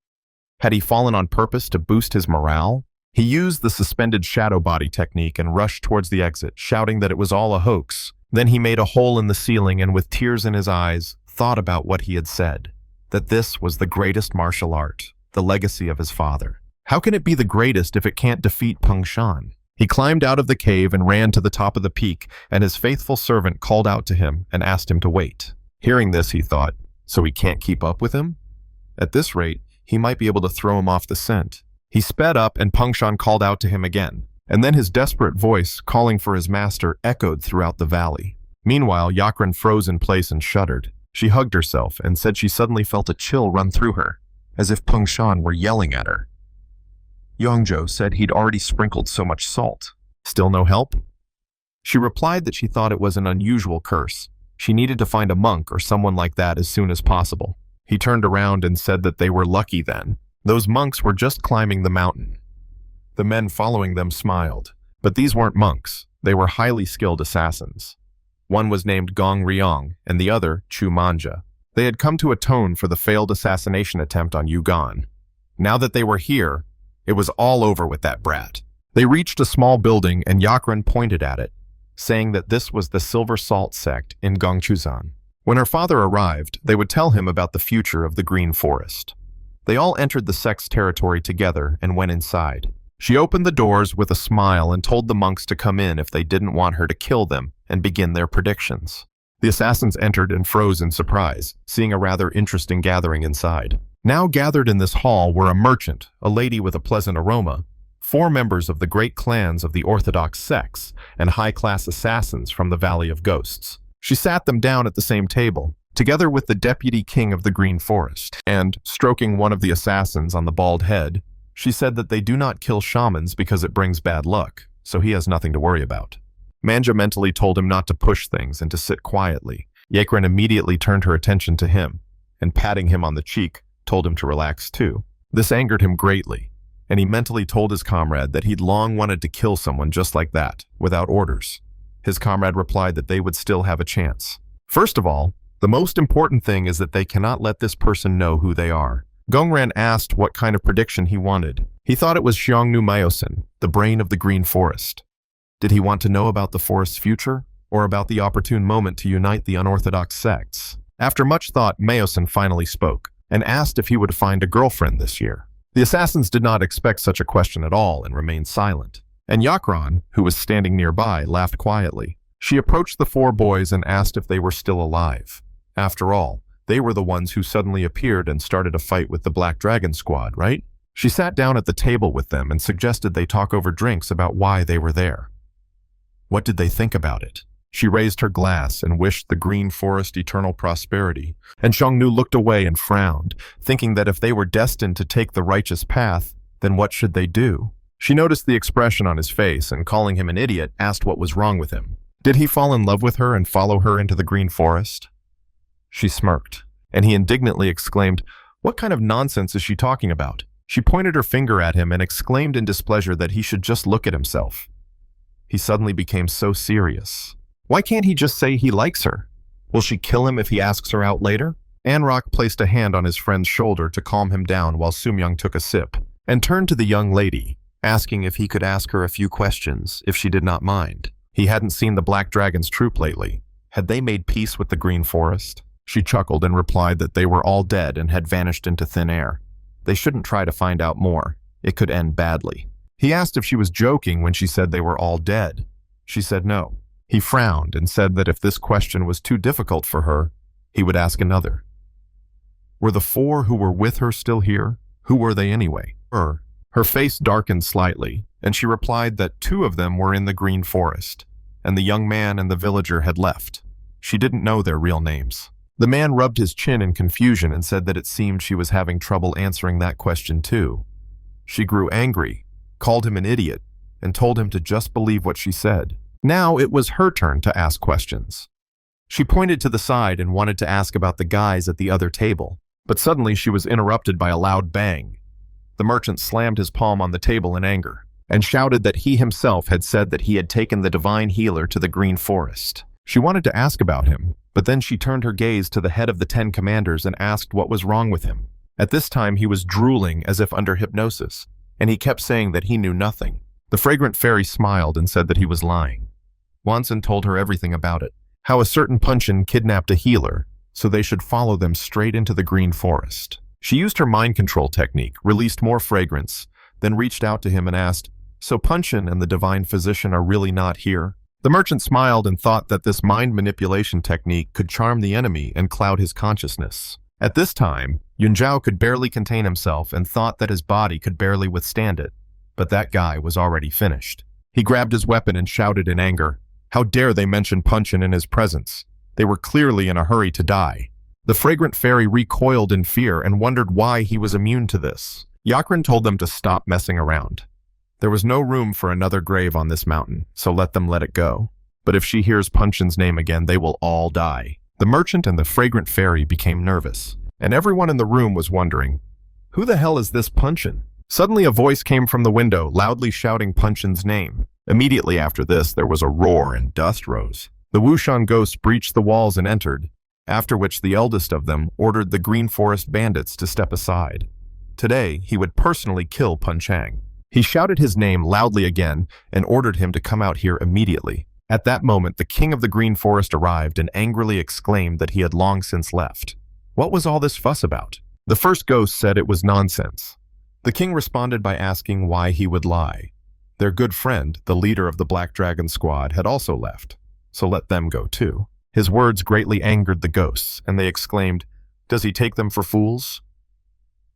Had he fallen on purpose to boost his morale? He used the suspended shadow body technique and rushed towards the exit, shouting that it was all a hoax. Then he made a hole in the ceiling and with tears in his eyes, thought about what he had said, that this was the greatest martial art, the legacy of his father. How can it be the greatest if it can't defeat Peng Shan? He climbed out of the cave and ran to the top of the peak, and his faithful servant called out to him and asked him to wait. Hearing this, he thought, so he can't keep up with him? At this rate, he might be able to throw him off the scent. He sped up and Peng Shan called out to him again, and then his desperate voice, calling for his master, echoed throughout the valley. Meanwhile, Yakran froze in place and shuddered. She hugged herself and said she suddenly felt a chill run through her, as if Peng Shan were yelling at her. Yongzhou said he'd already sprinkled so much salt. Still no help? She replied that she thought it was an unusual curse. She needed to find a monk or someone like that as soon as possible. He turned around and said that they were lucky then. Those monks were just climbing the mountain. The men following them smiled, but these weren't monks. They were highly skilled assassins. One was named Gong Ryong and the other Chu Manja. They had come to atone for the failed assassination attempt on Yugon. Now that they were here, it was all over with that brat. They reached a small building and Yakran pointed at it, saying that this was the Silver Salt sect in Gongchuzan. When her father arrived, they would tell him about the future of the Green Forest. They all entered the sect's territory together and went inside. She opened the doors with a smile and told the monks to come in if they didn't want her to kill them and begin their predictions. The assassins entered and froze in surprise, seeing a rather interesting gathering inside. Now gathered in this hall were a merchant, a lady with a pleasant aroma, 4 members of the great clans of the Orthodox sects, and high-class assassins from the Valley of Ghosts. She sat them down at the same table, together with the deputy king of the Green Forest, and, stroking one of the assassins on the bald head, she said that they do not kill shamans because it brings bad luck, so he has nothing to worry about. Manja mentally told him not to push things and to sit quietly. Yakran immediately turned her attention to him, and patting him on the cheek, told him to relax too. This angered him greatly, and he mentally told his comrade that he'd long wanted to kill someone just like that, without orders. His comrade replied that they would still have a chance. First of all, the most important thing is that they cannot let this person know who they are. Gongran asked what kind of prediction he wanted. He thought it was Xiongnu Myosin, the brain of the Green Forest. Did he want to know about the forest's future, or about the opportune moment to unite the unorthodox sects? After much thought, Myosin finally spoke, and asked if he would find a girlfriend this year. The assassins did not expect such a question at all and remained silent. And Yakran, who was standing nearby, laughed quietly. She approached the 4 boys and asked if they were still alive. After all, they were the ones who suddenly appeared and started a fight with the Black Dragon Squad, right? She sat down at the table with them and suggested they talk over drinks about why they were there. What did they think about it? She raised her glass and wished the Green Forest eternal prosperity, and Xiongnu looked away and frowned, thinking that if they were destined to take the righteous path, then what should they do? She noticed the expression on his face and, calling him an idiot, asked what was wrong with him. Did he fall in love with her and follow her into the Green Forest? She smirked, and he indignantly exclaimed, "What kind of nonsense is she talking about?" She pointed her finger at him and exclaimed in displeasure that he should just look at himself. He suddenly became so serious. Why can't he just say he likes her? Will she kill him if he asks her out later? Anrok placed a hand on his friend's shoulder to calm him down while Sumyong took a sip, and turned to the young lady, asking if he could ask her a few questions if she did not mind. He hadn't seen the Black Dragon's troop lately. Had they made peace with the Green Forest? She chuckled and replied that they were all dead and had vanished into thin air. They shouldn't try to find out more. It could end badly. He asked if she was joking when she said they were all dead. She said no. He frowned and said that if this question was too difficult for her, he would ask another. Were the 4 who were with her still here? Who were they anyway? Her face darkened slightly, and she replied that 2 of them were in the Green Forest, and the young man and the villager had left. She didn't know their real names. The man rubbed his chin in confusion and said that it seemed she was having trouble answering that question too. She grew angry, called him an idiot, and told him to just believe what she said. Now it was her turn to ask questions. She pointed to the side and wanted to ask about the guys at the other table, but suddenly she was interrupted by a loud bang. The merchant slammed his palm on the table in anger, and shouted that he himself had said that he had taken the divine healer to the Green Forest. She wanted to ask about him, but then she turned her gaze to the head of the 10 commanders and asked what was wrong with him. At this time, he was drooling as if under hypnosis, and he kept saying that he knew nothing. The fragrant fairy smiled and said that he was lying. Wanson told her everything about it, how a certain Punchin kidnapped a healer, so they should follow them straight into the green forest. She used her mind control technique, released more fragrance, then reached out to him and asked, "So Punchin and the divine physician are really not here?" The merchant smiled and thought that this mind manipulation technique could charm the enemy and cloud his consciousness. At this time, Yunzhao could barely contain himself and thought that his body could barely withstand it, but that guy was already finished. He grabbed his weapon and shouted in anger, "How dare they mention Punchin in his presence? They were clearly in a hurry to die." The fragrant fairy recoiled in fear and wondered why he was immune to this. Yakran told them to stop messing around. There was no room for another grave on this mountain, so let it go. But if she hears Punchin's name again, they will all die. The merchant and the fragrant fairy became nervous, and everyone in the room was wondering, who the hell is this Punchin? Suddenly a voice came from the window, loudly shouting Punchin's name. Immediately after this, there was a roar and dust rose. The Wushan ghosts breached the walls and entered, after which the eldest of them ordered the Green Forest bandits to step aside. Today, he would personally kill Punchang. He shouted his name loudly again and ordered him to come out here immediately. At that moment, the king of the Green Forest arrived and angrily exclaimed that he had long since left. What was all this fuss about? The first ghost said it was nonsense. The king responded by asking why he would lie. Their good friend, the leader of the Black Dragon squad, had also left, so let them go too. His words greatly angered the ghosts, and they exclaimed, "Does he take them for fools?"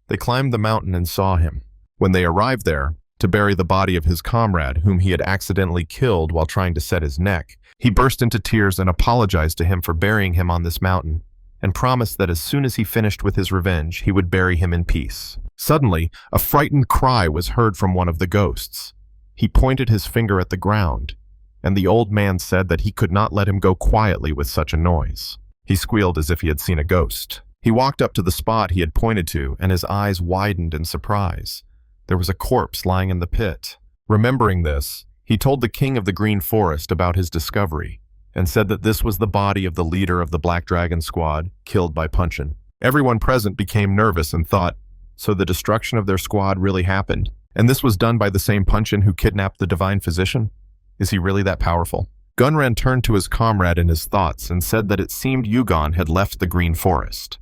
They climbed the mountain and saw him. When they arrived there, to bury the body of his comrade, whom he had accidentally killed while trying to set his neck, he burst into tears and apologized to him for burying him on this mountain, and promised that as soon as he finished with his revenge, he would bury him in peace. Suddenly, a frightened cry was heard from one of the ghosts. He pointed his finger at the ground, and the old man said that he could not let him go quietly with such a noise. He squealed as if he had seen a ghost. He walked up to the spot he had pointed to, and his eyes widened in surprise. There was a corpse lying in the pit. Remembering this, he told the king of the Green Forest about his discovery, and said that this was the body of the leader of the Black Dragon squad, killed by Punchin. Everyone present became nervous and thought, so the destruction of their squad really happened, and this was done by the same Punchin who kidnapped the divine physician? Is he really that powerful? Gunran turned to his comrade in his thoughts and said that it seemed Yugon had left the Green Forest.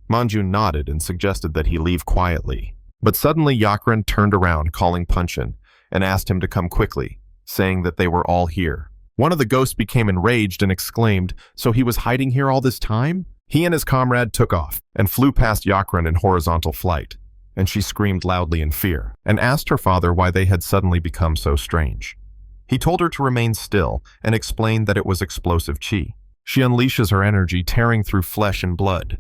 Manjun nodded and suggested that he leave quietly. But suddenly Yakran turned around, calling Punchin, and asked him to come quickly, saying that they were all here. One of the ghosts became enraged and exclaimed, "So he was hiding here all this time?" He and his comrade took off and flew past Yakran in horizontal flight, and she screamed loudly in fear and asked her father why they had suddenly become so strange. He told her to remain still and explained that it was explosive chi. She unleashes her energy, tearing through flesh and blood.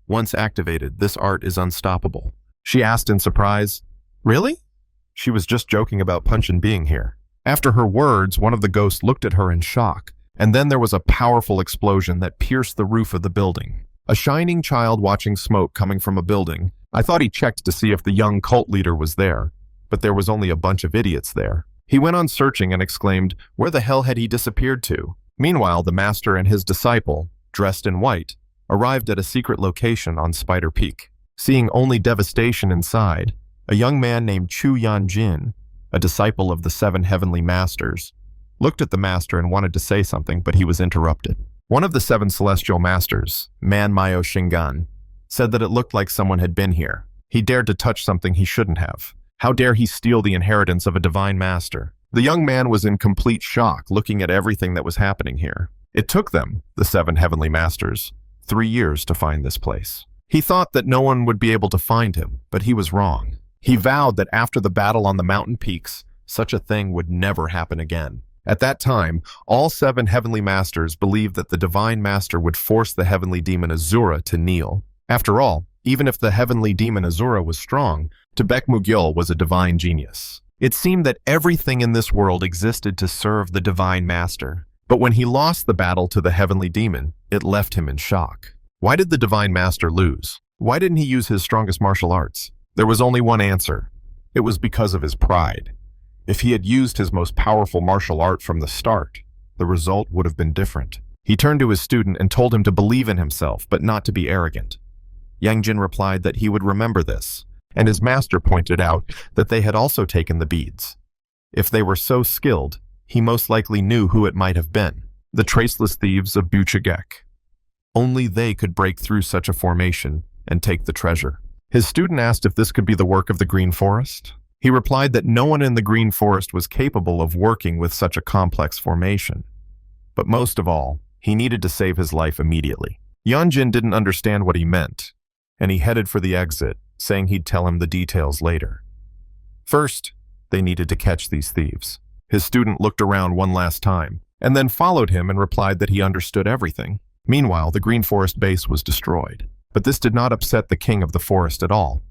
Once activated, this art is unstoppable. She asked in surprise, "Really?" She was just joking about Punchin being here. After her words, one of the ghosts looked at her in shock, and then there was a powerful explosion that pierced the roof of the building. A shining child watching smoke coming from a building. I thought he checked to see if the young cult leader was there, but there was only a bunch of idiots there. He went on searching and exclaimed, where the hell had he disappeared to? Meanwhile, the master and his disciple, dressed in white, arrived at a secret location on Spider Peak. Seeing only devastation inside, a young man named Chu Yanjin, a disciple of the 7 heavenly masters, looked at the master and wanted to say something, but he was interrupted. One of the 7 celestial masters, Manhwa Shingan, said that it looked like someone had been here. He dared to touch something he shouldn't have. How dare he steal the inheritance of a divine master? The young man was in complete shock, looking at everything that was happening here. It took them, the 7 heavenly masters, 3 years to find this place. He thought that no one would be able to find him, but he was wrong. He vowed that after the battle on the mountain peaks, such a thing would never happen again. At that time, all 7 heavenly masters believed that the divine master would force the heavenly demon Azura to kneel. After all, even if the heavenly demon Azura was strong, Tebek Mugyul was a divine genius. It seemed that everything in this world existed to serve the divine master. But when he lost the battle to the heavenly demon, it left him in shock. Why did the divine master lose? Why didn't he use his strongest martial arts? There was only one answer. It was because of his pride. If he had used his most powerful martial art from the start, the result would have been different. He turned to his student and told him to believe in himself, but not to be arrogant. Yang Jin replied that he would remember this, and his master pointed out that they had also taken the beads. If they were so skilled, he most likely knew who it might have been, the traceless thieves of Buchagek. Only they could break through such a formation and take the treasure. His student asked if this could be the work of the Green Forest. He replied that no one in the Green Forest was capable of working with such a complex formation. But most of all, he needed to save his life immediately. Yanjin didn't understand what he meant, and he headed for the exit, saying he'd tell him the details later. First, they needed to catch these thieves. His student looked around one last time, and then followed him and replied that he understood everything. Meanwhile, the Green Forest base was destroyed. But this did not upset the king of the forest at all,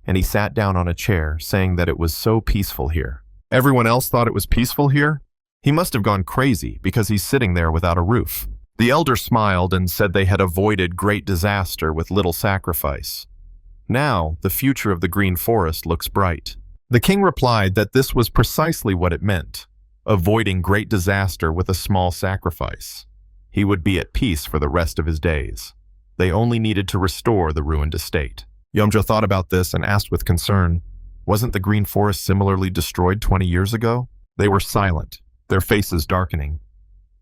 and he sat down on a chair, saying that it was so peaceful here. Everyone else thought it was peaceful here? He must have gone crazy because he's sitting there without a roof. The elder smiled and said they had avoided great disaster with little sacrifice. Now, the future of the Green Forest looks bright. The king replied that this was precisely what it meant, avoiding great disaster with a small sacrifice. He would be at peace for the rest of his days. They only needed to restore the ruined estate. Yeomjo thought about this and asked with concern, wasn't the Green Forest similarly destroyed 20 years ago? They were silent, their faces darkening.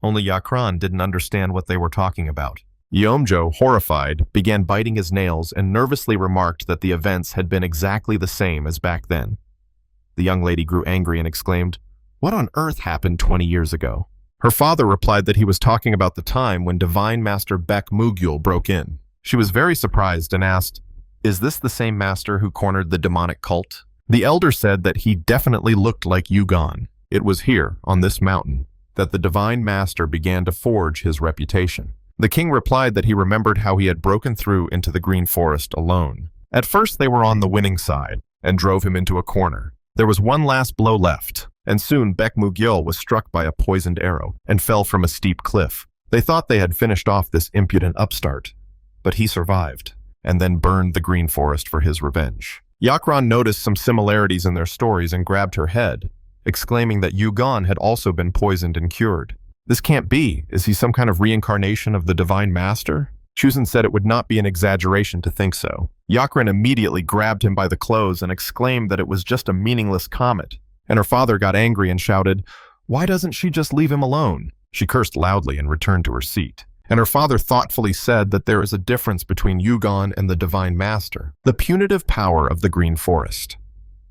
Only Yakran didn't understand what they were talking about. Yeomjo, horrified, began biting his nails and nervously remarked that the events had been exactly the same as back then. The young lady grew angry and exclaimed, "What on earth happened 20 years ago?" Her father replied that he was talking about the time when Divine Master Baek Mugyul broke in. She was very surprised and asked, "Is this the same master who cornered the demonic cult?" The elder said that he definitely looked like Yugon. It was here, on this mountain, that the Divine Master began to forge his reputation. The king replied that he remembered how he had broken through into the Green Forest alone. At first they were on the winning side and drove him into a corner. There was one last blow left, and soon Baek Mugyul was struck by a poisoned arrow and fell from a steep cliff. They thought they had finished off this impudent upstart, but he survived, and then burned the Green Forest for his revenge. Yakran noticed some similarities in their stories and grabbed her head, exclaiming that Yugon had also been poisoned and cured. This can't be. Is he some kind of reincarnation of the Divine Master? Chuzan said it would not be an exaggeration to think so. Yakran immediately grabbed him by the clothes and exclaimed that it was just a meaningless comet, and her father got angry and shouted, "Why doesn't she just leave him alone?" She cursed loudly and returned to her seat. And her father thoughtfully said that there is a difference between Yugon and the Divine Master. The punitive power of the Green Forest.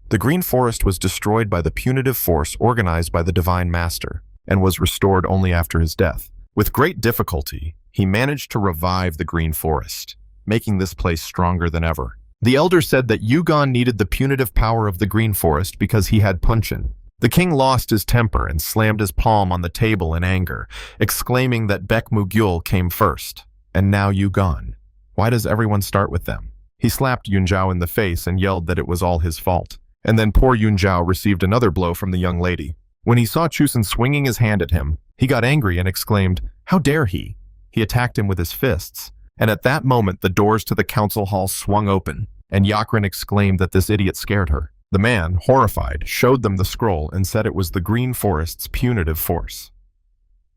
The Green Forest was destroyed by the punitive force organized by the Divine Master, and was restored only after his death. With great difficulty, he managed to revive the Green Forest, making this place stronger than ever. The elder said that Yugon needed the punitive power of the Green Forest because he had Punchin. The king lost his temper and slammed his palm on the table in anger, exclaiming that Baek Mugyul came first, and now Yugon. Why does everyone start with them? He slapped Yunzhao in the face and yelled that it was all his fault. And then poor Yunzhao received another blow from the young lady. When he saw Chuzan swinging his hand at him, he got angry and exclaimed, "How dare he?" He attacked him with his fists, and at that moment the doors to the council hall swung open, and Yakran exclaimed that this idiot scared her. The man, horrified, showed them the scroll and said it was the Green Forest's punitive force.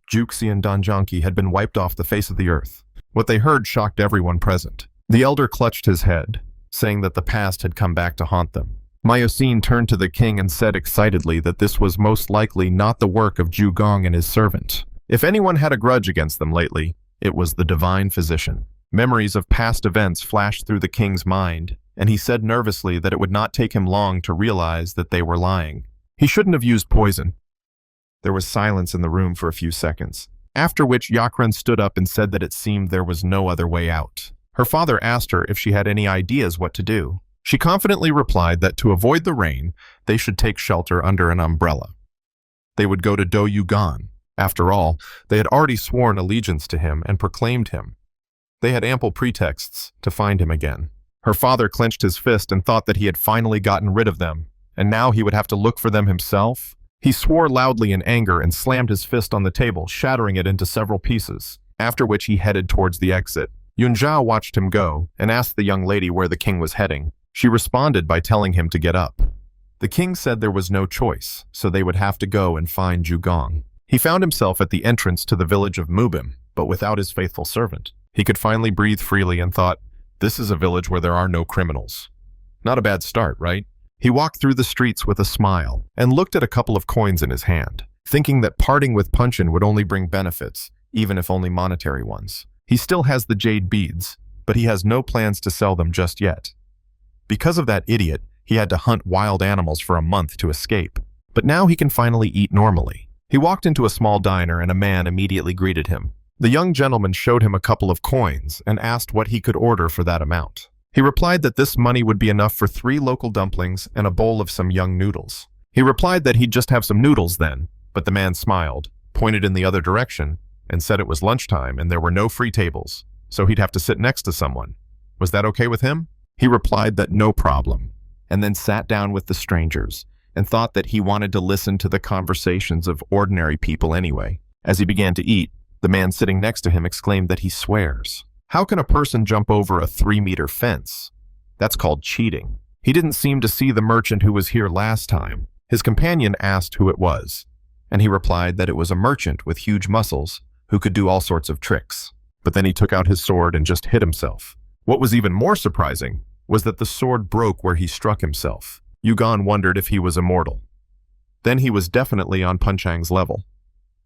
Juxi and Donjonki had been wiped off the face of the earth. What they heard shocked everyone present. The elder clutched his head, saying that the past had come back to haunt them. Myosine turned to the king and said excitedly that this was most likely not the work of Zhu Gong and his servant. If anyone had a grudge against them lately, it was the divine physician. Memories of past events flashed through the king's mind, and he said nervously that it would not take him long to realize that they were lying. He shouldn't have used poison. There was silence in the room for a few seconds, after which Yakran stood up and said that it seemed there was no other way out. Her father asked her if she had any ideas what to do. She confidently replied that to avoid the rain, they should take shelter under an umbrella. They would go to Do Yugan. After all, they had already sworn allegiance to him and proclaimed him. They had ample pretexts to find him again. Her father clenched his fist and thought that he had finally gotten rid of them, and now he would have to look for them himself. He swore loudly in anger and slammed his fist on the table, shattering it into several pieces, after which he headed towards the exit. Yunzhao watched him go and asked the young lady where the king was heading. She responded by telling him to get up. The king said there was no choice, so they would have to go and find Zhu Gong. He found himself at the entrance to the village of Mubim, but without his faithful servant. He could finally breathe freely and thought, this is a village where there are no criminals. Not a bad start, right? He walked through the streets with a smile and looked at a couple of coins in his hand, thinking that parting with Punchin would only bring benefits, even if only monetary ones. He still has the jade beads, but he has no plans to sell them just yet. Because of that idiot, he had to hunt wild animals for a month to escape. But now he can finally eat normally. He walked into a small diner and a man immediately greeted him. The young gentleman showed him a couple of coins and asked what he could order for that amount. He replied that this money would be enough for 3 local dumplings and a bowl of some young noodles. He replied that he'd just have some noodles then, but the man smiled, pointed in the other direction, and said it was lunchtime and there were no free tables, so he'd have to sit next to someone. Was that okay with him? He replied that no problem, and then sat down with the strangers, and thought that he wanted to listen to the conversations of ordinary people anyway. As he began to eat, the man sitting next to him exclaimed that he swears. How can a person jump over a 3-meter fence? That's called cheating. He didn't seem to see the merchant who was here last time. His companion asked who it was, and he replied that it was a merchant with huge muscles who could do all sorts of tricks. But then he took out his sword and just hit himself. What was even more surprising was that the sword broke where he struck himself. Yugon wondered if he was immortal. Then he was definitely on Punchang's level.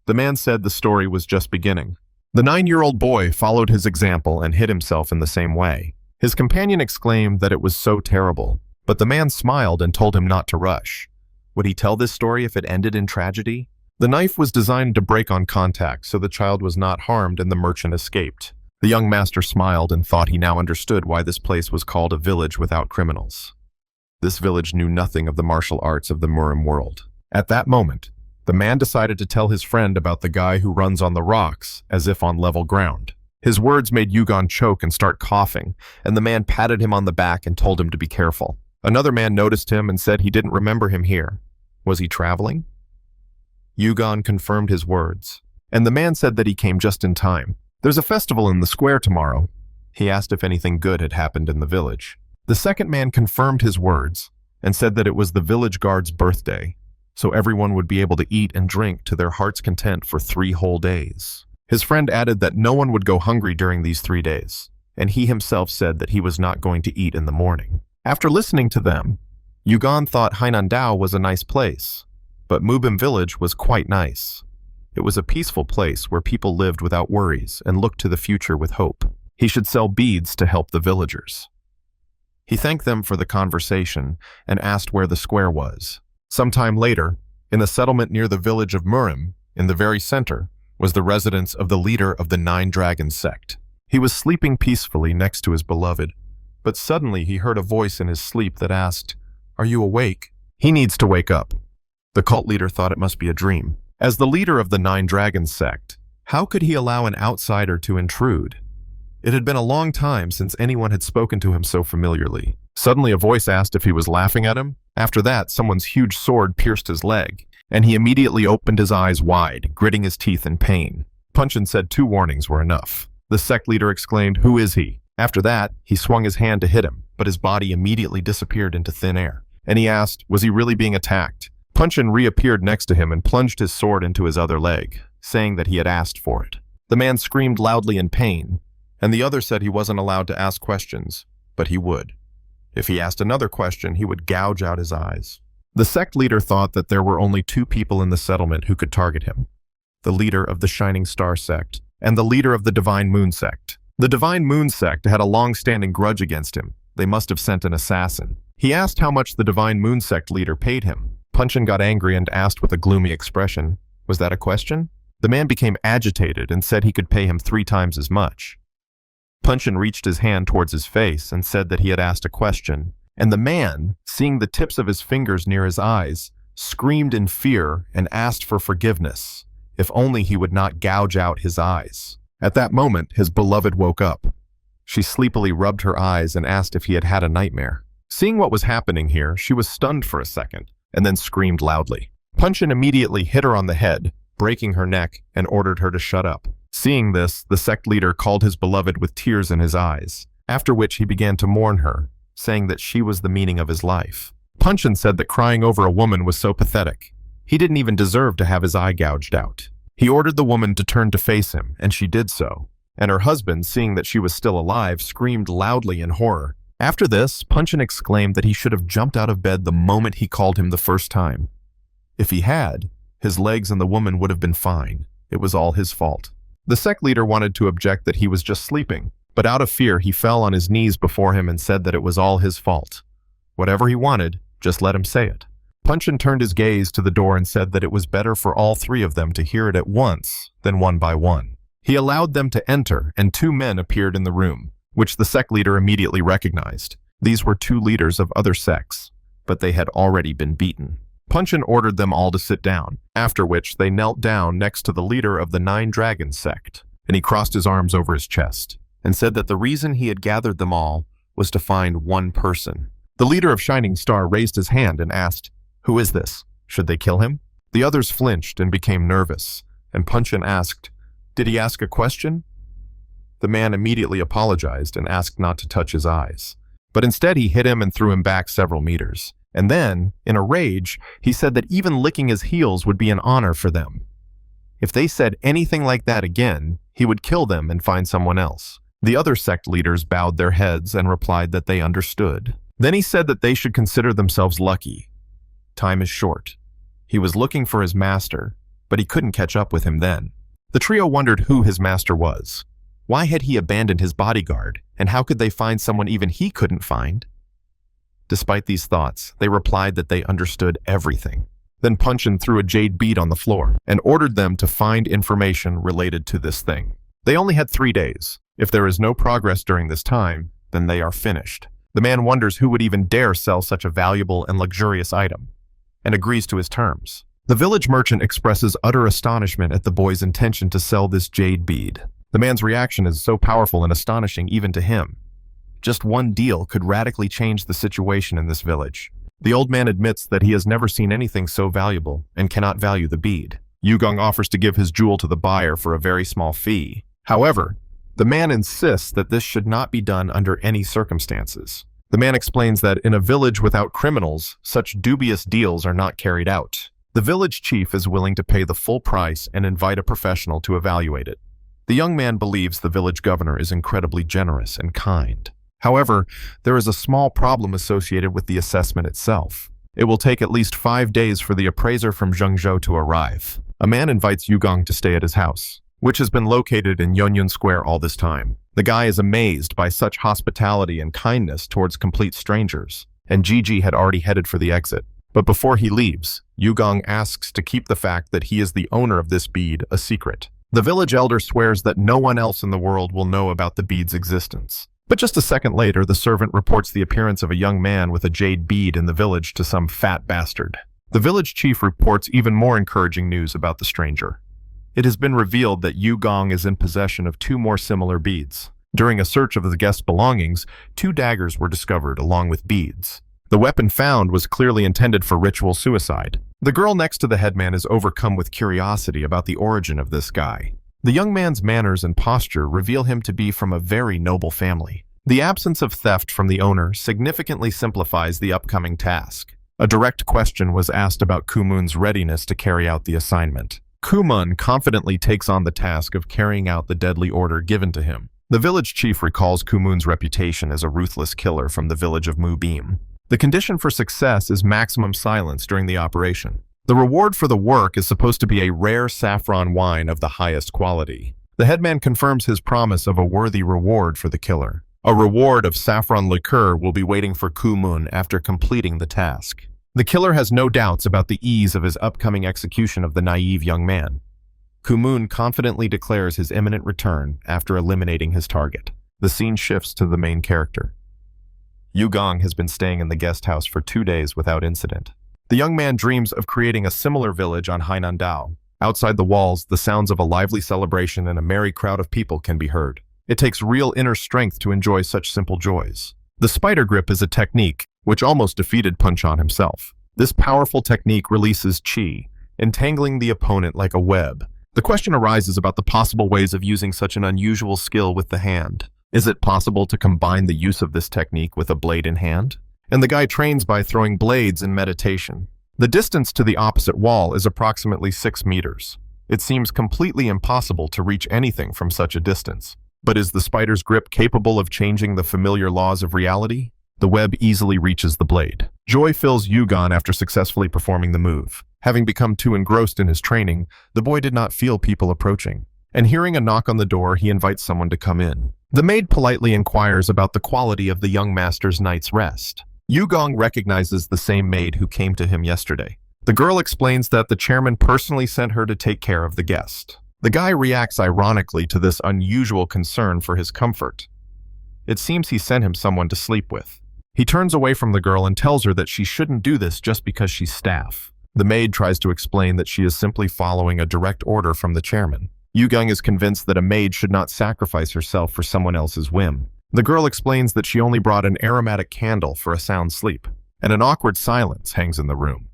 The man said the story was just beginning. The 9-year-old boy followed his example and hit himself in the same way. His companion exclaimed that it was so terrible, but the man smiled and told him not to rush. Would he tell this story if it ended in tragedy? The knife was designed to break on contact, so the child was not harmed and the merchant escaped. The young master smiled and thought he now understood why this place was called a village without criminals. This village knew nothing of the martial arts of the Murim world. At that moment, the man decided to tell his friend about the guy who runs on the rocks, as if on level ground. His words made Yugon choke and start coughing, and the man patted him on the back and told him to be careful. Another man noticed him and said he didn't remember him here. Was he traveling? Yugon confirmed his words, and the man said that he came just in time. There's a festival in the square tomorrow. He asked if anything good had happened in the village. The second man confirmed his words and said that it was the village guard's birthday, so everyone would be able to eat and drink to their heart's content for 3 whole days. His friend added that no one would go hungry during these 3 days, and he himself said that he was not going to eat in the morning. After listening to them, Yugon thought Hainandao was a nice place, but Mubim village was quite nice. It was a peaceful place where people lived without worries and looked to the future with hope. He should sell beads to help the villagers. He thanked them for the conversation and asked where the square was. Sometime later, in the settlement near the village of Murim, in the very center, was the residence of the leader of the 9 Dragons sect. He was sleeping peacefully next to his beloved, but suddenly he heard a voice in his sleep that asked, "Are you awake?" He needs to wake up. The cult leader thought it must be a dream. As the leader of the 9 Dragons sect, how could he allow an outsider to intrude? It had been a long time since anyone had spoken to him so familiarly. Suddenly a voice asked if he was laughing at him. After that, someone's huge sword pierced his leg, and he immediately opened his eyes wide, gritting his teeth in pain. Punchin said 2 warnings were enough. The sect leader exclaimed, "Who is he?" After that, he swung his hand to hit him, but his body immediately disappeared into thin air. And he asked, was he really being attacked? Punchin reappeared next to him and plunged his sword into his other leg, saying that he had asked for it. The man screamed loudly in pain, and the other said he wasn't allowed to ask questions, but he would. If he asked another question, he would gouge out his eyes. The sect leader thought that there were only 2 people in the settlement who could target him: the leader of the Shining Star sect and the leader of the Divine Moon sect. The Divine Moon sect had a long-standing grudge against him. They must have sent an assassin. He asked how much the Divine Moon sect leader paid him. Punchin got angry and asked with a gloomy expression, "Was that a question?" The man became agitated and said he could pay him 3 times as much. Punchin reached his hand towards his face and said that he had asked a question, and the man, seeing the tips of his fingers near his eyes, screamed in fear and asked for forgiveness, if only he would not gouge out his eyes. At that moment, his beloved woke up. She sleepily rubbed her eyes and asked if he had had a nightmare. Seeing what was happening here, she was stunned for a second, and then screamed loudly. Punchin immediately hit her on the head, breaking her neck, and ordered her to shut up. Seeing this, the sect leader called his beloved with tears in his eyes, after which he began to mourn her, saying that she was the meaning of his life. Punchin said that crying over a woman was so pathetic. He didn't even deserve to have his eye gouged out. He ordered the woman to turn to face him, and she did so. And her husband, seeing that she was still alive, screamed loudly in horror. After this, Punchin exclaimed that he should have jumped out of bed the moment he called him the first time. If he had, his legs and the woman would have been fine. It was all his fault. The sect leader wanted to object that he was just sleeping, but out of fear he fell on his knees before him and said that it was all his fault. Whatever he wanted, just let him say it. Punchin turned his gaze to the door and said that it was better for all three of them to hear it at once than one by one. He allowed them to enter, and two men appeared in the room, which the sect leader immediately recognized. These were two leaders of other sects, but they had already been beaten. Punchin ordered them all to sit down, after which they knelt down next to the leader of the Nine Dragons sect, and he crossed his arms over his chest, and said that the reason he had gathered them all was to find one person. The leader of Shining Star raised his hand and asked, "Who is this? Should they kill him?" The others flinched and became nervous, and Punchin asked, "Did he ask a question?" The man immediately apologized and asked not to touch his eyes, but instead he hit him and threw him back several meters. And then, in a rage, he said that even licking his heels would be an honor for them. If they said anything like that again, he would kill them and find someone else. The other sect leaders bowed their heads and replied that they understood. Then he said that they should consider themselves lucky. Time is short. He was looking for his master, but he couldn't catch up with him then. The trio wondered who his master was. Why had he abandoned his bodyguard, and how could they find someone even he couldn't find? Despite these thoughts, they replied that they understood everything. Then Punchin threw a jade bead on the floor and ordered them to find information related to this thing. They only had 3 days. If there is no progress during this time, then they are finished. The man wonders who would even dare sell such a valuable and luxurious item, and agrees to his terms. The village merchant expresses utter astonishment at the boy's intention to sell this jade bead. The man's reaction is so powerful and astonishing even to him. Just one deal could radically change the situation in this village. The old man admits that he has never seen anything so valuable and cannot value the bead. Yugong offers to give his jewel to the buyer for a very small fee. However, the man insists that this should not be done under any circumstances. The man explains that in a village without criminals, such dubious deals are not carried out. The village chief is willing to pay the full price and invite a professional to evaluate it. The young man believes the village governor is incredibly generous and kind. However, there is a small problem associated with the assessment itself. It will take at least 5 days for the appraiser from Zhengzhou to arrive. A man invites Yugong to stay at his house, which has been located in Yonyun Square all this time. The guy is amazed by such hospitality and kindness towards complete strangers, and Gigi had already headed for the exit. But before he leaves, Yugong asks to keep the fact that he is the owner of this bead a secret. The village elder swears that no one else in the world will know about the bead's existence. But just a second later, the servant reports the appearance of a young man with a jade bead in the village to some fat bastard. The village chief reports even more encouraging news about the stranger. It has been revealed that Yugong is in possession of 2 more similar beads. During a search of the guest's belongings, 2 daggers were discovered along with beads. The weapon found was clearly intended for ritual suicide. The girl next to the headman is overcome with curiosity about the origin of this guy. The young man's manners and posture reveal him to be from a very noble family. The absence of theft from the owner significantly simplifies the upcoming task. A direct question was asked about Kumun's readiness to carry out the assignment. Kumun confidently takes on the task of carrying out the deadly order given to him. The village chief recalls Kumun's reputation as a ruthless killer from the village of Mubeam. The condition for success is maximum silence during the operation. The reward for the work is supposed to be a rare saffron wine of the highest quality. The headman confirms his promise of a worthy reward for the killer. A reward of saffron liqueur will be waiting for Kumun after completing the task. The killer has no doubts about the ease of his upcoming execution of the naive young man. Kumun confidently declares his imminent return after eliminating his target. The scene shifts to the main character. Yugong has been staying in the guest house for 2 days without incident. The young man dreams of creating a similar village on Hainandao. Outside the walls, the sounds of a lively celebration and a merry crowd of people can be heard. It takes real inner strength to enjoy such simple joys. The spider grip is a technique which almost defeated Punchin himself. This powerful technique releases chi, entangling the opponent like a web. The question arises about the possible ways of using such an unusual skill with the hand. Is it possible to combine the use of this technique with a blade in hand? And the guy trains by throwing blades in meditation. The distance to the opposite wall is approximately 6 meters. It seems completely impossible to reach anything from such a distance. But is the spider's grip capable of changing the familiar laws of reality? The web easily reaches the blade. Joy fills Yugon after successfully performing the move. Having become too engrossed in his training, the boy did not feel people approaching. And hearing a knock on the door, he invites someone to come in. The maid politely inquires about the quality of the young master's night's rest. Yugong recognizes the same maid who came to him yesterday. The girl explains that the chairman personally sent her to take care of the guest. The guy reacts ironically to this unusual concern for his comfort. It seems he sent him someone to sleep with. He turns away from the girl and tells her that she shouldn't do this just because she's staff. The maid tries to explain that she is simply following a direct order from the chairman. Yugong is convinced that a maid should not sacrifice herself for someone else's whim. The girl explains that she only brought an aromatic candle for a sound sleep, and an awkward silence hangs in the room.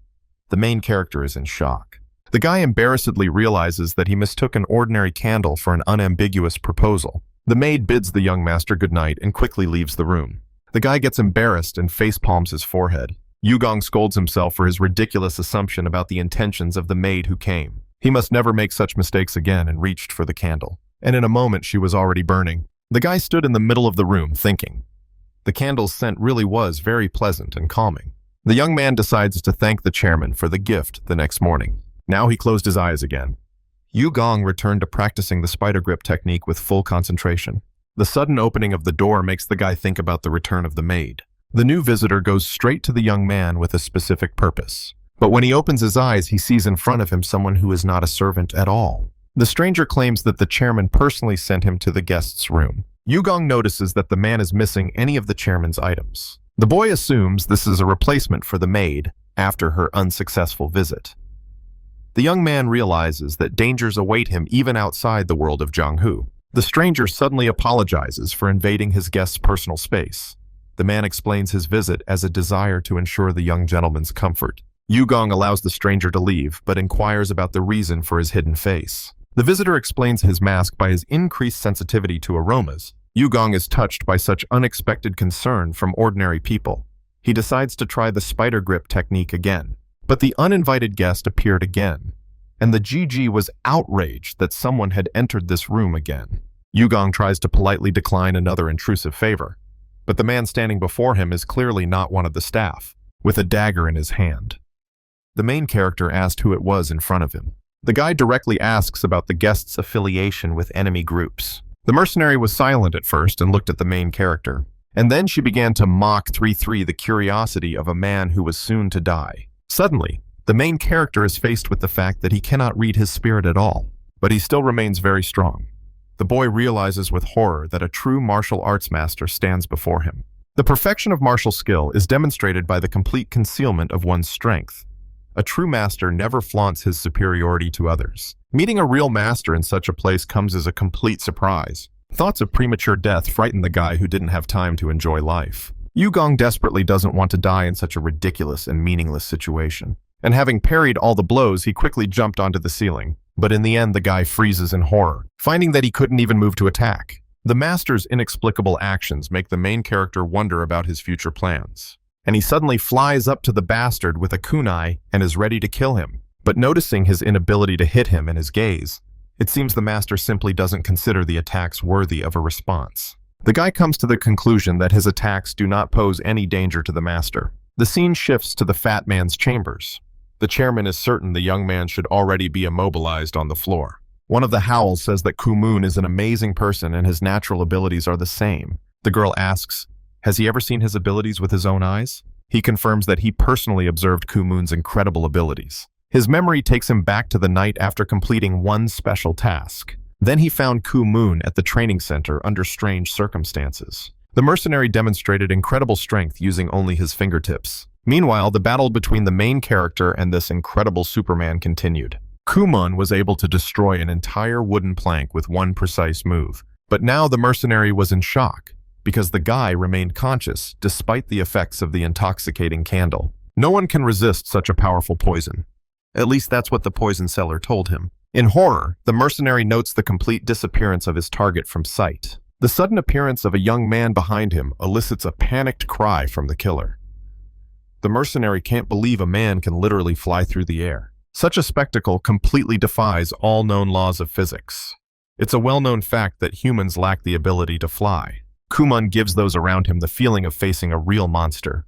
The main character is in shock. The guy embarrassedly realizes that he mistook an ordinary candle for an unambiguous proposal. The maid bids the young master goodnight and quickly leaves the room. The guy gets embarrassed and facepalms his forehead. Yugong scolds himself for his ridiculous assumption about the intentions of the maid who came. He must never make such mistakes again and reached for the candle. And in a moment she was already burning. The guy stood in the middle of the room thinking. The candle's scent really was very pleasant and calming. The young man decides to thank the chairman for the gift the next morning. Now he closed his eyes again. Yugong returned to practicing the spider grip technique with full concentration. The sudden opening of the door makes the guy think about the return of the maid. The new visitor goes straight to the young man with a specific purpose. But when he opens his eyes, he sees in front of him someone who is not a servant at all. The stranger claims that the chairman personally sent him to the guest's room. Yugong notices that the man is missing any of the chairman's items. The boy assumes this is a replacement for the maid after her unsuccessful visit. The young man realizes that dangers await him even outside the world of Jianghu. The stranger suddenly apologizes for invading his guest's personal space. The man explains his visit as a desire to ensure the young gentleman's comfort. Yugong allows the stranger to leave, but inquires about the reason for his hidden face. The visitor explains his mask by his increased sensitivity to aromas. Yugong is touched by such unexpected concern from ordinary people. He decides to try the spider grip technique again. But the uninvited guest appeared again, and the GG was outraged that someone had entered this room again. Yugong tries to politely decline another intrusive favor, but the man standing before him is clearly not one of the staff, with a dagger in his hand. The main character asked who it was in front of him. The guy directly asks about the guest's affiliation with enemy groups. The mercenary was silent at first and looked at the main character, and then she began to mock 3-3 the curiosity of a man who was soon to die. Suddenly, the main character is faced with the fact that he cannot read his spirit at all, but he still remains very strong. The boy realizes with horror that a true martial arts master stands before him. The perfection of martial skill is demonstrated by the complete concealment of one's strength. A true master never flaunts his superiority to others. Meeting a real master in such a place comes as a complete surprise. Thoughts of premature death frighten the guy who didn't have time to enjoy life. Yugong desperately doesn't want to die in such a ridiculous and meaningless situation. And having parried all the blows, he quickly jumped onto the ceiling. But in the end, the guy freezes in horror, finding that he couldn't even move to attack. The master's inexplicable actions make the main character wonder about his future plans. And he suddenly flies up to the bastard with a kunai and is ready to kill him. But noticing his inability to hit him and his gaze, it seems the master simply doesn't consider the attacks worthy of a response. The guy comes to the conclusion that his attacks do not pose any danger to the master. The scene shifts to the fat man's chambers. The chairman is certain the young man should already be immobilized on the floor. One of the howls says that Kumun is an amazing person and his natural abilities are the same. The girl asks, has he ever seen his abilities with his own eyes? He confirms that he personally observed Kumun's incredible abilities. His memory takes him back to the night after completing one special task. Then he found Kumun at the training center under strange circumstances. The mercenary demonstrated incredible strength using only his fingertips. Meanwhile, the battle between the main character and this incredible Superman continued. Kumun was able to destroy an entire wooden plank with one precise move. But now the mercenary was in shock, because the guy remained conscious despite the effects of the intoxicating candle. No one can resist such a powerful poison. At least that's what the poison seller told him. In horror, the mercenary notes the complete disappearance of his target from sight. The sudden appearance of a young man behind him elicits a panicked cry from the killer. The mercenary can't believe a man can literally fly through the air. Such a spectacle completely defies all known laws of physics. It's a well-known fact that humans lack the ability to fly. Kumon gives those around him the feeling of facing a real monster.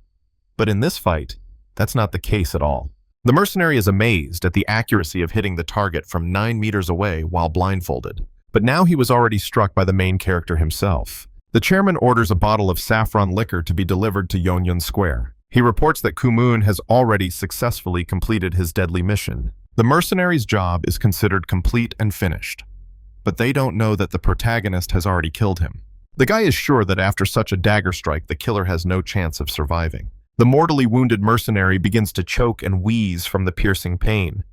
But in this fight, that's not the case at all. The mercenary is amazed at the accuracy of hitting the target from 9 meters away while blindfolded. But now he was already struck by the main character himself. The chairman orders a bottle of saffron liquor to be delivered to Yongyun Square. He reports that Kumun has already successfully completed his deadly mission. The mercenary's job is considered complete and finished. But they don't know that the protagonist has already killed him. The guy is sure that after such a dagger strike, the killer has no chance of surviving. The mortally wounded mercenary begins to choke and wheeze from the piercing pain.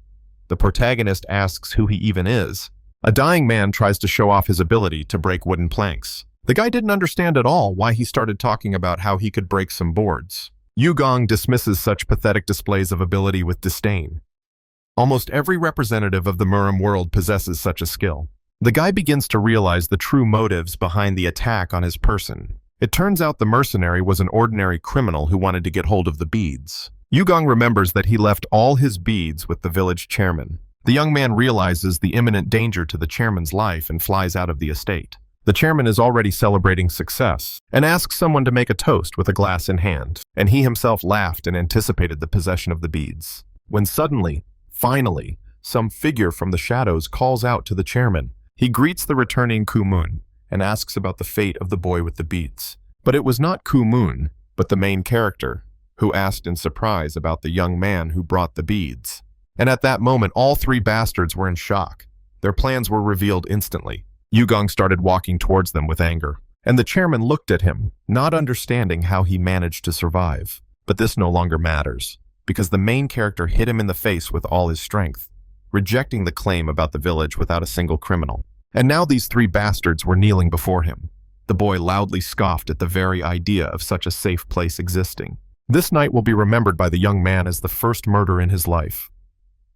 The protagonist asks who he even is. A dying man tries to show off his ability to break wooden planks. The guy didn't understand at all why he started talking about how he could break some boards. Yugong dismisses such pathetic displays of ability with disdain. Almost every representative of the Murim world possesses such a skill. The guy begins to realize the true motives behind the attack on his person. It turns out the mercenary was an ordinary criminal who wanted to get hold of the beads. Yugong remembers that he left all his beads with the village chairman. The young man realizes the imminent danger to the chairman's life and flies out of the estate. The chairman is already celebrating success and asks someone to make a toast with a glass in hand, and he himself laughed and anticipated the possession of the beads. When suddenly, finally, some figure from the shadows calls out to the chairman. He greets the returning Kumun and asks about the fate of the boy with the beads. But it was not Kumun, but the main character, who asked in surprise about the young man who brought the beads. And at that moment, all 3 bastards were in shock. Their plans were revealed instantly. Yugong started walking towards them with anger, and the chairman looked at him, not understanding how he managed to survive. But this no longer matters, because the main character hit him in the face with all his strength, rejecting the claim about the village without a single criminal. And now these 3 bastards were kneeling before him. The boy loudly scoffed at the very idea of such a safe place existing. This night will be remembered by the young man as the first murder in his life.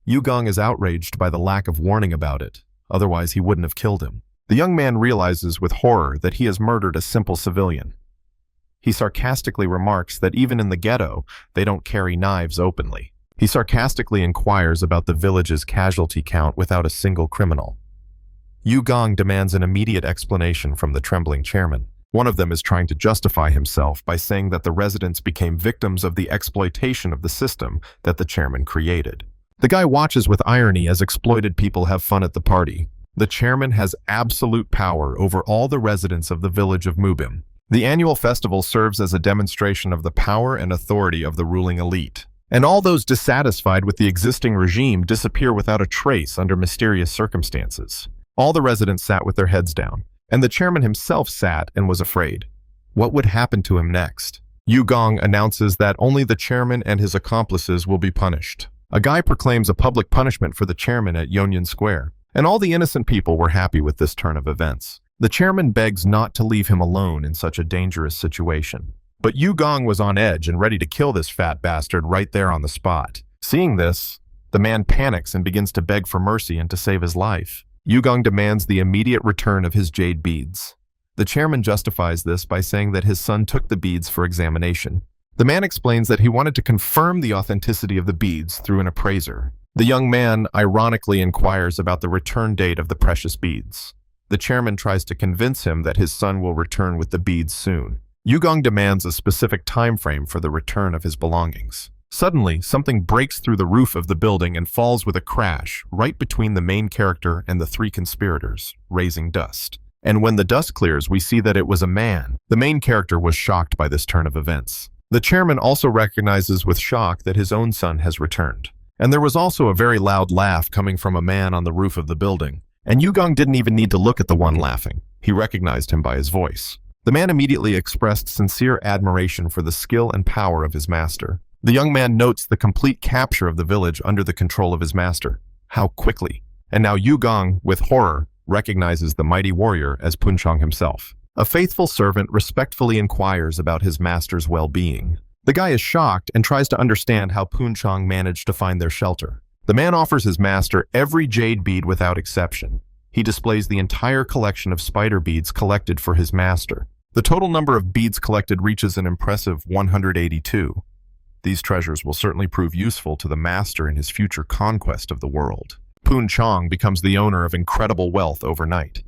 Yugong is outraged by the lack of warning about it, otherwise he wouldn't have killed him. The young man realizes with horror that he has murdered a simple civilian. He sarcastically remarks that even in the ghetto, they don't carry knives openly. He sarcastically inquires about the village's casualty count without a single criminal. Yugong demands an immediate explanation from the trembling chairman. One of them is trying to justify himself by saying that the residents became victims of the exploitation of the system that the chairman created. The guy watches with irony as exploited people have fun at the party. The chairman has absolute power over all the residents of the village of Mubim. The annual festival serves as a demonstration of the power and authority of the ruling elite. And all those dissatisfied with the existing regime disappear without a trace under mysterious circumstances. All the residents sat with their heads down, and the chairman himself sat and was afraid. What would happen to him next? Yugong announces that only the chairman and his accomplices will be punished. A guy proclaims a public punishment for the chairman at Yongyun Square, and all the innocent people were happy with this turn of events. The chairman begs not to leave him alone in such a dangerous situation. But Yugong was on edge and ready to kill this fat bastard right there on the spot. Seeing this, the man panics and begins to beg for mercy and to save his life. Yugong demands the immediate return of his jade beads. The chairman justifies this by saying that his son took the beads for examination. The man explains that he wanted to confirm the authenticity of the beads through an appraiser. The young man ironically inquires about the return date of the precious beads. The chairman tries to convince him that his son will return with the beads soon. Yugong demands a specific time frame for the return of his belongings. Suddenly, something breaks through the roof of the building and falls with a crash right between the main character and the 3 conspirators, raising dust. And when the dust clears, we see that it was a man. The main character was shocked by this turn of events. The chairman also recognizes with shock that his own son has returned. And there was also a very loud laugh coming from a man on the roof of the building. And Yugong didn't even need to look at the one laughing. He recognized him by his voice. The man immediately expressed sincere admiration for the skill and power of his master. The young man notes the complete capture of the village under the control of his master. How quickly! And now Yugong, with horror, recognizes the mighty warrior as Punchong himself. A faithful servant respectfully inquires about his master's well-being. The guy is shocked and tries to understand how Punchong managed to find their shelter. The man offers his master every jade bead without exception. He displays the entire collection of spider beads collected for his master. The total number of beads collected reaches an impressive 182. These treasures will certainly prove useful to the master in his future conquest of the world. Poon Chong becomes the owner of incredible wealth overnight.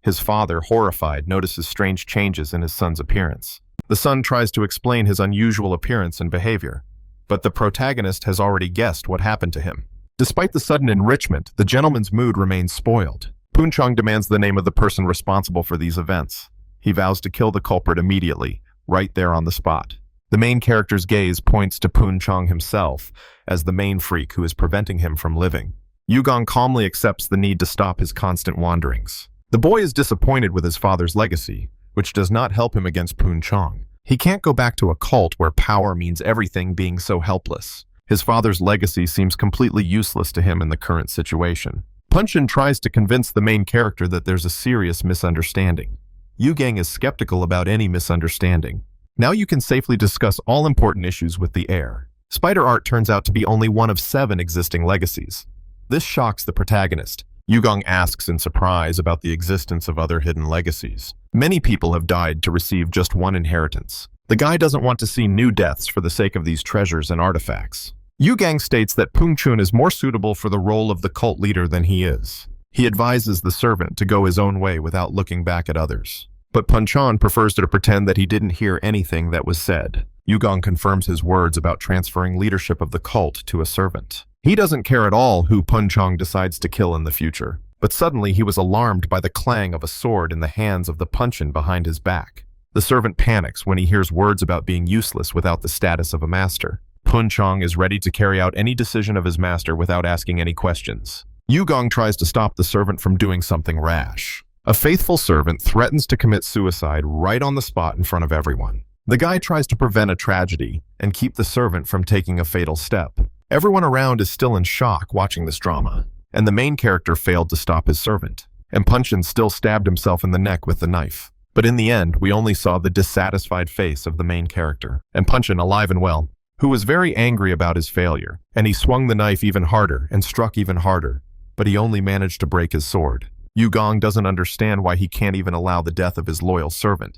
His father, horrified, notices strange changes in his son's appearance. The son tries to explain his unusual appearance and behavior, but the protagonist has already guessed what happened to him. Despite the sudden enrichment, the gentleman's mood remains spoiled. Poon Chong demands the name of the person responsible for these events. He vows to kill the culprit immediately, right there on the spot. The main character's gaze points to Poon Chong himself as the main freak who is preventing him from living. Yugong calmly accepts the need to stop his constant wanderings. The boy is disappointed with his father's legacy, which does not help him against Poon Chong. He can't go back to a cult where power means everything, being so helpless. His father's legacy seems completely useless to him in the current situation. Punchin tries to convince the main character that there's a serious misunderstanding. Yugong is skeptical about any misunderstanding. Now you can safely discuss all important issues with the heir. Spider art turns out to be only one of 7 existing legacies. This shocks the protagonist. Yugong asks in surprise about the existence of other hidden legacies. Many people have died to receive just one inheritance. The guy doesn't want to see new deaths for the sake of these treasures and artifacts. Yugong states that Poon Chun is more suitable for the role of the cult leader than he is. He advises the servant to go his own way without looking back at others. But Punchan prefers to pretend that he didn't hear anything that was said. Yugong confirms his words about transferring leadership of the cult to a servant. He doesn't care at all who Punchan decides to kill in the future. But suddenly he was alarmed by the clang of a sword in the hands of the Punchan behind his back. The servant panics when he hears words about being useless without the status of a master. Punchan is ready to carry out any decision of his master without asking any questions. Yugong tries to stop the servant from doing something rash. A faithful servant threatens to commit suicide right on the spot in front of everyone. The guy tries to prevent a tragedy and keep the servant from taking a fatal step. Everyone around is still in shock watching this drama, and the main character failed to stop his servant. And Punchin still stabbed himself in the neck with the knife. But in the end, we only saw the dissatisfied face of the main character, and Punchin alive and well, who was very angry about his failure, and he swung the knife even harder and struck even harder, but he only managed to break his sword. Yugong doesn't understand why he can't even allow the death of his loyal servant.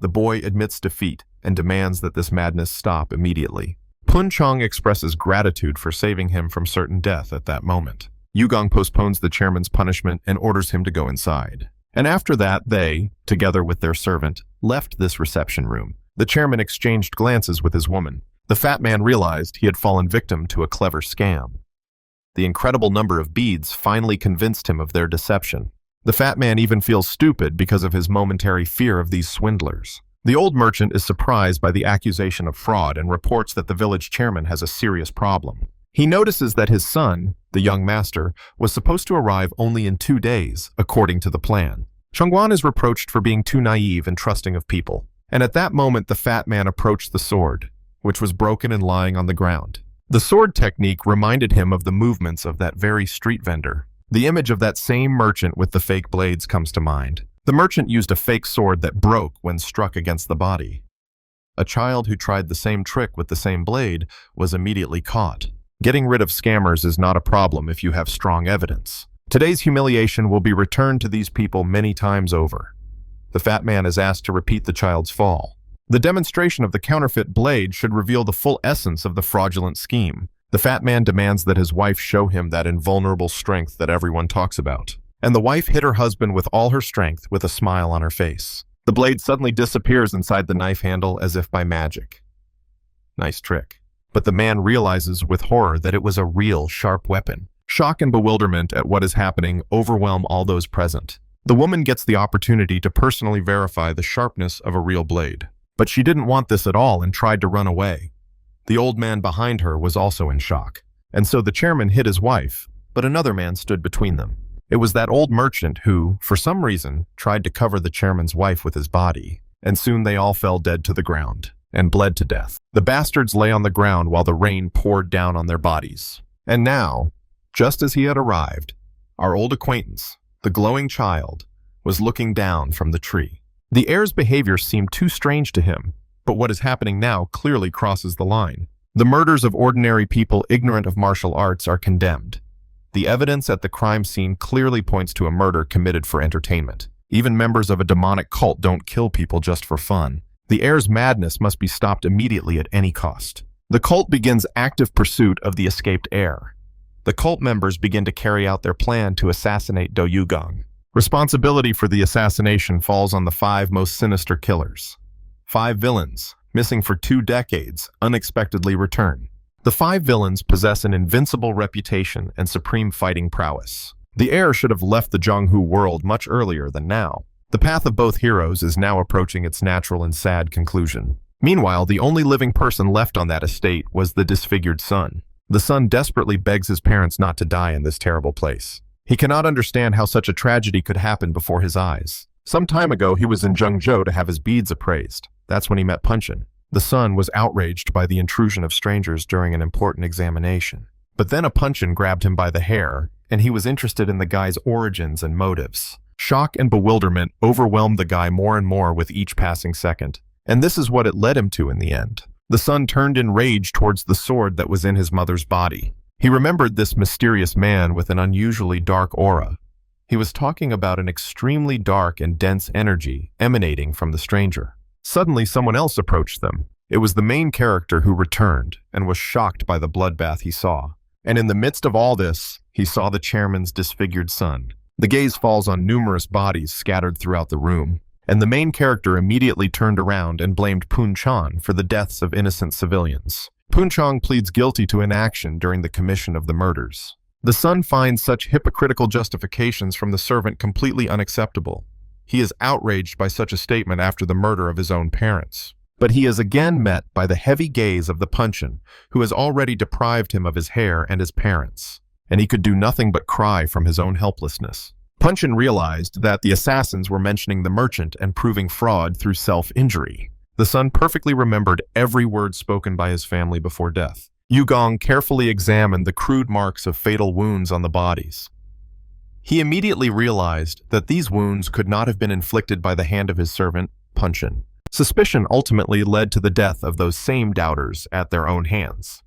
The boy admits defeat and demands that this madness stop immediately. Punchan expresses gratitude for saving him from certain death at that moment. Yugong postpones the chairman's punishment and orders him to go inside. And after that, they, together with their servant, left this reception room. The chairman exchanged glances with his woman. The fat man realized he had fallen victim to a clever scam. The incredible number of beads finally convinced him of their deception. The fat man even feels stupid because of his momentary fear of these swindlers. The old merchant is surprised by the accusation of fraud and reports that the village chairman has a serious problem. He notices that his son, the young master, was supposed to arrive only in 2 days, according to the plan. Chongguan is reproached for being too naive and trusting of people. And at that moment, the fat man approached the sword, which was broken and lying on the ground. The sword technique reminded him of the movements of that very street vendor. The image of that same merchant with the fake blades comes to mind. The merchant used a fake sword that broke when struck against the body. A child who tried the same trick with the same blade was immediately caught. Getting rid of scammers is not a problem if you have strong evidence. Today's humiliation will be returned to these people many times over. The fat man is asked to repeat the child's fall. The demonstration of the counterfeit blade should reveal the full essence of the fraudulent scheme. The fat man demands that his wife show him that invulnerable strength that everyone talks about. And the wife hit her husband with all her strength with a smile on her face. The blade suddenly disappears inside the knife handle as if by magic. Nice trick. But the man realizes with horror that it was a real sharp weapon. Shock and bewilderment at what is happening overwhelm all those present. The woman gets the opportunity to personally verify the sharpness of a real blade. But she didn't want this at all and tried to run away. The old man behind her was also in shock. And so the chairman hit his wife, but another man stood between them. It was that old merchant who, for some reason, tried to cover the chairman's wife with his body. And soon they all fell dead to the ground and bled to death. The bastards lay on the ground while the rain poured down on their bodies. And now, just as he had arrived, our old acquaintance, the glowing child, was looking down from the tree. The heir's behavior seemed too strange to him, but what is happening now clearly crosses the line. The murders of ordinary people ignorant of martial arts are condemned. The evidence at the crime scene clearly points to a murder committed for entertainment. Even members of a demonic cult don't kill people just for fun. The heir's madness must be stopped immediately at any cost. The cult begins active pursuit of the escaped heir. The cult members begin to carry out their plan to assassinate Do Yugong. Responsibility for the assassination falls on the 5 most sinister killers. 5 villains, missing for 2 decades, unexpectedly return. The 5 villains possess an invincible reputation and supreme fighting prowess. The heir should have left the Zhonghu world much earlier than now. The path of both heroes is now approaching its natural and sad conclusion. Meanwhile, the only living person left on that estate was the disfigured son. The son desperately begs his parents not to die in this terrible place. He cannot understand how such a tragedy could happen before his eyes. Some time ago, he was in Zhengzhou to have his beads appraised. That's when he met Punchin. The son was outraged by the intrusion of strangers during an important examination. But then a Punchin grabbed him by the hair, and he was interested in the guy's origins and motives. Shock and bewilderment overwhelmed the guy more and more with each passing second. And this is what it led him to in the end. The son turned in rage towards the sword that was in his mother's body. He remembered this mysterious man with an unusually dark aura. He was talking about an extremely dark and dense energy emanating from the stranger. Suddenly, someone else approached them. It was the main character who returned and was shocked by the bloodbath he saw. And in the midst of all this, he saw the chairman's disfigured son. The gaze falls on numerous bodies scattered throughout the room, and the main character immediately turned around and blamed Punchan for the deaths of innocent civilians. Punchan pleads guilty to inaction during the commission of the murders. The son finds such hypocritical justifications from the servant completely unacceptable. He is outraged by such a statement after the murder of his own parents. But he is again met by the heavy gaze of the Punchin, who has already deprived him of his hair and his parents, and he could do nothing but cry from his own helplessness. Punchin realized that the assassins were mentioning the merchant and proving fraud through self-injury. The son perfectly remembered every word spoken by his family before death. Yugong carefully examined the crude marks of fatal wounds on the bodies. He immediately realized that these wounds could not have been inflicted by the hand of his servant, Punchin. Suspicion ultimately led to the death of those same doubters at their own hands.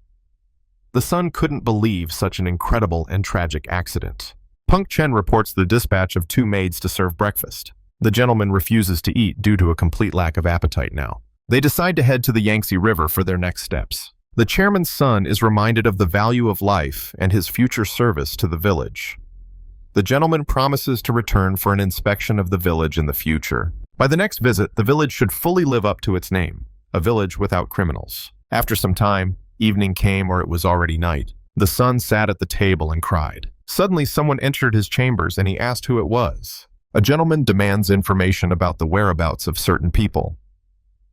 The son couldn't believe such an incredible and tragic accident. Punk Chen reports the dispatch of 2 maids to serve breakfast. The gentleman refuses to eat due to a complete lack of appetite now. They decide to head to the Yangtze River for their next steps. The chairman's son is reminded of the value of life and his future service to the village. The gentleman promises to return for an inspection of the village in the future. By the next visit, the village should fully live up to its name, a village without criminals. After some time, evening came or it was already night. The son sat at the table and cried. Suddenly, someone entered his chambers and he asked who it was. A gentleman demands information about the whereabouts of certain people.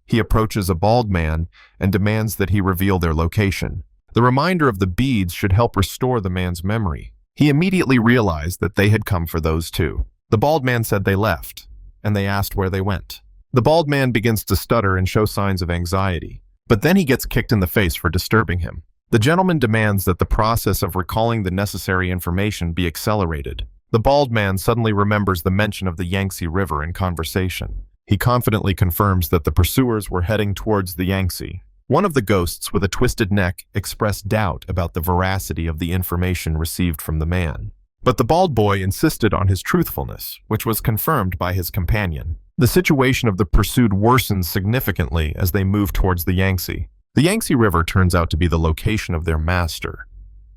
He approaches a bald man and demands that he reveal their location. The reminder of the beads should help restore the man's memory. He immediately realized that they had come for those 2. The bald man said they left, and they asked where they went. The bald man begins to stutter and show signs of anxiety, but then he gets kicked in the face for disturbing him. The gentleman demands that the process of recalling the necessary information be accelerated. The bald man suddenly remembers the mention of the Yangtze River in conversation. He confidently confirms that the pursuers were heading towards the Yangtze. One of the ghosts with a twisted neck expressed doubt about the veracity of the information received from the man. But the bald boy insisted on his truthfulness, which was confirmed by his companion. The situation of the pursued worsens significantly as they move towards the Yangtze. The Yangtze River turns out to be the location of their master.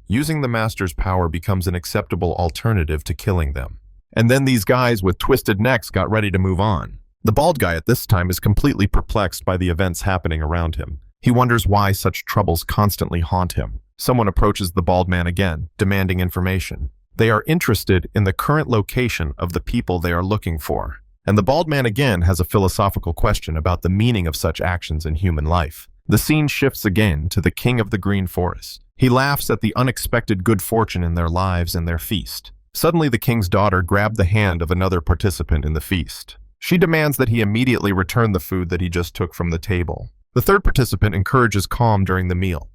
Using the master's power becomes an acceptable alternative to killing them. And then these guys with twisted necks got ready to move on. The bald guy at this time is completely perplexed by the events happening around him. He wonders why such troubles constantly haunt him. Someone approaches the bald man again, demanding information. They are interested in the current location of the people they are looking for. And the bald man again has a philosophical question about the meaning of such actions in human life. The scene shifts again to the king of the green forest. He laughs at the unexpected good fortune in their lives and their feast. Suddenly, the king's daughter grabbed the hand of another participant in the feast. She demands that he immediately return the food that he just took from the table. The third participant encourages calm during the meal.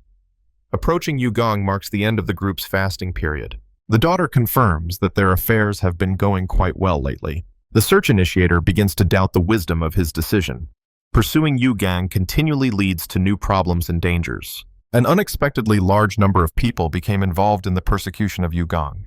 Approaching Yugong marks the end of the group's fasting period. The daughter confirms that their affairs have been going quite well lately. The search initiator begins to doubt the wisdom of his decision. Pursuing Yugong continually leads to new problems and dangers. An unexpectedly large number of people became involved in the persecution of Yugong.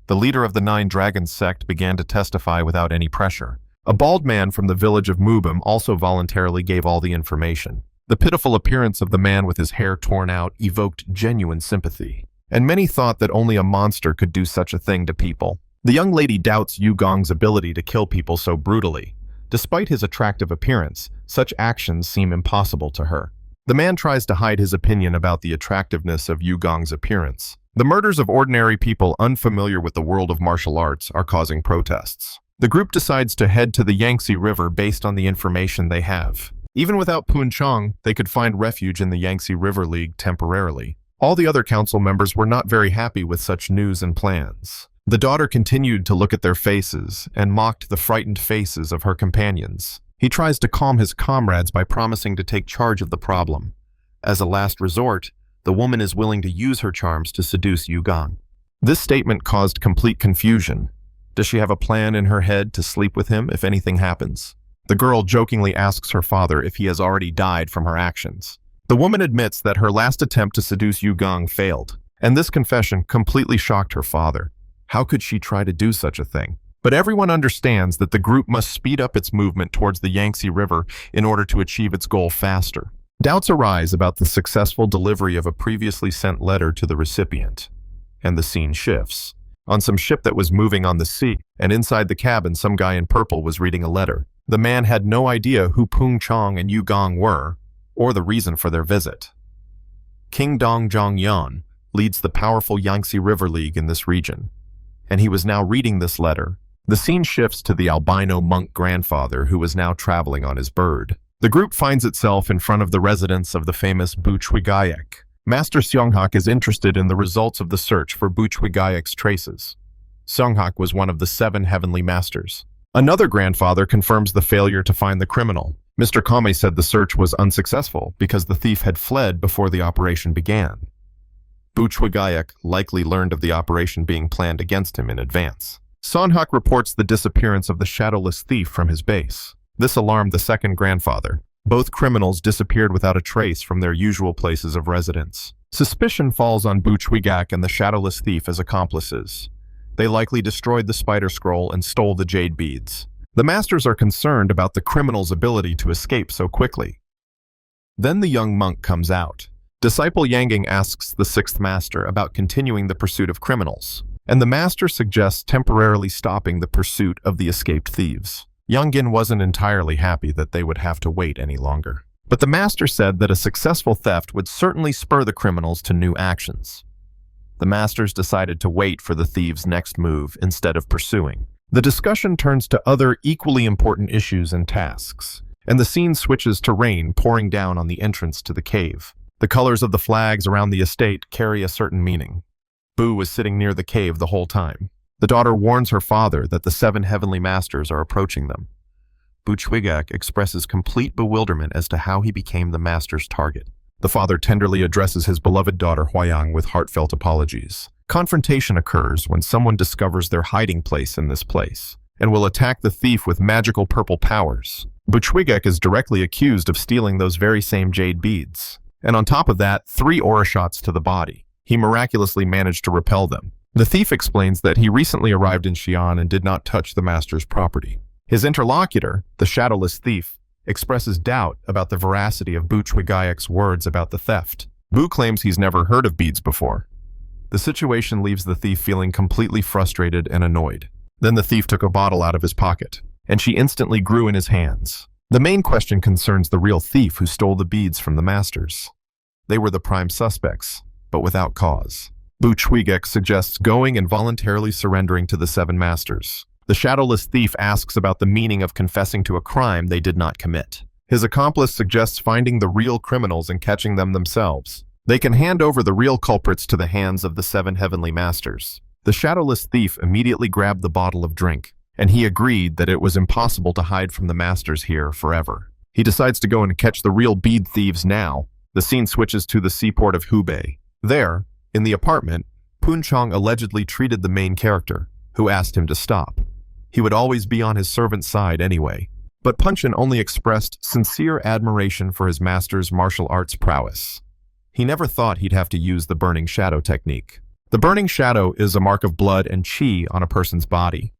The leader of the 9 Dragons sect began to testify without any pressure. A bald man from the village of Mubim also voluntarily gave all the information. The pitiful appearance of the man with his hair torn out evoked genuine sympathy, and many thought that only a monster could do such a thing to people. The young lady doubts Yu Gong's ability to kill people so brutally. Despite his attractive appearance, such actions seem impossible to her. The man tries to hide his opinion about the attractiveness of Yu Gong's appearance. The murders of ordinary people unfamiliar with the world of martial arts are causing protests. The group decides to head to the Yangtze River based on the information they have. Even without Chong, they could find refuge in the Yangtze River League temporarily. All the other council members were not very happy with such news and plans. The daughter continued to look at their faces and mocked the frightened faces of her companions. He tries to calm his comrades by promising to take charge of the problem. As a last resort, the woman is willing to use her charms to seduce Yu Gong. This statement caused complete confusion. Does she have a plan in her head to sleep with him if anything happens? The girl jokingly asks her father if he has already died from her actions. The woman admits that her last attempt to seduce Yu Gong failed, and this confession completely shocked her father. How could she try to do such a thing? But everyone understands that the group must speed up its movement towards the Yangtze River in order to achieve its goal faster. Doubts arise about the successful delivery of a previously sent letter to the recipient, and the scene shifts. On some ship that was moving on the sea, and inside the cabin some guy in purple was reading a letter. The man had no idea who Chong and Yu Gong were, or the reason for their visit. King Dong Zhongyan leads the powerful Yangtze River League in this region, and he was now reading this letter. The scene shifts to the albino monk grandfather who was now traveling on his bird. The group finds itself in front of the residence of the famous Buchwigayek. Master Seonghak is interested in the results of the search for Buchwigayek's traces. Seonghak was one of the 7 heavenly masters. Another grandfather confirms the failure to find the criminal. Mr. Kame said the search was unsuccessful because the thief had fled before the operation began. Buchwigayek likely learned of the operation being planned against him in advance. Seonghak reports the disappearance of the shadowless thief from his base. This alarmed the second grandfather. Both criminals disappeared without a trace from their usual places of residence. Suspicion falls on Buchwigayek and the shadowless thief as accomplices. They likely destroyed the spider scroll and stole the jade beads. The masters are concerned about the criminal's ability to escape so quickly. Then the young monk comes out. Disciple Yangang asks the 6th master about continuing the pursuit of criminals, and the master suggests temporarily stopping the pursuit of the escaped thieves. Yangang wasn't entirely happy that they would have to wait any longer. But the master said that a successful theft would certainly spur the criminals to new actions. The masters decided to wait for the thieves' next move instead of pursuing. The discussion turns to other equally important issues and tasks, and the scene switches to rain pouring down on the entrance to the cave. The colors of the flags around the estate carry a certain meaning. Bu was sitting near the cave the whole time. The daughter warns her father that the 7 heavenly masters are approaching them. Buchwigayek expresses complete bewilderment as to how he became the master's target. The father tenderly addresses his beloved daughter Huayang with heartfelt apologies. Confrontation occurs when someone discovers their hiding place in this place, and will attack the thief with magical purple powers. Buchwigayek is directly accused of stealing those very same jade beads. And on top of that, 3 aura shots to the body. He miraculously managed to repel them. The thief explains that he recently arrived in Xi'an and did not touch the master's property. His interlocutor, the shadowless thief, expresses doubt about the veracity of Buchwigayek's words about the theft. Bu claims he's never heard of beads before. The situation leaves the thief feeling completely frustrated and annoyed. Then the thief took a bottle out of his pocket, and she instantly grew in his hands. The main question concerns the real thief who stole the beads from the masters. They were the prime suspects, but without cause. Buchwigayek suggests going and voluntarily surrendering to the 7 masters. The shadowless thief asks about the meaning of confessing to a crime they did not commit. His accomplice suggests finding the real criminals and catching them themselves. They can hand over the real culprits to the hands of the 7 heavenly masters. The shadowless thief immediately grabbed the bottle of drink, and he agreed that it was impossible to hide from the masters here forever. He decides to go and catch the real bead thieves now. The scene switches to the seaport of Hubei. There, in the apartment, Chong allegedly treated the main character, who asked him to stop. He would always be on his servant's side anyway. But Punchin only expressed sincere admiration for his master's martial arts prowess. He never thought he'd have to use the burning shadow technique. The burning shadow is a mark of blood and qi on a person's body.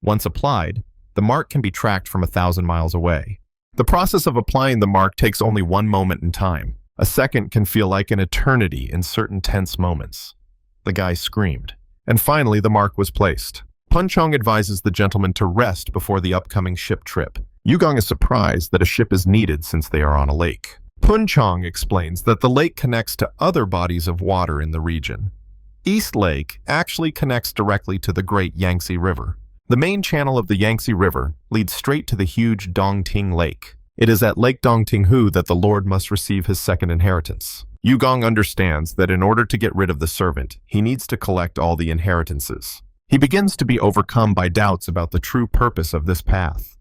Once applied, the mark can be tracked from 1,000 miles away. The process of applying the mark takes only one moment in time. A second can feel like an eternity in certain tense moments. The guy screamed. And finally, the mark was placed. Punchong advises the gentleman to rest before the upcoming ship trip. Yugong is surprised that a ship is needed since they are on a lake. Punchong explains that the lake connects to other bodies of water in the region. East Lake actually connects directly to the Great Yangtze River. The main channel of the Yangtze River leads straight to the huge Dongting Lake. It is at Lake Dongtinghu that the Lord must receive his second inheritance. Yugong understands that in order to get rid of the servant, he needs to collect all the inheritances. He begins to be overcome by doubts about the true purpose of this path.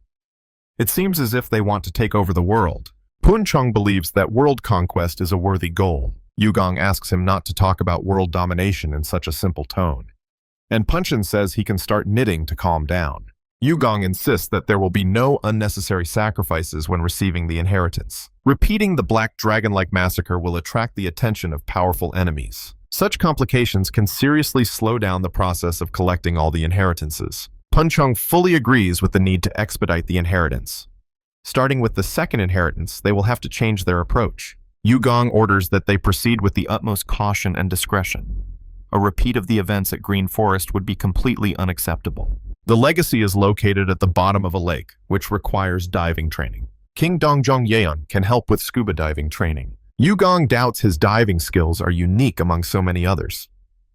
It seems as if they want to take over the world. Punchong believes that world conquest is a worthy goal. Yugong asks him not to talk about world domination in such a simple tone. And Punchin says he can start knitting to calm down. Yugong insists that there will be no unnecessary sacrifices when receiving the inheritance. Repeating the Black Dragon-like massacre will attract the attention of powerful enemies. Such complications can seriously slow down the process of collecting all the inheritances. Punchong fully agrees with the need to expedite the inheritance. Starting with the second inheritance, they will have to change their approach. Yugong orders that they proceed with the utmost caution and discretion. A repeat of the events at Green Forest would be completely unacceptable. The legacy is located at the bottom of a lake, which requires diving training. King Dongjong Yeon can help with scuba diving training. Yugong doubts his diving skills are unique among so many others.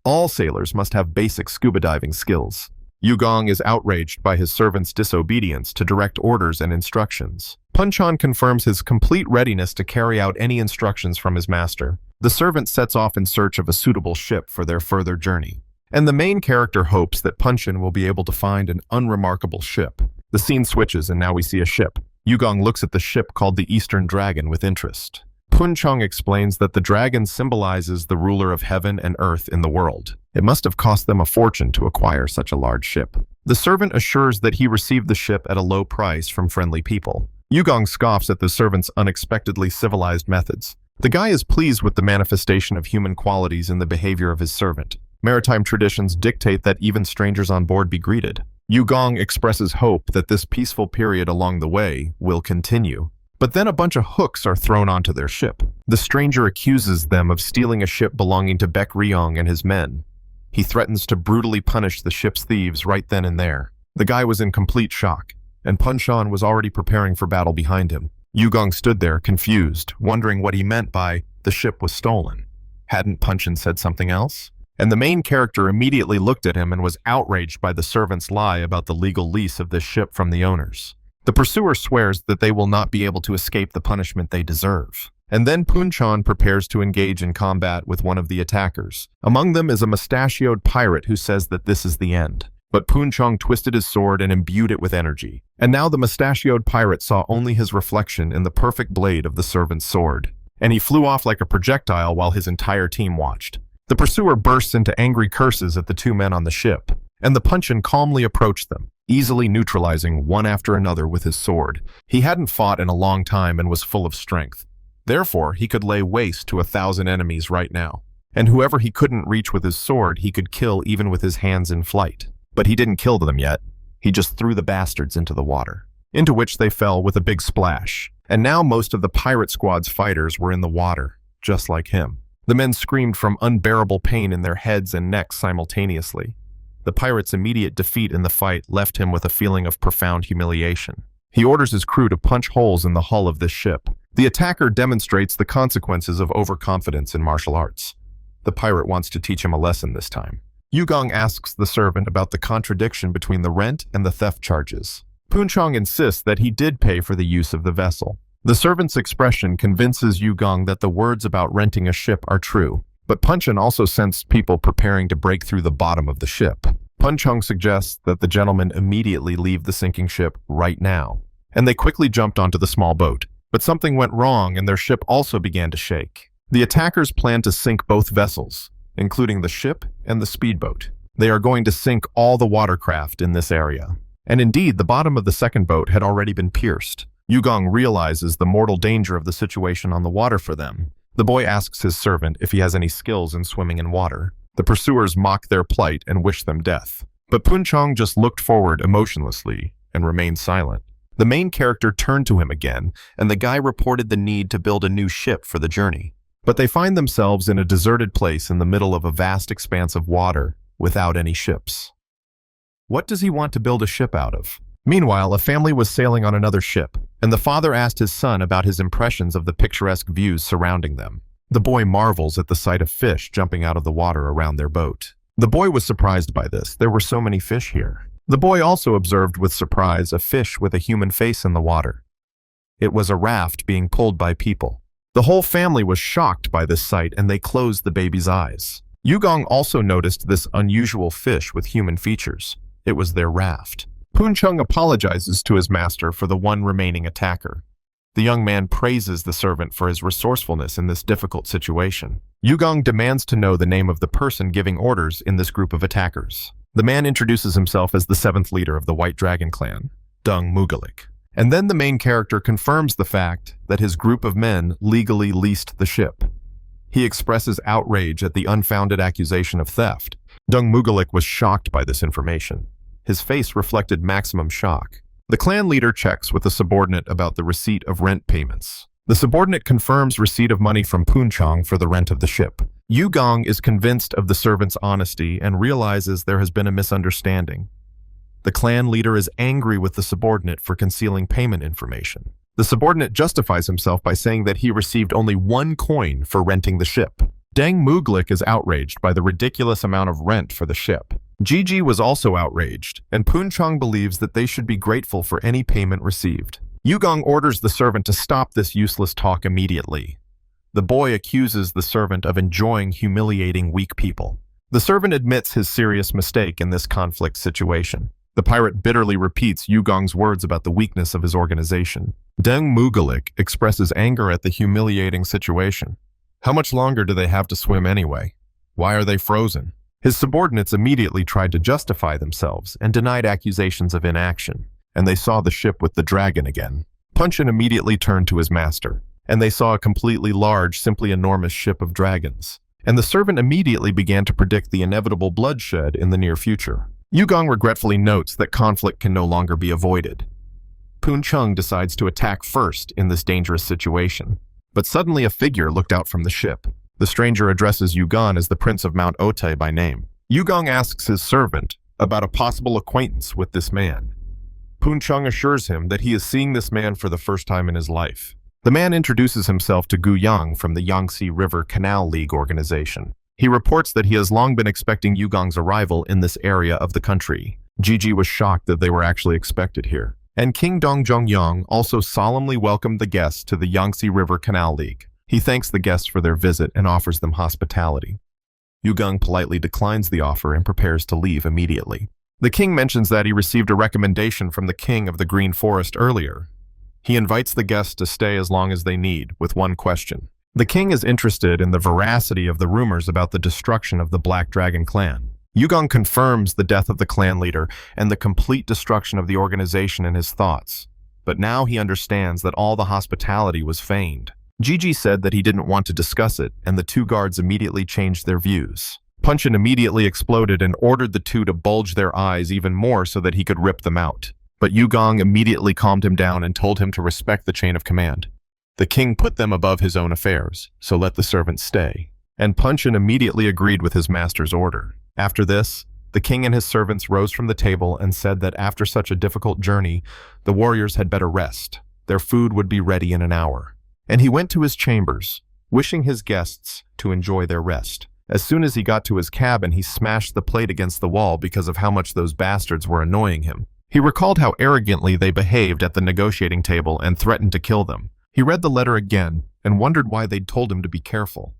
All sailors must have basic scuba diving skills. Yugong is outraged by his servant's disobedience to direct orders and instructions. Punchon confirms his complete readiness to carry out any instructions from his master. The servant sets off in search of a suitable ship for their further journey. And the main character hopes that Punchin will be able to find an unremarkable ship. The scene switches and now we see a ship. Yugong looks at the ship called the Eastern Dragon with interest. Punchong explains that the dragon symbolizes the ruler of heaven and earth in the world. It must have cost them a fortune to acquire such a large ship. The servant assures that he received the ship at a low price from friendly people. Yugong scoffs at the servant's unexpectedly civilized methods. The guy is pleased with the manifestation of human qualities in the behavior of his servant. Maritime traditions dictate that even strangers on board be greeted. Yugong expresses hope that this peaceful period along the way will continue. But then a bunch of hooks are thrown onto their ship. The stranger accuses them of stealing a ship belonging to Baek Ryong and his men. He threatens to brutally punish the ship's thieves right then and there. The guy was in complete shock, and Punchon was already preparing for battle behind him. Yugong stood there, confused, wondering what he meant by, the ship was stolen. Hadn't Punchin said something else? And the main character immediately looked at him and was outraged by the servant's lie about the legal lease of this ship from the owners. The pursuer swears that they will not be able to escape the punishment they deserve. And then Punchon prepares to engage in combat with one of the attackers. Among them is a mustachioed pirate who says that this is the end. But Punchong twisted his sword and imbued it with energy. And now the mustachioed pirate saw only his reflection in the perfect blade of the servant's sword. And he flew off like a projectile while his entire team watched. The pursuer bursts into angry curses at the two men on the ship. And the Punchin calmly approached them, easily neutralizing one after another with his sword. He hadn't fought in a long time and was full of strength. Therefore, he could lay waste to 1,000 enemies right now. And whoever he couldn't reach with his sword, he could kill even with his hands in flight. But he didn't kill them yet. He just threw the bastards into the water, into which they fell with a big splash. And now most of the pirate squad's fighters were in the water, just like him. The men screamed from unbearable pain in their heads and necks simultaneously. The pirate's immediate defeat in the fight left him with a feeling of profound humiliation. He orders his crew to punch holes in the hull of this ship. The attacker demonstrates the consequences of overconfidence in martial arts. The pirate wants to teach him a lesson this time. Yugong asks the servant about the contradiction between the rent and the theft charges. Punchong insists that he did pay for the use of the vessel. The servant's expression convinces Yugong that the words about renting a ship are true. But Punchin also sensed people preparing to break through the bottom of the ship. Punchong suggests that the gentlemen immediately leave the sinking ship right now. And they quickly jumped onto the small boat. But something went wrong and their ship also began to shake. The attackers plan to sink both vessels, including the ship and the speedboat. They are going to sink all the watercraft in this area. And indeed, the bottom of the second boat had already been pierced. Yugong realizes the mortal danger of the situation on the water for them. The boy asks his servant if he has any skills in swimming in water. The pursuers mock their plight and wish them death. But Punchong just looked forward emotionlessly and remained silent. The main character turned to him again, and the guy reported the need to build a new ship for the journey. But they find themselves in a deserted place in the middle of a vast expanse of water, without any ships. What does he want to build a ship out of? Meanwhile, a family was sailing on another ship, and the father asked his son about his impressions of the picturesque views surrounding them. The boy marvels at the sight of fish jumping out of the water around their boat. The boy was surprised by this. There were so many fish here. The boy also observed with surprise a fish with a human face in the water. It was a raft being pulled by people. The whole family was shocked by this sight, and they closed the baby's eyes. Yugong also noticed this unusual fish with human features. It was their raft. Poonchung apologizes to his master for the one remaining attacker. The young man praises the servant for his resourcefulness in this difficult situation. Yugong demands to know the name of the person giving orders in this group of attackers. The man introduces himself as the 7th leader of the White Dragon clan, Dung Mugalik. And then the main character confirms the fact that his group of men legally leased the ship. He expresses outrage at the unfounded accusation of theft. Dung Mugalik was shocked by this information. His face reflected maximum shock. The clan leader checks with the subordinate about the receipt of rent payments. The subordinate confirms receipt of money from Poonchong for the rent of the ship. Yugong is convinced of the servant's honesty and realizes there has been a misunderstanding. The clan leader is angry with the subordinate for concealing payment information. The subordinate justifies himself by saying that he received only 1 coin for renting the ship. Deng Muglik is outraged by the ridiculous amount of rent for the ship. Gigi was also outraged, and Poonchong believes that they should be grateful for any payment received. Yugong orders the servant to stop this useless talk immediately. The boy accuses the servant of enjoying humiliating weak people. The servant admits his serious mistake in this conflict situation. The pirate bitterly repeats Yugong's words about the weakness of his organization. Deng Mugalik expresses anger at the humiliating situation. How much longer do they have to swim anyway? Why are they frozen? His subordinates immediately tried to justify themselves and denied accusations of inaction, and they saw the ship with the dragon again. Punchin immediately turned to his master, and they saw a completely large, simply enormous ship of dragons. And the servant immediately began to predict the inevitable bloodshed in the near future. Yugong regretfully notes that conflict can no longer be avoided. Poonchung decides to attack first in this dangerous situation. But suddenly a figure looked out from the ship. The stranger addresses Yugong as the Prince of Mount Otay by name. Yugong asks his servant about a possible acquaintance with this man. Poonchung assures him that he is seeing this man for the first time in his life. The man introduces himself to Gu Yang from the Yangtze River Canal League organization. He reports that he has long been expecting Yugong's arrival in this area of the country. Gigi was shocked that they were actually expected here. And King Dongjong also solemnly welcomed the guests to the Yangtze River Canal League. He thanks the guests for their visit and offers them hospitality. Yugong politely declines the offer and prepares to leave immediately. The king mentions that he received a recommendation from the king of the Green Forest earlier. He invites the guests to stay as long as they need, with one question. The king is interested in the veracity of the rumors about the destruction of the Black Dragon clan. Yugong confirms the death of the clan leader and the complete destruction of the organization in his thoughts. But now he understands that all the hospitality was feigned. Gigi said that he didn't want to discuss it, and the 2 guards immediately changed their views. Punchin immediately exploded and ordered the 2 to bulge their eyes even more so that he could rip them out. But Yugong immediately calmed him down and told him to respect the chain of command. The king put them above his own affairs, so let the servants stay. And Punchin immediately agreed with his master's order. After this, the king and his servants rose from the table and said that after such a difficult journey, the warriors had better rest. Their food would be ready in an hour. And he went to his chambers, wishing his guests to enjoy their rest. As soon as he got to his cabin, he smashed the plate against the wall because of how much those bastards were annoying him. He recalled how arrogantly they behaved at the negotiating table and threatened to kill them. He read the letter again and wondered why they'd told him to be careful.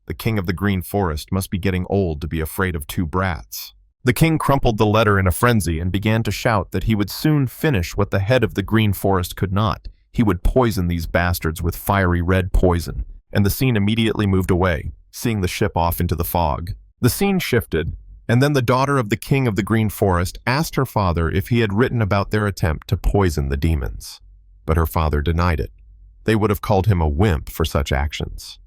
The king of the Green Forest must be getting old to be afraid of 2 brats. The king crumpled the letter in a frenzy and began to shout that he would soon finish what the head of the Green Forest could not. He would poison these bastards with fiery red poison. And the scene immediately moved away, seeing the ship off into the fog. The scene shifted, and then the daughter of the king of the Green Forest asked her father if he had written about their attempt to poison the demons. But her father denied it. They would have called him a wimp for such actions.